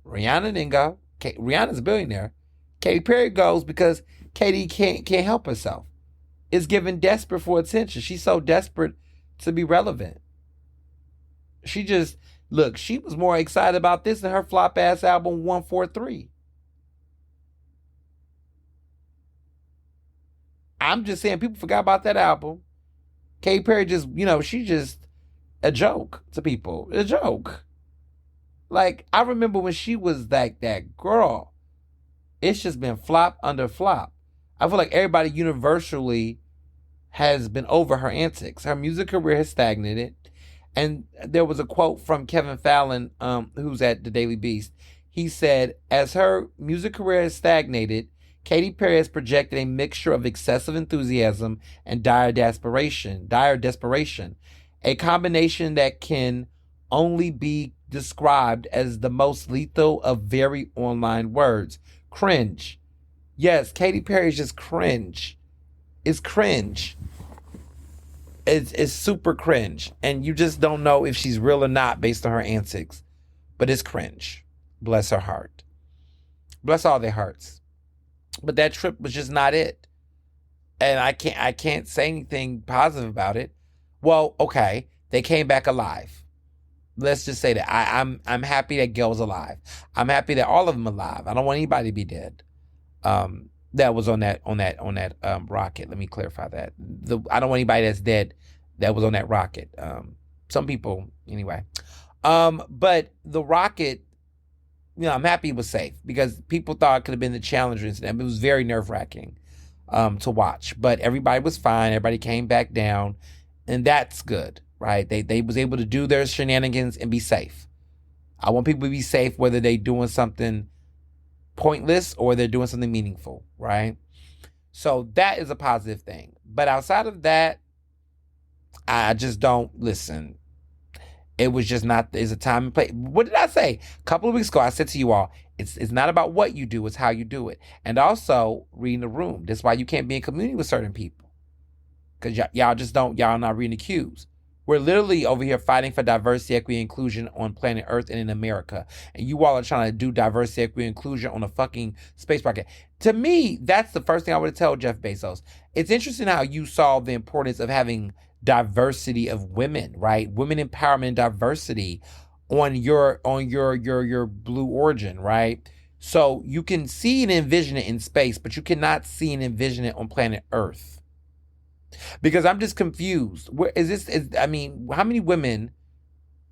Rihanna didn't go. Rihanna's a billionaire. Katy Perry goes because Katy can't help herself. Is given desperate for attention. She's so desperate to be relevant. She was more excited about this than her flop ass album 143. I'm just saying people forgot about that album. Katy Perry she's just a joke to people. A joke. Like, I remember when she was like that girl. It's just been flop under flop. I feel like everybody universally has been over her antics. Her music career has stagnated. And there was a quote from Kevin Fallon, who's at the Daily Beast. He said, as her music career has stagnated, Katy Perry has projected a mixture of excessive enthusiasm and dire desperation, a combination that can only be described as the most lethal of very online words. Cringe. Yes, Katy Perry is just cringe. It's cringe. It's super cringe. And you just don't know if she's real or not based on her antics. But it's cringe. Bless her heart. Bless all their hearts. But that trip was just not it. And I can't say anything positive about it. Well, okay, they came back alive. Let's just say that. I'm happy that Gail's alive. I'm happy that all of them alive. I don't want anybody to be dead. That was on that rocket. Let me clarify that. I don't want anybody that's dead that was on that rocket. Some people, anyway. But the rocket, I'm happy it was safe because people thought it could have been the Challenger incident. It was very nerve-wracking to watch. But everybody was fine. Everybody came back down. And that's good, right? They was able to do their shenanigans and be safe. I want people to be safe whether they doing something pointless or they're doing something meaningful, right? So that is a positive thing. But outside of that, I just don't listen. It was just not, it's a time and place. What did I say? A couple of weeks ago, I said to you all, it's not about what you do, it's how you do it. And also reading the room. That's why you can't be in community with certain people. Because y'all not reading the cues. We're literally over here fighting for diversity, equity, inclusion on planet Earth and in America. And you all are trying to do diversity, equity, inclusion on a fucking space rocket. To me, that's the first thing I would tell Jeff Bezos. It's interesting how you saw the importance of having diversity of women, right? Women empowerment and diversity on your blue origin, right? So you can see and envision it in space, but you cannot see and envision it on planet Earth. Because I'm just confused. Where is this? How many women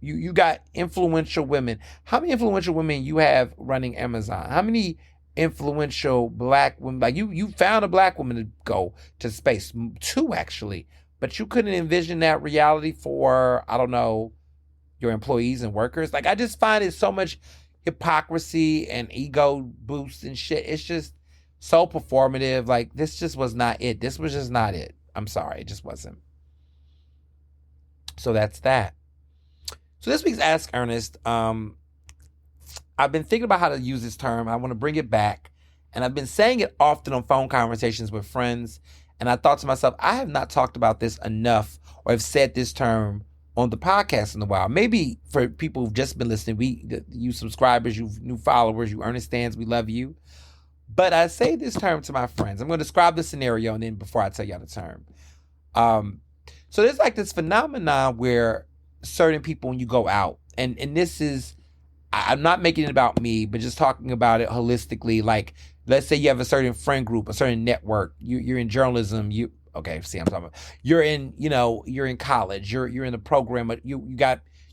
you got influential women? How many influential women you have running Amazon? How many influential black women? Like you found a black woman to go to space, 2 actually, but you couldn't envision that reality for, I don't know, your employees and workers. Like, I just find it so much hypocrisy and ego boost and shit. It's just so performative. Like, this just was not it. This was just not it. I'm sorry, it just wasn't. So that's that. So this week's Ask Ernest, I've been thinking about how to use this term. I want to bring it back. And I've been saying it often on phone conversations with friends. And I thought to myself, I have not talked about this enough or have said this term on the podcast in a while. Maybe for people who've just been listening, you subscribers, you new followers, you Ernest stands, we love you. But I say this term to my friends. I'm going to describe the scenario and then before I tell y'all the term. So there's like this phenomenon where certain people, when you go out, and this is, I'm not making it about me, but just talking about it holistically. Like, let's say you have a certain friend group, a certain network. You're in journalism. I'm talking about. You're in college. You're in a program. You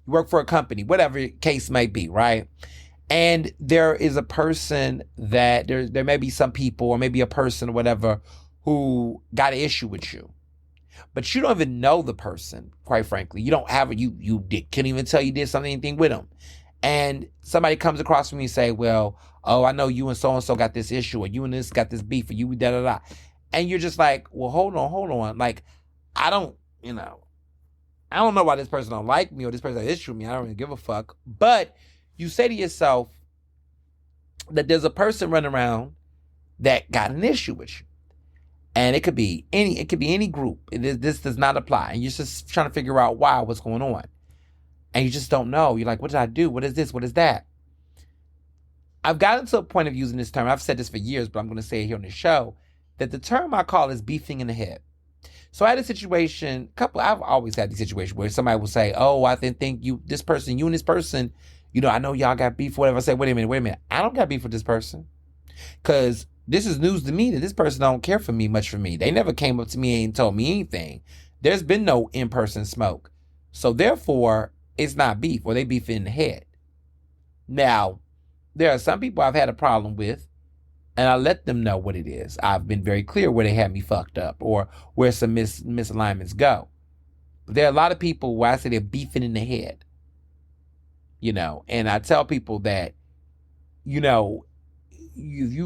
work for a company, whatever the case may be, right? And there is a person that there may be some people or maybe a person or whatever who got an issue with you, but you don't even know the person. Quite frankly, you don't have can't even tell you did anything with them. And somebody comes across from you and say, well, oh, I know you and so-and-so got this issue, or you and this got this beef, or you da-da-da. And you're just like, well, hold on. Like, I don't know why this person don't like me or this person has an issue with me. I don't really give a fuck. But you say to yourself that there's a person running around that got an issue with you. And it could be any group. This does not apply. And you're just trying to figure out what's going on. And you just don't know. You're like, what did I do? What is this? What is that? I've gotten to a point of using this term. I've said this for years, but I'm going to say it here on the show, that the term I call is beefing in the head. So I had a situation, I've always had these situations where somebody will say, oh, I think you and this person, I know y'all got beef, whatever. I say, wait a minute. I don't got beef with this person. Because this is news to me that this person don't care much for me. They never came up to me and told me anything. There's been no in-person smoke. So therefore, it's not beef, or they beef in the head. Now, there are some people I've had a problem with, and I let them know what it is. I've been very clear where they had me fucked up or where some misalignments go. But there are a lot of people where I say they're beefing in the head. And I tell people that, you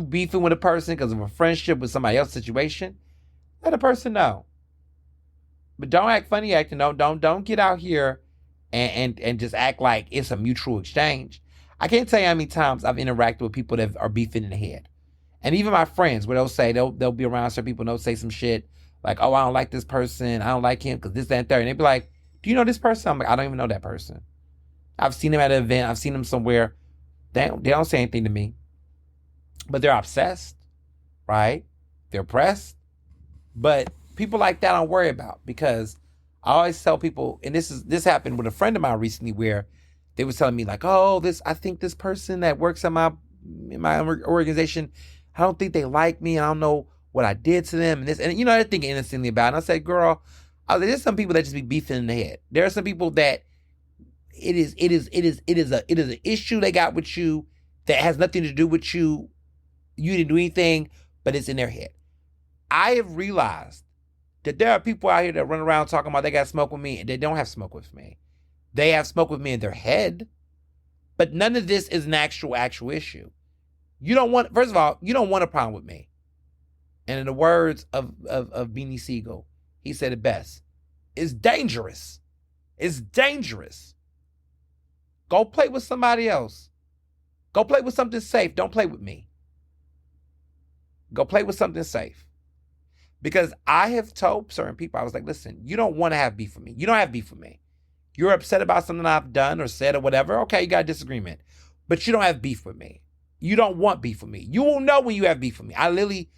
beefing with a person because of a friendship with somebody else's situation, let a person know. But don't act funny acting. Don't get out here and just act like it's a mutual exchange. I can't tell you how many times I've interacted with people that are beefing in the head. And even my friends, where they'll say, they'll be around certain people and they'll say some shit like, oh, I don't like this person. I don't like him because this, that, and third. And they'll be like, do you know this person? I'm like, I don't even know that person. I've seen him at an event. I've seen him somewhere. They don't say anything to me. But they're obsessed, right? They're pressed. But people like that I don't worry about, because I always tell people, and this happened with a friend of mine recently where they was telling me like, oh, I think this person that works in my organization, I don't think they like me. I don't know what I did to them. And they're thinking innocently about it. And I said, girl, there's some people that just be beefing in the head. There are some people that it is an issue they got with you that has nothing to do with you. You didn't do anything, but it's in their head. I have realized that there are people out here that run around talking about they got smoke with me, and they don't have smoke with me. They have smoke with me in their head, but none of this is an actual issue. First of all, you don't want a problem with me. And in the words of Beanie Siegel, he said it best. It's dangerous. It's dangerous. Go play with somebody else. Go play with something safe. Don't play with me. Go play with something safe. Because I have told certain people, I was like, listen, you don't want to have beef with me. You don't have beef with me. You're upset about something I've done or said or whatever. Okay, you got a disagreement. But you don't have beef with me. You don't want beef with me. You will know when you have beef with me. I literally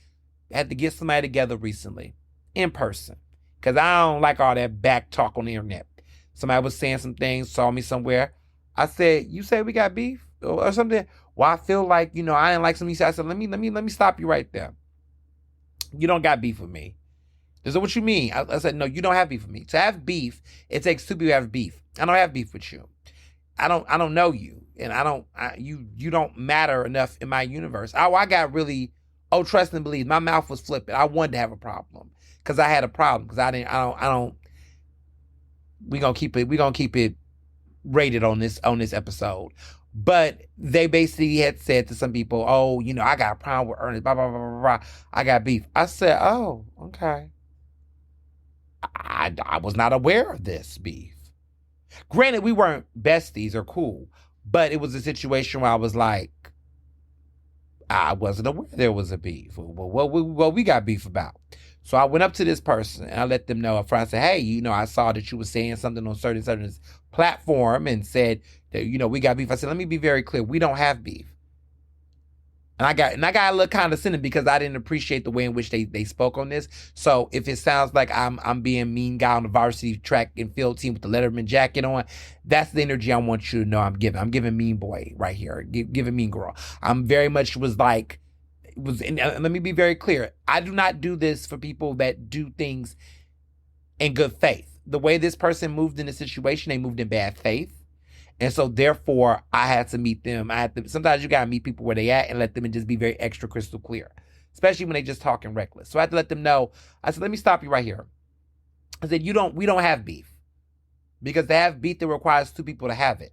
had to get somebody together recently in person because I don't like all that back talk on the internet. Somebody was saying some things, saw me somewhere. I said, you say we got beef or something? Well, I feel like, I didn't like something you said. I said, let me stop you right there. You don't got beef with me. This is what you mean. I said, no, you don't have beef with me. To have beef, it takes two people to have beef. I don't have beef with you. I don't know you. And you don't matter enough in my universe. I got really, trust and believe. My mouth was flipping. I wanted to have a problem because I had a problem because we're going to keep it rated on this episode. But they basically had said to some people, I got a problem with Ernest, blah, blah, blah, blah, blah. I got beef. I said, oh, okay. I was not aware of this beef. Granted, we weren't besties or cool, but it was a situation where I was like, I wasn't aware there was a beef. What we got beef about? So I went up to this person and I let them know up front. I said, hey, I saw that you were saying something on certain platform and said that, we got beef. I said, let me be very clear. We don't have beef. And I got a little condescending because I didn't appreciate the way in which they spoke on this. So if it sounds like I'm being mean guy on the varsity track and field team with the Letterman jacket on, that's the energy I want you to know I'm giving. I'm giving mean boy right here, giving mean girl. I'm very much and let me be very clear. I do not do this for people that do things in good faith. The way this person moved in the situation, they moved in bad faith. And so therefore, I had to meet them. Sometimes you got to meet people where they at and let them and just be very extra crystal clear, especially when they just talking reckless. So I had to let them know. I said, let me stop you right here. I said, we don't have beef because to have beef, it requires two people to have it.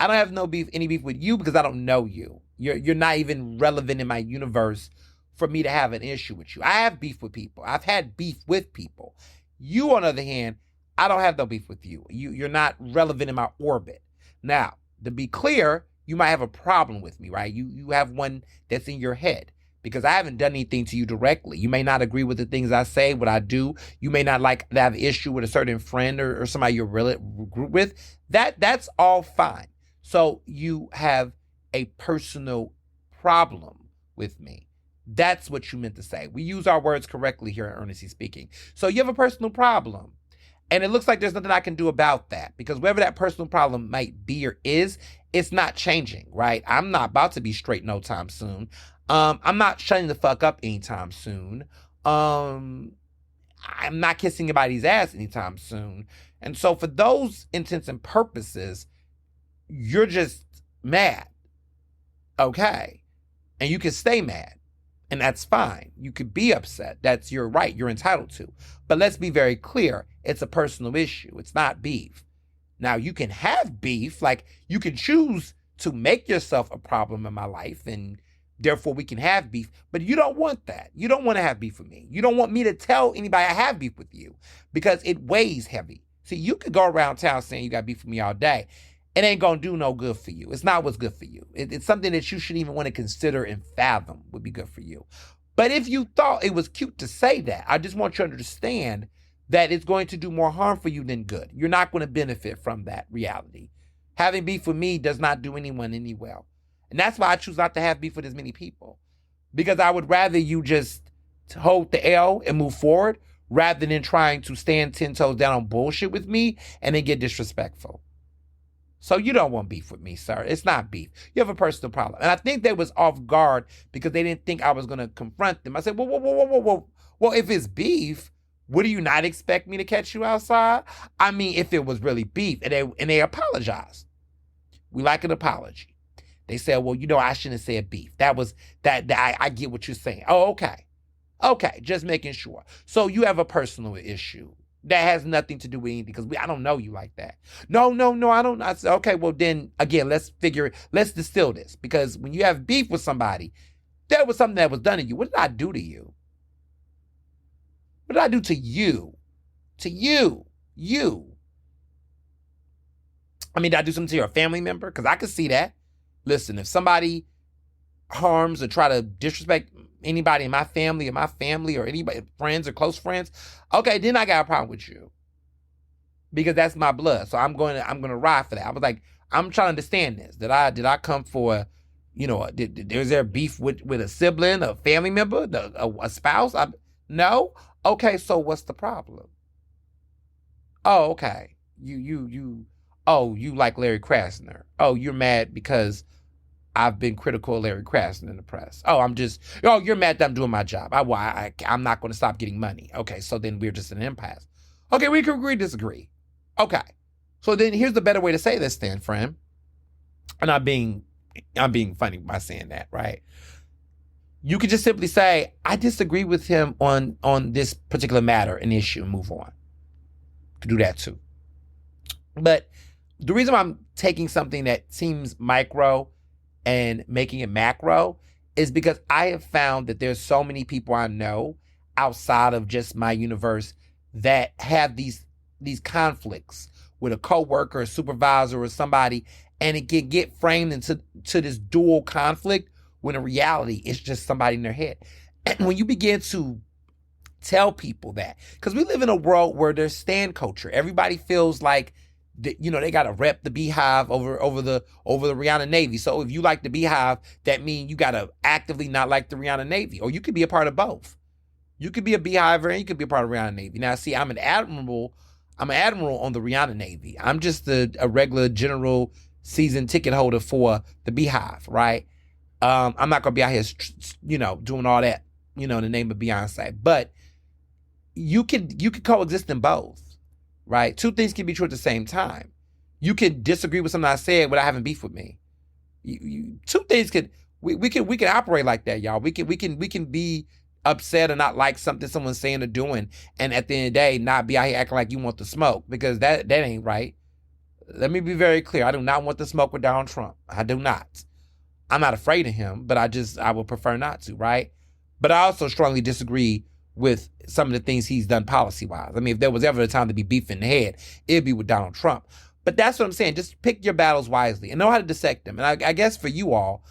I don't have any beef with you because I don't know you. You're not even relevant in my universe for me to have an issue with you. I have beef with people. I've had beef with people. You, on the other hand, I don't have no beef with you. You're not relevant in my orbit. Now, to be clear, you might have a problem with me, right? You have one that's in your head because I haven't done anything to you directly. You may not agree with the things I say, what I do. You may not have an issue with a certain friend or somebody you're really group with. That's all fine. So you have a personal problem with me. That's what you meant to say. We use our words correctly here at Ernestly Speaking. So you have a personal problem. And it looks like there's nothing I can do about that because whatever that personal problem might be or is, it's not changing, right? I'm not about to be straight no time soon. I'm not shutting the fuck up anytime soon. I'm not kissing anybody's ass anytime soon. And so for those intents and purposes, you're just mad. Okay. And you can stay mad. And that's fine. You could be upset. That's your right. You're entitled to. But let's be very clear. It's a personal issue. It's not beef. Now, you can have beef. Like, you can choose to make yourself a problem in my life, and therefore we can have beef. But you don't want that. You don't want to have beef with me. You don't want me to tell anybody I have beef with you because it weighs heavy. See, you could go around town saying you got beef with me all day. It ain't going to do no good for you. It's not what's good for you. It's something that you shouldn't even want to consider and fathom would be good for you. But if you thought it was cute to say that, I just want you to understand that it's going to do more harm for you than good. You're not going to benefit from that reality. Having beef with me does not do anyone any well. And that's why I choose not to have beef with as many people. Because I would rather you just hold the L and move forward rather than trying to stand 10 toes down on bullshit with me and then get disrespectful. So you don't want beef with me, sir. It's not beef. You have a personal problem. And I think they was off guard because they didn't think I was going to confront them. I said, whoa. Well, if it's beef, would you not expect me to catch you outside? I mean, if it was really beef, and they apologized. We like an apology. They said, well, I shouldn't have said beef. I get what you're saying. Oh, okay. Okay, just making sure. So you have a personal issue That has nothing to do with anything because I don't know you like that. No, I don't. I said, okay, well then again, let's distill this because when you have beef with somebody, there was something that was done to you. What did I do to you? What did I do to you? To you? You? I mean, did I do something to your family member? Because I could see that. Listen, if somebody harms or try to disrespect anybody in my family or anybody, friends or close friends, okay, then I got a problem with you. Because that's my blood. So I'm going to ride for that. I was like, I'm trying to understand this. Did I come for, is there beef with a sibling, a family member, a spouse? No? Okay, so what's the problem? Oh, okay. You like Larry Krasner. Oh, you're mad because I've been critical of Larry Krasner in the press. Oh, you're mad that I'm doing my job. I'm not going to stop getting money. Okay, so then we're just in an impasse. Okay, we can agree, disagree. Okay. So then here's the better way to say this then, friend. And I'm being funny by saying that, right? You could just simply say, I disagree with him on this particular matter and issue and move on. You could do that too. But the reason why I'm taking something that seems micro and making it macro is because I have found that there's so many people I know outside of just my universe that have these conflicts with a coworker, a supervisor, or somebody, and it can get framed into this dual conflict when in reality it's just somebody in their head. And when you begin to tell people that, because we live in a world where there's stan culture. Everybody feels like they got to rep the Beehive over the Rihanna Navy. So if you like the Beehive, that means you got to actively not like the Rihanna Navy, or you could be a part of both. You could be a Beehiver and you could be a part of Rihanna Navy. Now, see, I'm an admiral on the Rihanna Navy. I'm just a regular general season ticket holder for the Beehive, right? I'm not gonna be out here, doing all that, in the name of Beyonce. But you could coexist in both, right? Two things can be true at the same time. You can disagree with something I said without having beef with me. Two things we can operate like that, y'all. We can be upset or not like something someone's saying or doing, and at the end of the day, not be out here acting like you want the smoke, because that ain't right. Let me be very clear. I do not want the smoke with Donald Trump. I do not. I'm not afraid of him, but I would prefer not to, right? But I also strongly disagree with some of the things he's done policy-wise. I mean, if there was ever a time to be beef in the head, it'd be with Donald Trump. But that's what I'm saying. Just pick your battles wisely and know how to dissect them. And I guess for you all,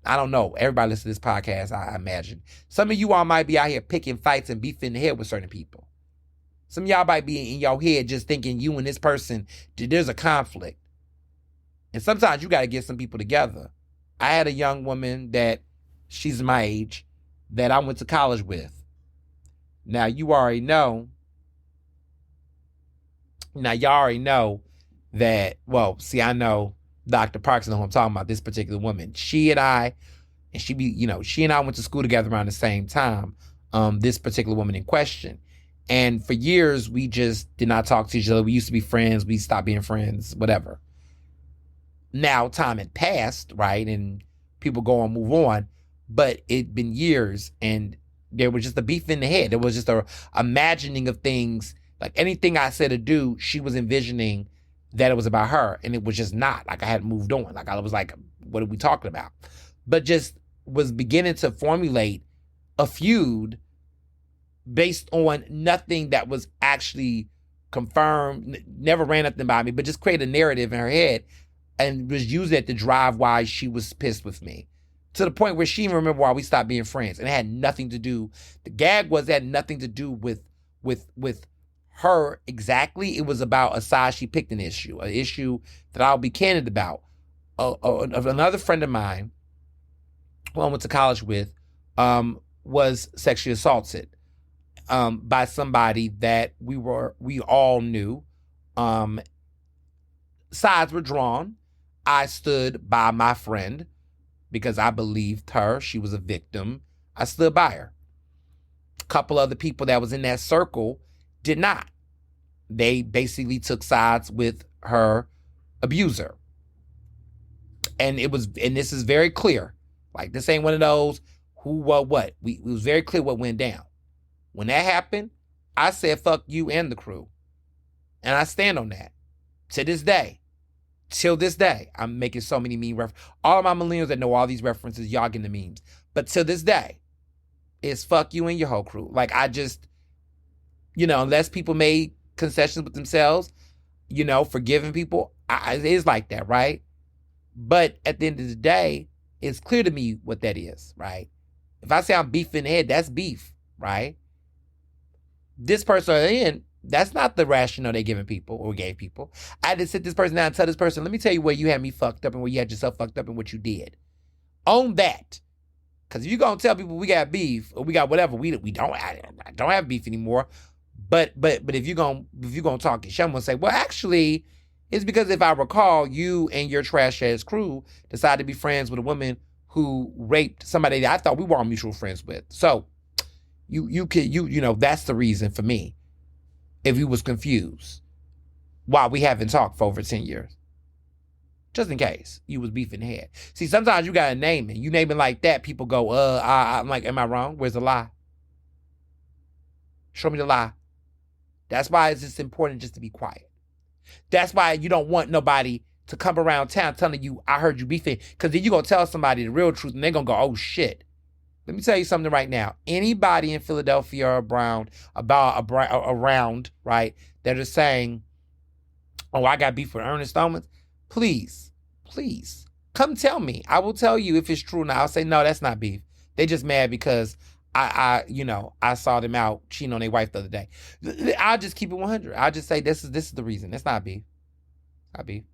I don't know, everybody listening to this podcast, I imagine, some of you all might be out here picking fights and beefing in the head with certain people. Some of y'all might be in your head just thinking you and this person, there's a conflict. And sometimes you got to get some people together. I had a young woman that, she's my age, that I went to college with. Now, y'all already know that, well, see, I know Dr. Parks know who I'm talking about, this particular woman. She and I went to school together around the same time, this particular woman in question. And for years, we just did not talk to each other. We used to be friends. We stopped being friends, whatever. Now, time had passed, right? And people go on, move on. But it'd been years, and there was just a beef in the head. There was just a imagining of things. Like anything I said or do, she was envisioning that it was about her. And it was just not. Like I hadn't moved on. Like I was like, what are we talking about? But just was beginning to formulate a feud based on nothing that was actually confirmed, never ran nothing by me, but just created a narrative in her head and was using it to drive why she was pissed with me. To the point where she didn't remember why we stopped being friends. And it had nothing to do, the gag was, it had nothing to do with her exactly. It was about a side she picked, an issue that I'll be candid about. Another friend of mine, who I went to college with, was sexually assaulted by somebody that we all knew. Sides were drawn. I stood by my friend because I believed her. She was a victim. I stood by her. A couple other people that was in that circle did not. They basically took sides with her abuser. And this is very clear. Like, this ain't one of those who, what. It was very clear what went down. When that happened, I said fuck you and the crew. And I stand on that. To this day. Till this day. I'm making so many meme references. All of my millennials that know all these references, y'all getting the memes. But till this day, it's fuck you and your whole crew. Like, I just, unless people made concessions with themselves, forgiving people, it is like that, right? But at the end of the day, it's clear to me what that is, right? If I say I'm beef in the head, that's beef, right? This person, that's not the rationale they're giving people or gave people. I had to sit this person down and tell this person, let me tell you where you had me fucked up and where you had yourself fucked up and what you did. Own that. Because if you're going to tell people we got beef or we got whatever, we don't, I don't have beef anymore. But if you're going to talk shit, I'm going to say, well, actually, it's because if I recall, you and your trash ass crew decided to be friends with a woman who raped somebody that I thought we were all mutual friends with. So that's the reason for me. If you was confused why we haven't talked for over 10 years. Just in case you was beefing head. See, sometimes you got to name it. You name it like that, people go, I'm like, am I wrong? Where's the lie? Show me the lie. That's why it's just important just to be quiet. That's why you don't want nobody to come around town telling you, I heard you beefing. Because then you're going to tell somebody the real truth and they're going to go, oh, shit. Let me tell you something right now. Anybody in Philadelphia or around, right, that are saying, oh, I got beef with Ernest, please, come tell me. I will tell you if it's true now. I'll say, no, that's not beef. They just mad because I saw them out cheating on their wife the other day. I'll just keep it 100. I'll just say this is the reason. It's not beef. Not beef.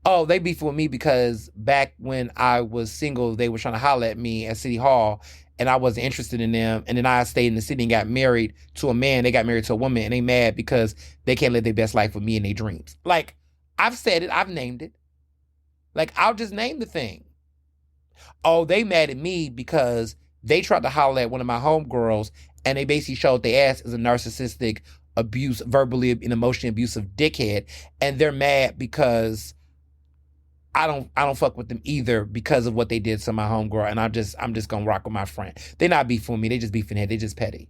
Oh, they beefed with me because back when I was single, they were trying to holler at me at City Hall and I wasn't interested in them. And then I stayed in the city and got married to a man. They got married to a woman and they mad because they can't live their best life with me in their dreams. Like, I've said it. I've named it. Like, I'll just name the thing. Oh, they mad at me because they tried to holler at one of my homegirls and they basically showed their ass as a narcissistic, verbally and emotionally abusive dickhead. And they're mad because I don't fuck with them either because of what they did to my homegirl. And I'm just gonna rock with my friend. They're not beefing with me. They just beefing head. They just petty.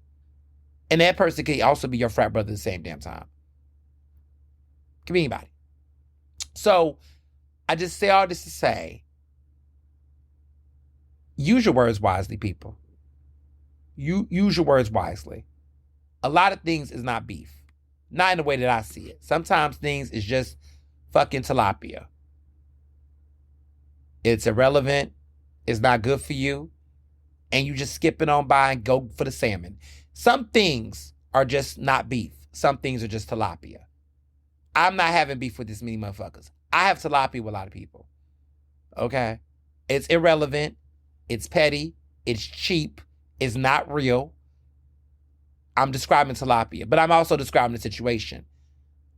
And that person could also be your frat brother at the same damn time. Could be anybody. So I just say all this to say, use your words wisely, people. You use your words wisely. A lot of things is not beef. Not in the way that I see it. Sometimes things is just fucking tilapia. It's irrelevant. It's not good for you. And you just skip it on by and go for the salmon. Some things are just not beef. Some things are just tilapia. I'm not having beef with this many motherfuckers. I have tilapia with a lot of people. Okay? It's irrelevant. It's petty. It's cheap. It's not real. I'm describing tilapia. But I'm also describing the situation.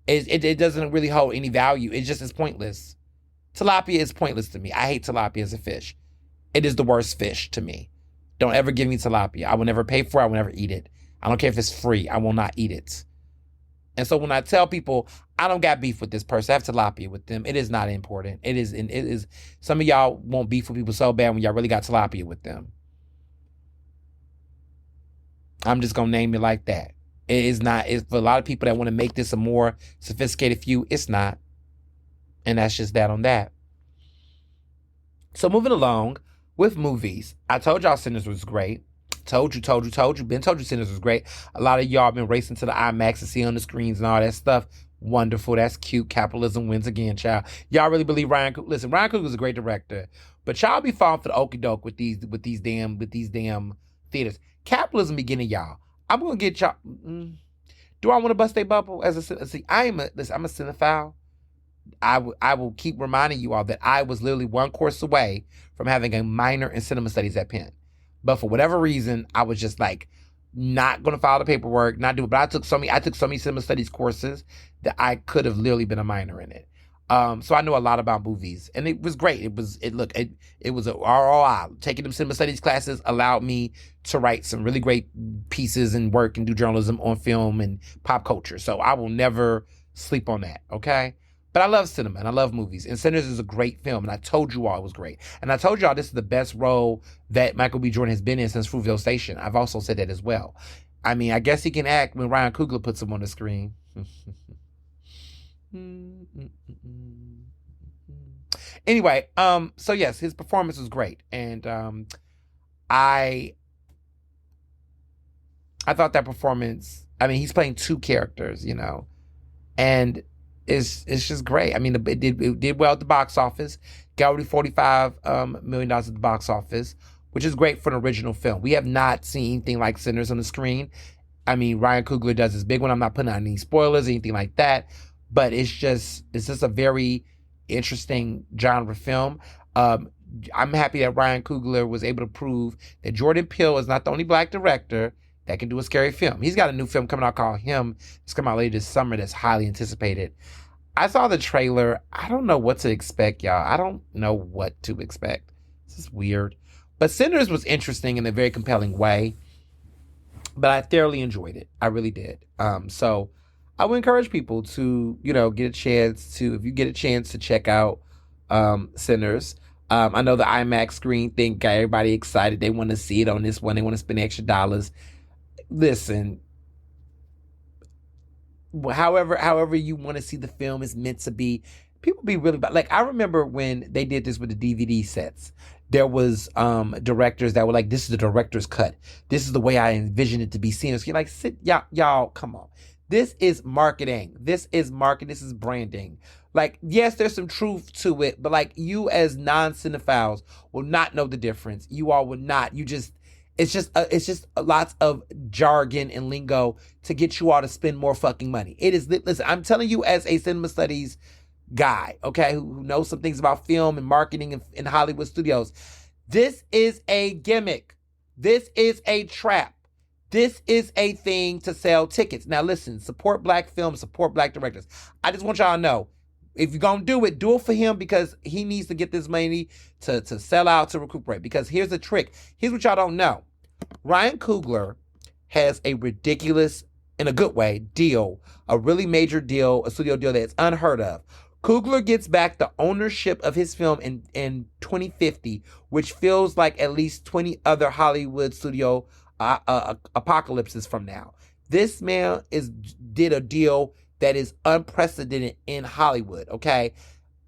It doesn't really hold any value. It just is pointless. Tilapia is pointless to me. I hate tilapia as a fish. It is the worst fish to me. Don't ever give me tilapia. I will never pay for it. I will never eat it. I don't care if it's free. I will not eat it. And so when I tell people I don't got beef with this person, I have tilapia with them, it is not important. It is. Some of y'all want beef with people so bad when y'all really got tilapia with them. I'm just gonna name it like that. It is not. It's for a lot of people that want to make this a more sophisticated feud. It's not. And that's just that on that. So moving along with movies. I told y'all Sinners was great. Told you. Been told you Sinners was great. A lot of y'all been racing to the IMAX to see on the screens and all that stuff. Wonderful. That's cute. Capitalism wins again, child. Y'all really believe Ryan Coogler? Listen, Ryan Coogler is a great director. But y'all be falling for the okie doke with these damn theaters. Capitalism be getting y'all. I'm gonna get y'all. Do I want to bust a bubble as a see? I'm a cinephile. I will keep reminding you all that I was literally one course away from having a minor in cinema studies at Penn. But for whatever reason, I was just like not going to file the paperwork, not do it. But I took so many cinema studies courses that I could have literally been a minor in it. So I know a lot about movies, and it was great. It was a ROI. Taking them cinema studies classes allowed me to write some really great pieces and work and do journalism on film and pop culture. So I will never sleep on that. Okay. But I love cinema and I love movies. And Sinners is a great film. And I told you all it was great. And I told you all this is the best role that Michael B. Jordan has been in since Fruitvale Station. I've also said that as well. I mean, I guess he can act when Ryan Coogler puts him on the screen. Anyway, so yes, his performance was great, and I thought that performance. I mean, he's playing two characters, and it's just great. I mean, it did well at the box office. Got already $45 million at the box office, which is great for an original film. We have not seen anything like Sinners on the screen. I mean, Ryan Coogler does this big one. I'm not putting out any spoilers or anything like that, but it's just a very interesting genre film. I'm happy that Ryan Coogler was able to prove that Jordan Peele is not the only black director that can do a scary film. He's got a new film coming out called Him. It's coming out later this summer that's highly anticipated. I saw the trailer. I don't know what to expect, y'all. I don't know what to expect. This is weird. But Sinners was interesting in a very compelling way. But I thoroughly enjoyed it. I really did. So I would encourage people to, get a chance to, if you get a chance to check out Sinners. I know the IMAX screen thing got everybody excited. They want to see it on this one. They want to spend extra dollars. Listen, however you want to see the film is meant to be. People be really bad. Like, I remember when they did this with the DVD sets, there was directors that were like, this is the director's cut. This is the way I envision it to be seen. So you're like, y'all, come on. This is marketing. This is marketing. This is branding. Like, yes, there's some truth to it, but like, you as non-cinephiles will not know the difference. You all would not. It's just lots of jargon and lingo to get you all to spend more fucking money. It is, listen, I'm telling you as a cinema studies guy, okay, who knows some things about film and marketing in Hollywood studios. This is a gimmick. This is a trap. This is a thing to sell tickets. Now listen, support black films, support black directors. I just want y'all to know, if you're going to do it for him, because he needs to get this money to sell out, to recuperate. Because here's the trick. Here's what y'all don't know. Ryan Coogler has a ridiculous, in a good way, deal, a really major deal, a studio deal that's unheard of. Coogler gets back the ownership of his film in 2050, which feels like at least 20 other Hollywood studio apocalypses from now. This man did a deal that is unprecedented in Hollywood, okay?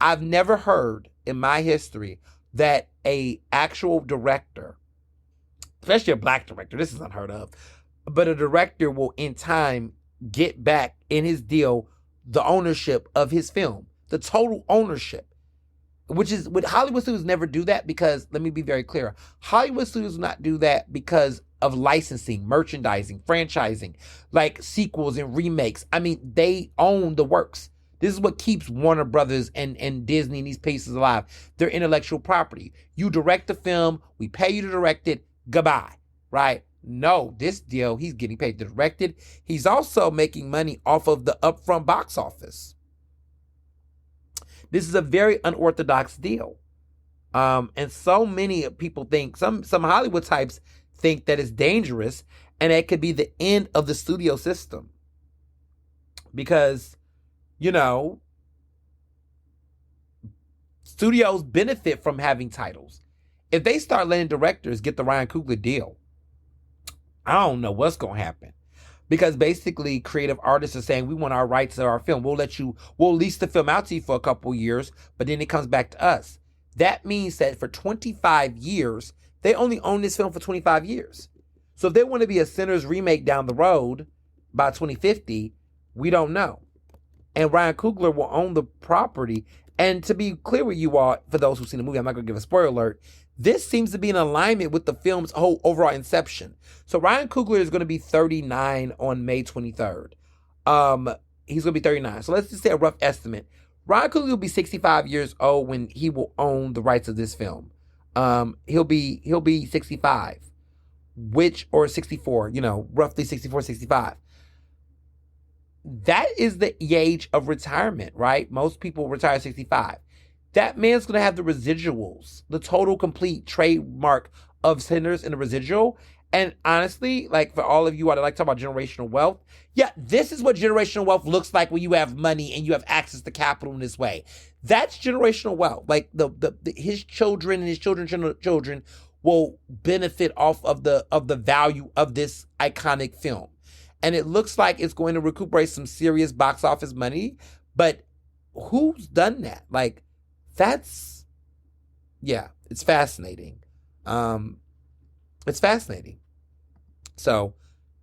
I've never heard in my history that a actual director, especially a black director, this is unheard of, but a director will in time get back in his deal the ownership of his film, the total ownership, which is what Hollywood studios never do that, because let me be very clear. Hollywood studios do not do that because of licensing, merchandising, franchising, like sequels and remakes. I mean, they own the works. This is what keeps Warner Brothers and Disney and these places alive. Their intellectual property. You direct the film, we pay you to direct it, goodbye, right? No, this deal, he's getting paid to direct it. He's also making money off of the upfront box office. This is a very unorthodox deal. And so many people think, some Hollywood types think that it's dangerous, and it could be the end of the studio system. Because, studios benefit from having titles. If they start letting directors get the Ryan Coogler deal, I don't know what's going to happen. Because basically creative artists are saying, we want our rights to our film. We'll lease the film out to you for a couple years, but then it comes back to us. That means that for 25 years, they only own this film for 25 years. So if they want to be a Sinners remake down the road by 2050, we don't know. And Ryan Coogler will own the property. And to be clear with you all, for those who've seen the movie, I'm not going to give a spoiler alert. This seems to be in alignment with the film's whole overall inception. So Ryan Coogler is going to be 39 on May 23rd. He's going to be 39. So let's just say a rough estimate. Ryan Coogler will be 65 years old when he will own the rights of this film. He'll be 65, or 64, roughly 64, 65. That is the age of retirement, right? Most people retire at 65. That man's going to have the residuals, the total complete trademark of Sinners in the residual. And honestly, like for all of you that like to talk about generational wealth, yeah, this is what generational wealth looks like when you have money and you have access to capital in this way. That's generational wealth. Like his children and his children's children will benefit off of the value of this iconic film. And it looks like it's going to recuperate some serious box office money, but who's done that? Like, that's, yeah, it's fascinating. It's fascinating. So,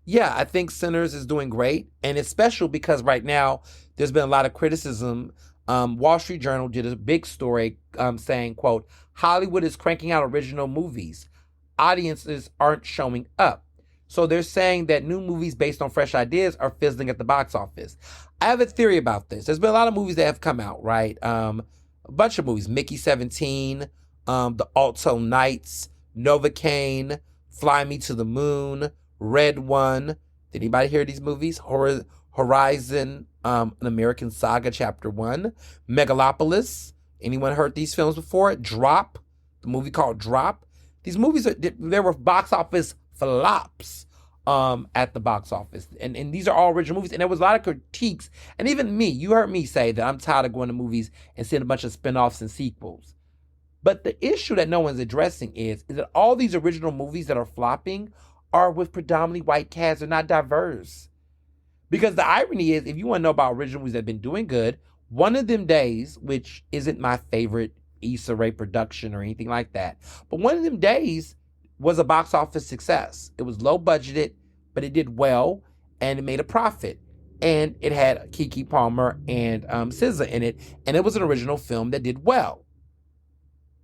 yeah, I think Sinners is doing great, and it's special because right now there's been a lot of criticism. Wall Street Journal did a big story saying, quote, Hollywood is cranking out original movies. Audiences aren't showing up. So they're saying that new movies based on fresh ideas are fizzling at the box office. I have a theory about this. There's been a lot of movies that have come out, right? A bunch of movies. Mickey 17, The Alto Knights, Novocaine, Fly Me to the Moon, Red One. Did anybody hear these movies? Horizon, An American Saga, Chapter 1. Megalopolis. Anyone heard these films before? Drop, the movie called Drop. These movies, there were box office flops at the box office. And these are all original movies. And there was a lot of critiques. And even me, you heard me say that I'm tired of going to movies and seeing a bunch of spinoffs and sequels. But the issue that no one's addressing is that all these original movies that are flopping are with predominantly white casts. They're not diverse. Because the irony is, if you want to know about original movies that have been doing good, One of Them Days, which isn't my favorite Issa Rae production or anything like that, but One of Them Days was a box office success. It was low budgeted, but it did well, and it made a profit. And it had Keke Palmer and SZA in it, and it was an original film that did well.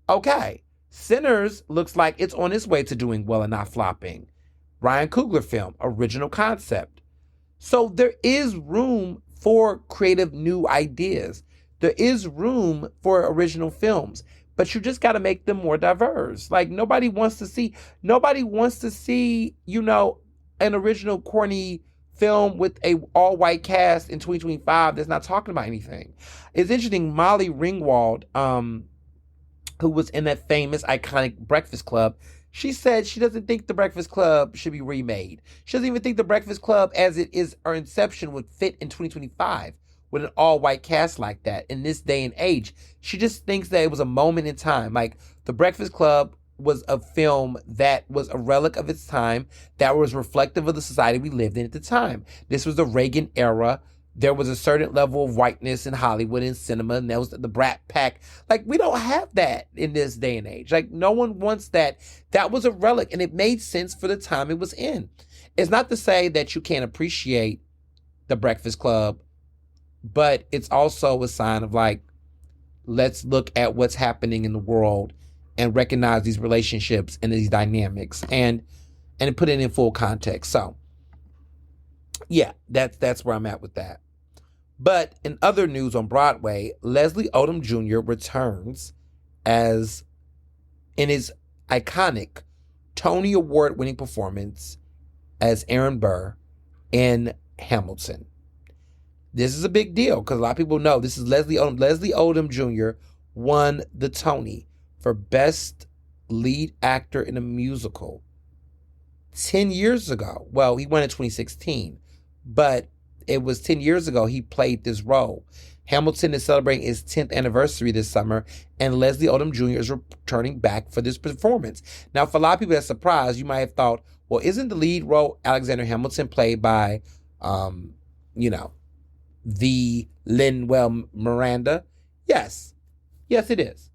Okay, Sinners looks like it's on its way to doing well and not flopping. Ryan Coogler film, original concept. So there is room for creative new ideas. There is room for original films, but you just got to make them more diverse. Like, nobody wants to see, an original corny film with a all-white cast in 2025 that's not talking about anything. It's interesting, Molly Ringwald, who was in that famous, iconic Breakfast Club, she said she doesn't think The Breakfast Club should be remade. She doesn't even think The Breakfast Club, as it is, or inception, would fit in 2025 with an all-white cast like that in this day and age. She just thinks that it was a moment in time. Like, The Breakfast Club was a film that was a relic of its time, that was reflective of the society we lived in at the time. This was the Reagan era. There was a certain level of whiteness in Hollywood and cinema, and that was the Brat Pack. Like, we don't have that in this day and age. Like, no one wants that. That was a relic, and it made sense for the time it was in. It's not to say that you can't appreciate The Breakfast Club, but it's also a sign of, like, let's look at what's happening in the world and recognize these relationships and these dynamics and put it in full context. So, yeah, that's where I'm at with that. But in other news on Broadway, Leslie Odom Jr. returns as in his iconic Tony Award-winning performance as Aaron Burr in Hamilton. This is a big deal because a lot of people know this is Leslie Odom. Leslie Odom Jr. won the Tony for Best Lead Actor in a Musical 10 years ago. Well, he won in 2016, but it was 10 years ago he played this role. Hamilton is celebrating its 10th anniversary this summer, and Leslie Odom Jr. is returning back for this performance. Now, for a lot of people that's surprised, you might have thought, well, isn't the lead role Alexander Hamilton played by, the Lin-Manuel Miranda? Yes, it is.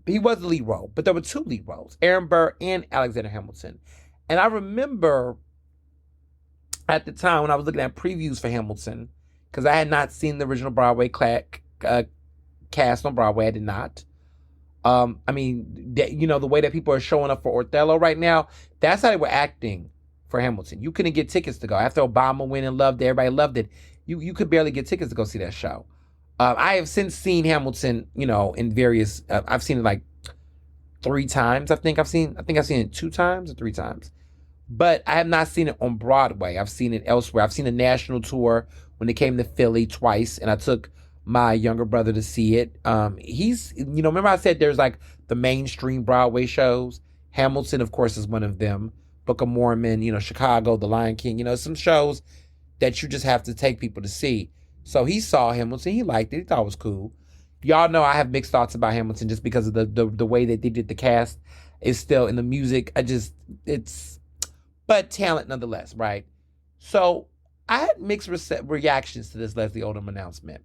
He was the lead role, but there were two lead roles, Aaron Burr and Alexander Hamilton. And I remember at the time when I was looking at previews for Hamilton, because I had not seen the original Broadway cast on Broadway. I did not. The way that people are showing up for Othello right now, that's how they were acting for Hamilton. You couldn't get tickets to go. After Obama went and loved it, everybody loved it. You could barely get tickets to go see that show. I have since seen Hamilton, in various, I've seen it like 3 times. I think I've seen it 2 times or 3 times. But I have not seen it on Broadway. I've seen it elsewhere. I've seen a national tour when they came to Philly twice, and I took my younger brother to see it. He's, remember I said there's like the mainstream Broadway shows? Hamilton, of course, is one of them. Book of Mormon, Chicago, The Lion King, some shows that you just have to take people to see. So he saw Hamilton. He liked it. He thought it was cool. Y'all know I have mixed thoughts about Hamilton just because of the way that they did the cast. is still in the music. But talent nonetheless, right? So I had mixed reactions to this Leslie Odom announcement.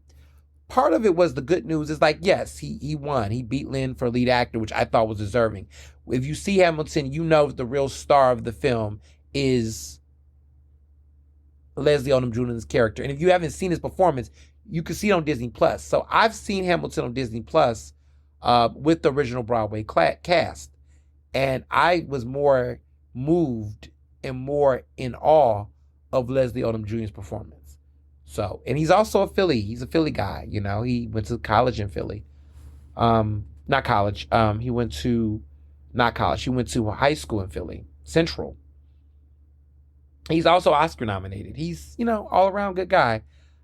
Part of it was the good news is like, yes, he won. He beat Lynn for lead actor, which I thought was deserving. If you see Hamilton, you know the real star of the film is Leslie Odom Jr.'s character. And if you haven't seen his performance, you can see it on Disney Plus. So I've seen Hamilton on Disney Plus with the original Broadway cast. And I was more moved and more in awe of Leslie Odom Jr.'s performance. So, and he's also a Philly. He's a Philly guy. You know, he went to college in Philly. Not college. He went to high school in Philly, Central. He's also Oscar nominated. He's, all around good guy.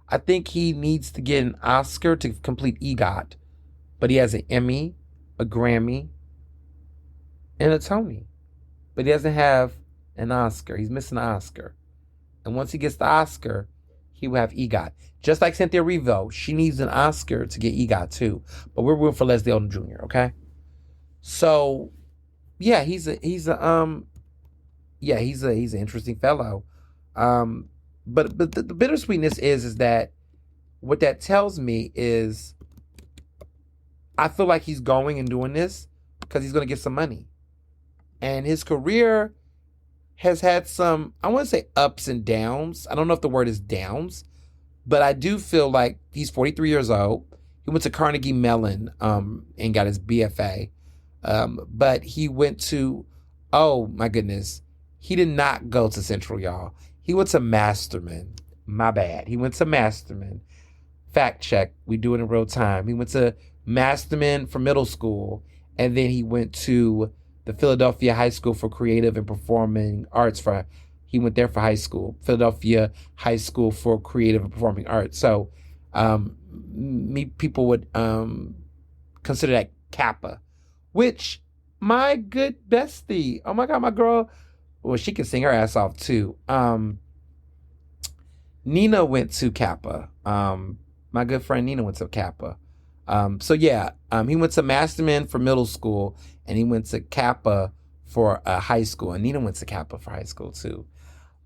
I think he needs to get an Oscar to complete EGOT, but he has an Emmy, a Grammy, and a Tony. But he doesn't have an Oscar. He's missing an Oscar. And once he gets the Oscar, he will have EGOT. Just like Cynthia Erivo, she needs an Oscar to get EGOT too. But we're rooting for Leslie Odom Jr., okay? So, yeah, he's an interesting fellow. But the bittersweetness is that what that tells me is I feel like he's going and doing this because he's going to get some money. And his career has had some, I want to say ups and downs. I don't know if the word is downs, but I do feel like he's 43 years old. He went to Carnegie Mellon and got his BFA. But he went to, oh my goodness, he did not go to Central, y'all. He went to Masterman. My bad. He went to Masterman. Fact check. We do it in real time. He went to Masterman for middle school, and then he went to the Philadelphia High School for Creative and Performing Arts. He went there for high school. Philadelphia High School for Creative and Performing Arts. So people would consider that Kappa, which my good bestie, oh my God, my girl, well, she can sing her ass off too. Nina went to Kappa. My good friend Nina went to Kappa. He went to Masterman for middle school, and he went to Kappa for high school, and Nina went to Kappa for high school too.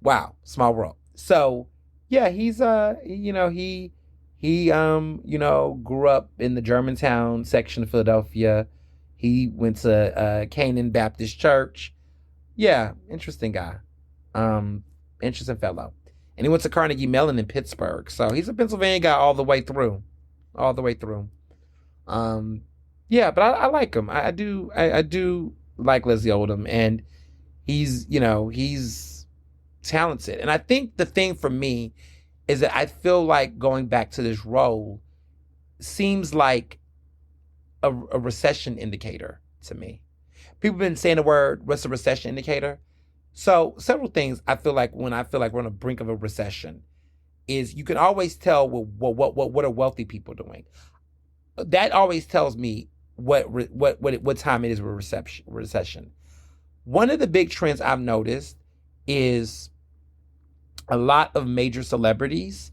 Wow, small world. So yeah, he's he grew up in the Germantown section of Philadelphia. He went to Canaan Baptist Church. Yeah, interesting guy. Interesting fellow. And he went to Carnegie Mellon in Pittsburgh. So he's a Pennsylvania guy all the way through. But I like him. I do like Leslie Odom, and he's talented. And I think the thing for me is that I feel like going back to this role seems like a recession indicator to me. People have been saying the word, what's a recession indicator? So several things I feel like when I feel like we're on the brink of a recession is you can always tell what are wealthy people doing. That always tells me what time it is with recession. One of the big trends I've noticed is a lot of major celebrities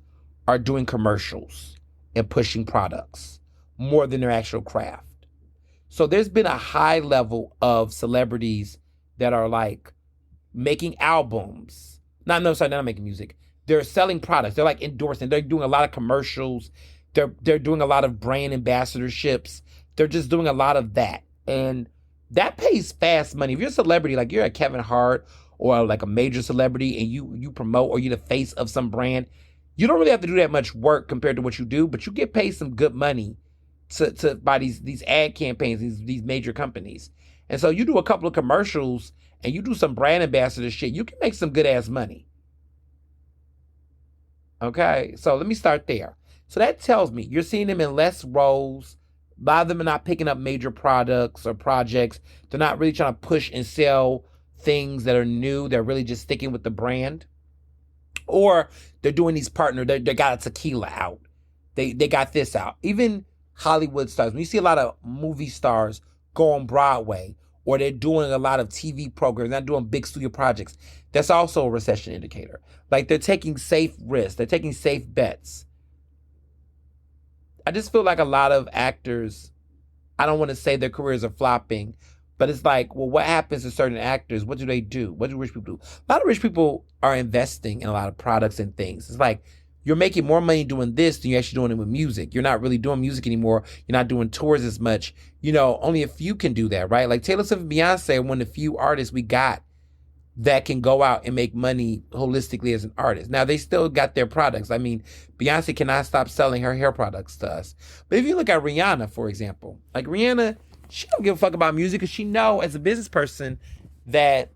are doing commercials and pushing products more than their actual craft. So there's been a high level of celebrities that are like making albums. They're not making music. They're selling products. They're like endorsing. They're doing a lot of commercials. They're doing a lot of brand ambassadorships. They're just doing a lot of that. And that pays fast money. If you're a celebrity, like you're a Kevin Hart or like a major celebrity and you promote or you're the face of some brand, you don't really have to do that much work compared to what you do, but you get paid some good money to by these ad campaigns, these major companies. And so you do a couple of commercials and you do some brand ambassador shit, you can make some good ass money. Okay, so let me start there. So that tells me you're seeing them in less roles. A lot of them are not picking up major products or projects. They're not really trying to push and sell things that are new. They're really just sticking with the brand. Or they're doing these they got a tequila out. They got this out. Even Hollywood stars, when you see a lot of movie stars go on Broadway, or they're doing a lot of TV programs, not doing big studio projects, that's also a recession indicator. Like they're taking safe risks. They're taking safe bets. I just feel like a lot of actors, I don't want to say their careers are flopping, But it's like, well, what happens to certain actors? What do they do? What do rich people do? A lot of rich people are investing in a lot of products and things. It's like, you're making more money doing this than you're actually doing it with music. You're not really doing music anymore. You're not doing tours as much. Only a few can do that, right? Like Taylor Swift and Beyonce are one of the few artists we got that can go out and make money holistically as an artist. Now, they still got their products. I mean, Beyonce cannot stop selling her hair products to us. But if you look at Rihanna, for example, like Rihanna, she don't give a fuck about music because she know as a business person that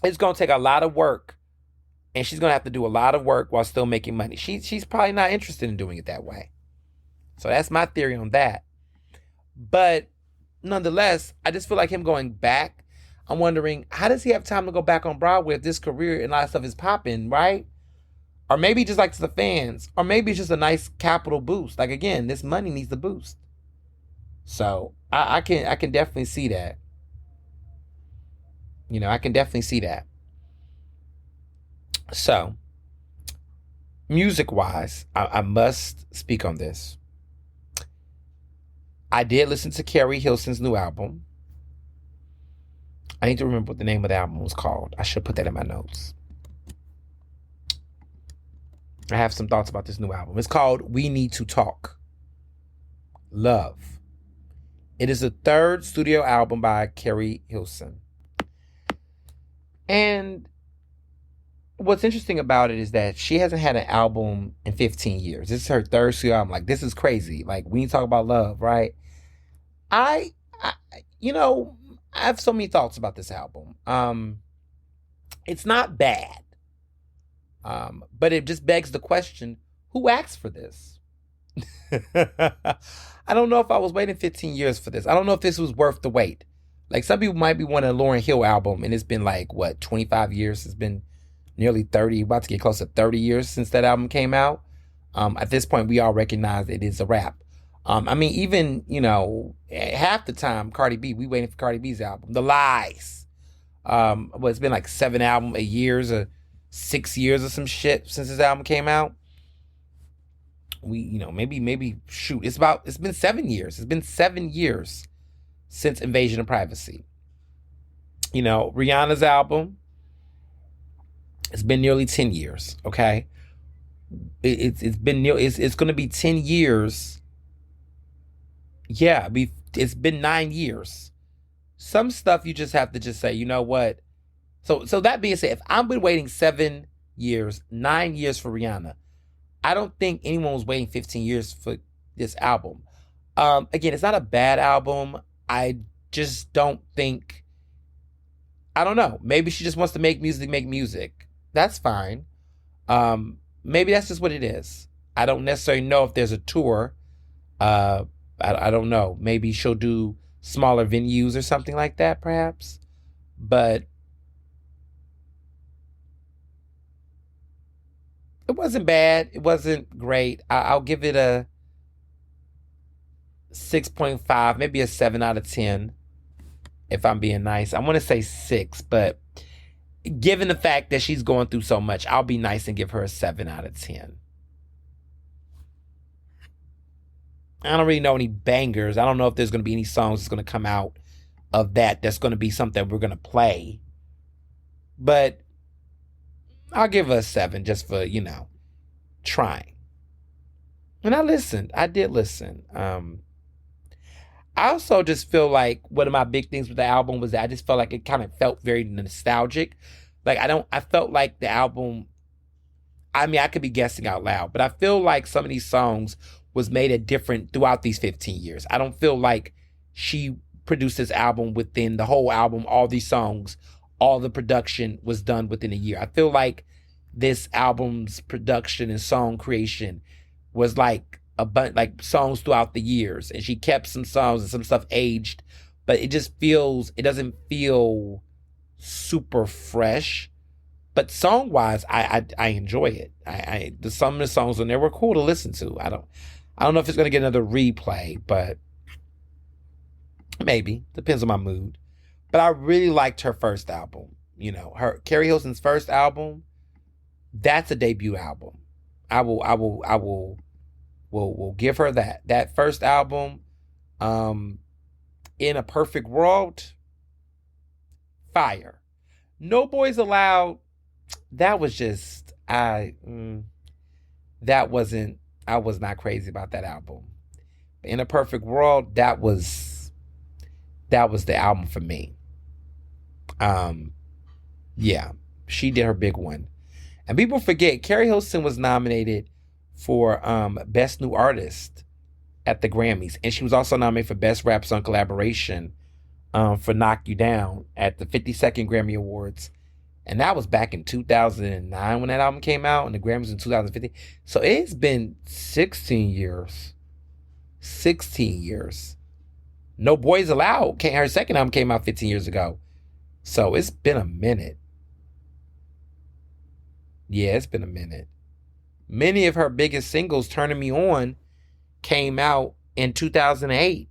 it's going to take a lot of work and she's going to have to do a lot of work while still making money. She's probably not interested in doing it that way. So that's my theory on that. But nonetheless, I just feel like him going back, I'm wondering, how does he have time to go back on Broadway if this career and a lot of stuff is popping, right? Or maybe just like to the fans, or maybe it's just a nice capital boost. Like, again, this money needs the boost. So I can definitely see that. I can definitely see that. So, music-wise, I must speak on this. I did listen to Carrie Hilson's new album. I need to remember what the name of the album was called. I should put that in my notes. I have some thoughts about this new album. It's called We Need to Talk. Love. It is the third studio album by Carrie Hilson. And what's interesting about it is that she hasn't had an album in 15 years. This is her third studio album. Like, this is crazy. Like, we need to talk about love, right? I have so many thoughts about this album. It's not bad. But it just begs the question, who asked for this? I don't know if I was waiting 15 years for this. I don't know if this was worth the wait. Like, some people might be wanting a Lauryn Hill album, and it's been 25 years? It's been nearly 30, about to get close to 30 years since that album came out. At this point, we all recognize it is a wrap. Even, half the time, Cardi B, we waiting for Cardi B's album. The Lies. It's been 8 years or 6 years or some shit since this album came out. We, maybe shoot. It's been 7 years. It's been 7 years since Invasion of Privacy. Rihanna's album, it's been nearly 10 years, okay? It's going to be 10 years. Yeah, it's been 9 years. Some stuff you just have to just say, you know what? So that being said, if I've been waiting 7 years, 9 years for Rihanna, I don't think anyone was waiting 15 years for this album. Again, it's not a bad album. I just don't think, I don't know. Maybe she just wants to make music. That's fine. Maybe that's just what it is. I don't necessarily know if there's a tour. I don't know. Maybe she'll do smaller venues or something like that, perhaps. But it wasn't bad. It wasn't great. I'll give it a 6.5, maybe a 7 out of 10, if I'm being nice. I want to say 6, but given the fact that she's going through so much, I'll be nice and give her a 7 out of 10. I don't really know any bangers. I don't know if there's going to be any songs that's going to come out of that's going to be something we're going to play. But I'll give her a 7 just for, trying. And I listened. I did listen. I also just feel like one of my big things with the album was that I just felt like it kind of felt very nostalgic. I felt like the album, I could be guessing out loud, but I feel like some of these songs was made at different throughout these 15 years. I don't feel like she produced this album within the whole album, all these songs, all the production was done within a year. I feel like this album's production and song creation was like a bunch, like songs throughout the years, and she kept some songs and some stuff aged, but it doesn't feel super fresh. But song wise, I enjoy it. Some of the songs on there were cool to listen to. I don't know if it's gonna get another replay, but maybe, depends on my mood. But I really liked her first album. Her Carrie Hilson's first album. That's a debut album. I will give her that. That first album, In a Perfect World, fire. No Boys Allowed, that was just, I was not crazy about that album. In a Perfect World, that was the album for me. Yeah, she did her big one. And people forget, Carrie Hilson was nominated for Best New Artist at the Grammys. And she was also nominated for Best Rap Song Collaboration for Knock You Down at the 52nd Grammy Awards. And that was back in 2009 when that album came out, and the Grammys in 2015. So it's been 16 years. 16 years. No Boys Allowed. Her second album came out 15 years ago. So it's been a minute. Yeah, it's been a minute. Many of her biggest singles, Turning Me On, came out in 2008.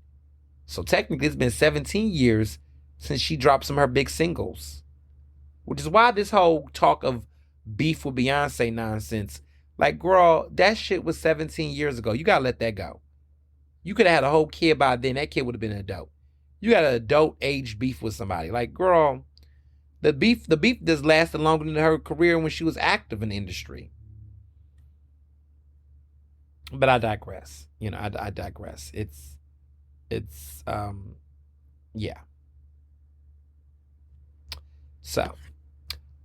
So technically it's been 17 years since she dropped some of her big singles. Which is why this whole talk of beef with Beyonce nonsense, like, girl, that shit was 17 years ago. You gotta let that go. You could have had a whole kid by then. That kid would have been an adult. You got an adult age beef with somebody. Like, girl, the beef just lasted longer than her career when she was active in the industry. But I digress. I digress. It's yeah. So,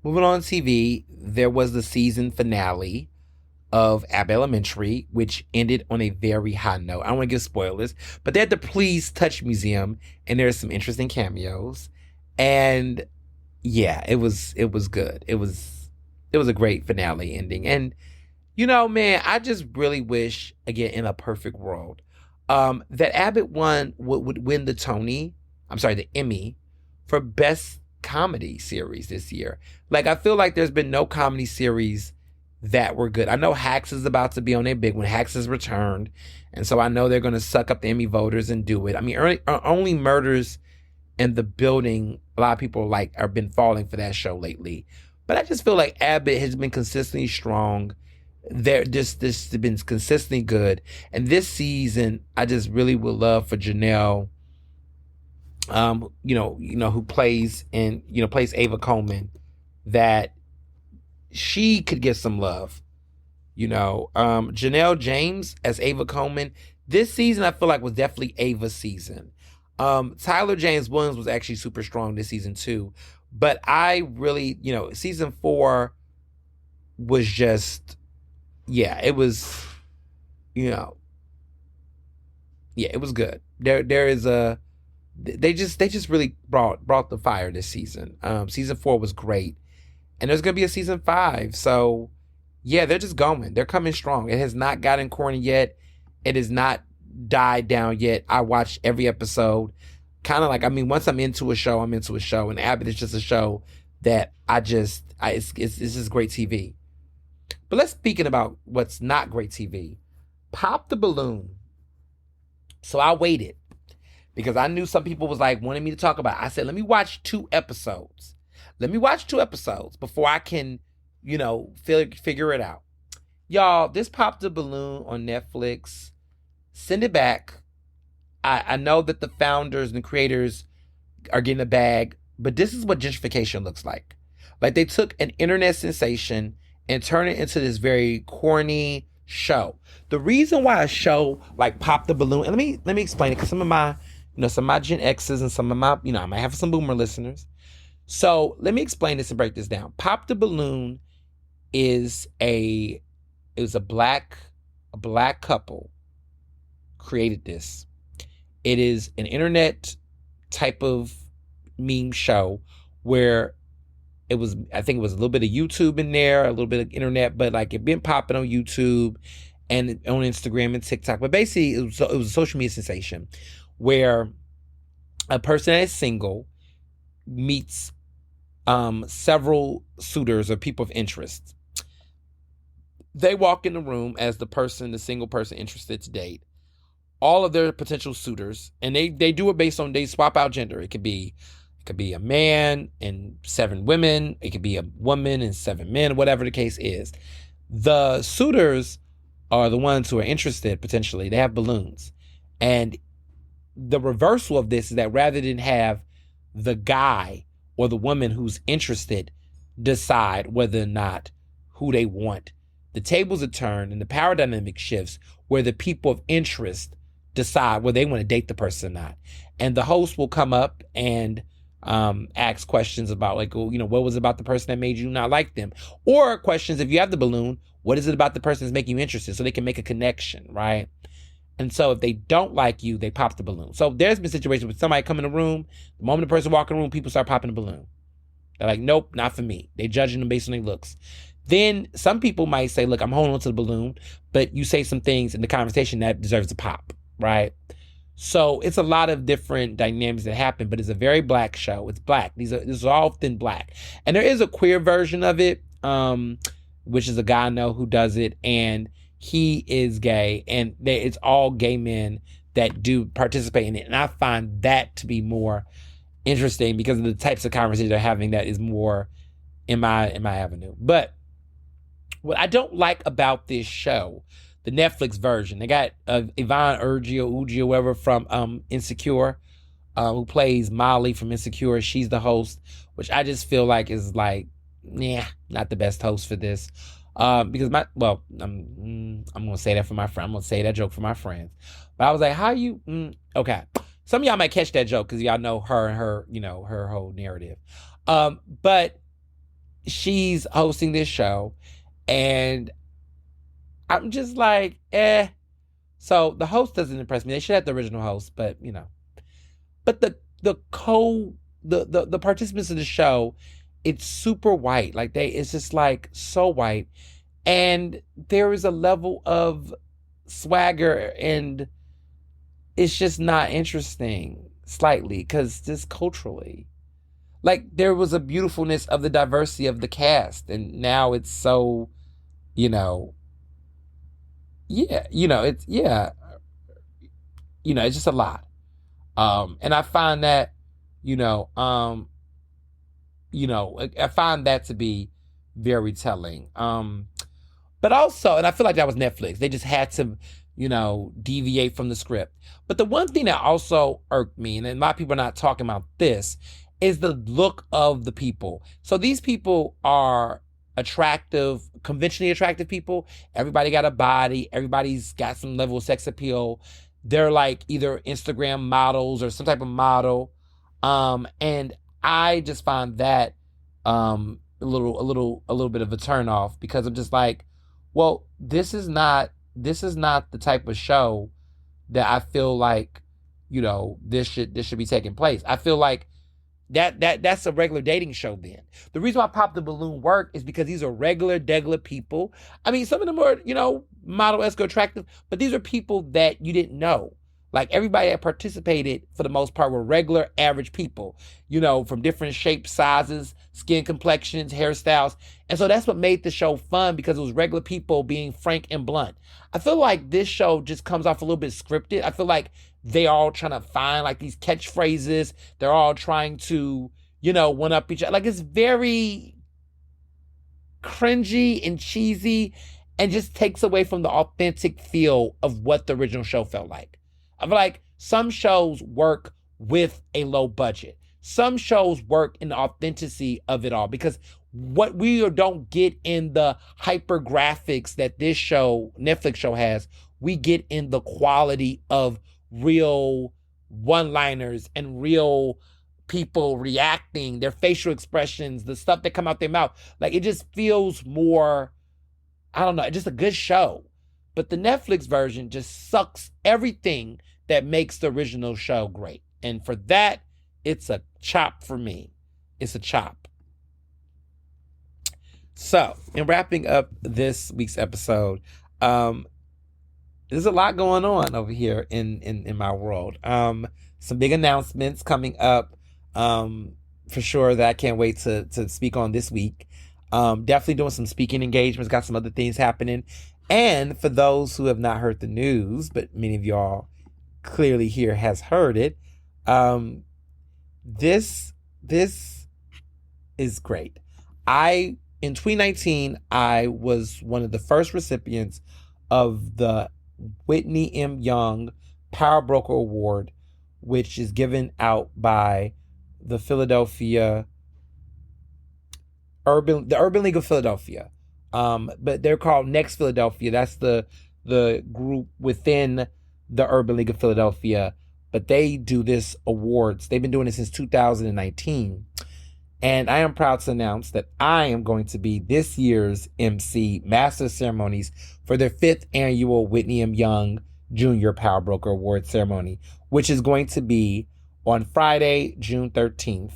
moving on to TV, there was the season finale of Abbott Elementary, which ended on a very high note. I don't want to give spoilers, but they had the Please Touch Museum, and there's some interesting cameos. And yeah, it was good. It was a great finale ending. And man, I just really wish, again, in a perfect world, that Abbott would win the Emmy for Best Comedy Series this year. Like, I feel like there's been no comedy series that were good. I know Hacks is about to be on their big one. Hacks has returned, and so I know they're going to suck up the Emmy voters and do it. I mean, Only Murders in the Building, a lot of people have been falling for that show lately. But I just feel like Abbott has been consistently strong. This has been consistently good. And this season, I just really would love for Janelle, who plays Ava Coleman, that she could get some love. Janelle James as Ava Coleman, this season I feel like was definitely Ava's season. Tyler James Williams was actually super strong this season too. But I really, season 4 was just, it was, it was good. There is they just really brought the fire this season. Season 4 was great. And there's going to be a season 5. So, yeah, they're just going. They're coming strong. It has not gotten corny yet. It has not died down yet. I watched every episode. Kind of once I'm into a show, I'm into a show. And Abbott is just a show that it's just great TV. But let's speaking about what's not great TV. Pop the Balloon. So I waited because I knew some people was wanting me to talk about it. I said, let me watch 2 episodes. Let me watch 2 episodes before I can, figure it out. Y'all, this Pop the Balloon on Netflix. Send it back. I know that the founders and creators are getting a bag, but this is what gentrification looks like. Like, they took an internet sensation and turned it into this very corny show. The reason why a show like Pop the Balloon, and let me explain it, because some of my Gen X's and some of my, I might have some boomer listeners. So let me explain this and break this down. Pop the Balloon is a black couple created this. It is an internet type of meme show where I think it was a little bit of YouTube in there, a little bit of internet, but it been popping on YouTube and on Instagram and TikTok. But basically, it was a social media sensation where a person that is single meets several suitors or people of interest. They walk in the room as the single person interested to date, all of their potential suitors, and they do it based on, they swap out gender. It could be a man and 7 women. It could be a woman and 7 men, whatever the case is. The suitors are the ones who are interested, potentially. They have balloons. And the reversal of this is that rather than have the guy or the woman who's interested decide whether or not who they want, the tables are turned and the power dynamic shifts where the people of interest decide whether they want to date the person or not. And the host will come up and ask questions about like, well, what was it about the person that made you not like them? Or questions, if you have the balloon, what is it about the person that's making you interested? So they can make a connection, right? And so if they don't like you, they pop the balloon. So there's been situations with somebody come in the room, the moment the person walk in the room, people start popping the balloon. They're like, nope, not for me. They judging them based on their looks. Then some people might say, look, I'm holding on to the balloon, but you say some things in the conversation that deserves a pop, right? So it's a lot of different dynamics that happen, but it's a very black show. It's black. This is often black. And there is a queer version of it, which is a guy I know who does it, and he is gay, and it's all gay men that do participate in it. And I find that to be more interesting because of the types of conversations they're having that is more in my avenue. But what I don't like about this show, the Netflix version, they got Yvonne Uji or whatever from Insecure, who plays Molly from Insecure. She's the host, which I just feel like is like, not the best host for this. Because I'm gonna say that for my friend. I'm gonna say that joke for my friends. But I was like, how you? Okay, some of y'all might catch that joke because y'all know her and her, her whole narrative. But she's hosting this show, and I'm just like, So the host doesn't impress me. They should have the original host, but But the participants of the show, it's super white. Like it's just like so white. And there is a level of swagger, and it's just not interesting slightly because just culturally. Like there was a beautifulness of the diversity of the cast, and now it's so, it's just a lot. And I find that, I find that to be very telling. But also, and I feel like that was Netflix. They just had to, deviate from the script. But the one thing that also irked me, and a lot of people are not talking about this, is the look of the people. So these people are attractive, conventionally attractive people. Everybody got a body. Everybody's got some level of sex appeal. They're like either Instagram models or some type of model. And I just find that a little bit of a turn off because I'm just like, well, this is not the type of show that I feel like, this should be taking place. I feel like that's a regular dating show then. The reason why Pop the Balloon worked is because these are regular people. I mean, some of them are, model-esque attractive, but these are people that you didn't know. Like everybody that participated for the most part were regular average people, from different shapes, sizes, skin complexions, hairstyles. And so that's what made the show fun because it was regular people being frank and blunt. I feel like this show just comes off a little bit scripted. I feel like they all trying to find like these catchphrases. They're all trying to, one up each other. Like it's very cringy and cheesy and just takes away from the authentic feel of what the original show felt like. I feel like some shows work with a low budget. Some shows work in the authenticity of it all because what we don't get in the hyper graphics that this show, Netflix show has, we get in the quality of real one-liners and real people reacting, their facial expressions, the stuff that come out their mouth. Like it just feels more, I don't know, just a good show. But the Netflix version just sucks everything that makes the original show great. And for that, it's a chop for me. It's a chop. So, in wrapping up this week's episode, there's a lot going on over here in my world. Some big announcements coming up for sure that I can't wait to speak on this week. Definitely doing some speaking engagements, got some other things happening. And for those who have not heard the news, but many of y'all clearly here has heard it, this is great. In 2019, I was one of the first recipients of the Whitney M. Young Power Broker Award which is given out by the Urban League of Philadelphia. But they're called Next Philadelphia. That's the group within the Urban League of Philadelphia. But they do this awards. They've been doing it since 2019. And I am proud to announce that I am going to be this year's MC, Master of Ceremonies, for their 5th annual Whitney M. Young Jr. Power Broker Award Ceremony, which is going to be on Friday, June 13th.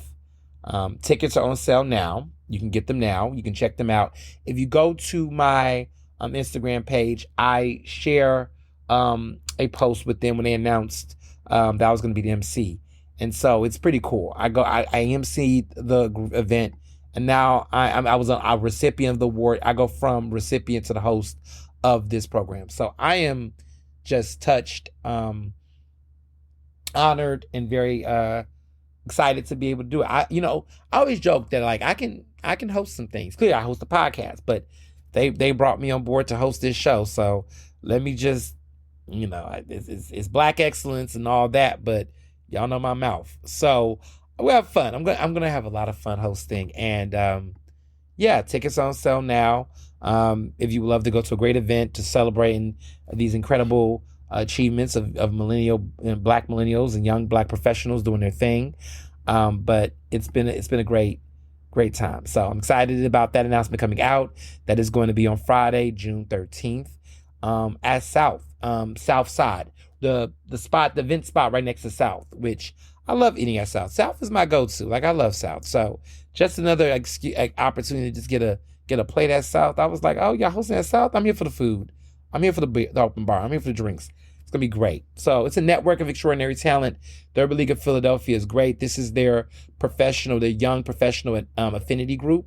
Tickets are on sale now. You can get them now. You can check them out. If you go to my Instagram page, I share a post with them when they announced that I was going to be the MC. And so it's pretty cool. I emceed the event, and now I was a recipient of the award. I go from recipient to the host of this program. So I am just touched, honored, and very excited to be able to do it. I always joke that like I can host some things. Clearly, I host a podcast, but they brought me on board to host this show. So let me just, it's Black excellence and all that, but y'all know my mouth. So we'll have fun. I'm gonna have a lot of fun hosting, and tickets on sale now. If you would love to go to a great event to celebrating these incredible achievements of millennial and Black millennials and young Black professionals doing their thing, but it's been a great time. So I'm excited about that announcement coming out. That is going to be on Friday, June 13th, at South Side. The event spot right next to South, which I love eating at South. South is my go-to. Like, I love South. So just another opportunity to just get a plate at South. I was like, oh, y'all hosting at South? I'm here for the food. I'm here for the open bar. I'm here for the drinks. It's going to be great. So it's a network of extraordinary talent. The Urban League of Philadelphia is great. This is their young professional affinity group,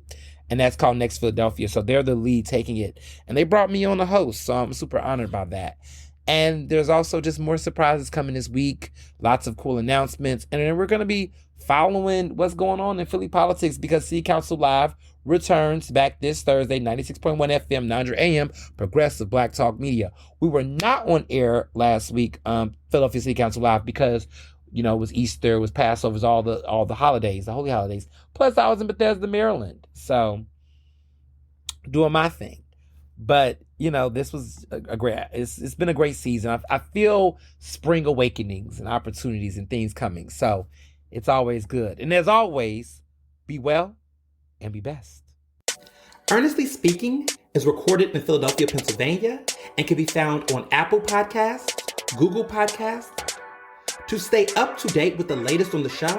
and that's called Next Philadelphia. So they're the lead taking it. And they brought me on the host, so I'm super honored by that. And there's also just more surprises coming this week. Lots of cool announcements. And then we're going to be following what's going on in Philly politics, because City Council Live returns back this Thursday, 96.1 FM, 900 AM, Progressive Black Talk Media. We were not on air last week, Philadelphia City Council Live, because, it was Easter, it was Passover, it was all the holidays, the holy holidays. Plus, I was in Bethesda, Maryland. So, doing my thing. But, this was it's been a great season. I feel spring awakenings and opportunities and things coming. So it's always good. And as always, be well and be best. Ernestly Speaking is recorded in Philadelphia, Pennsylvania, and can be found on Apple Podcasts, Google Podcasts. To stay up to date with the latest on the show,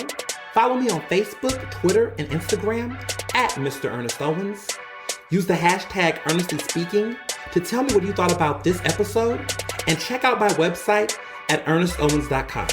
follow me on Facebook, Twitter, and Instagram at Mr. Ernest Owens. Use the hashtag Ernestly Speaking to tell me what you thought about this episode, and check out my website at ernestowens.com.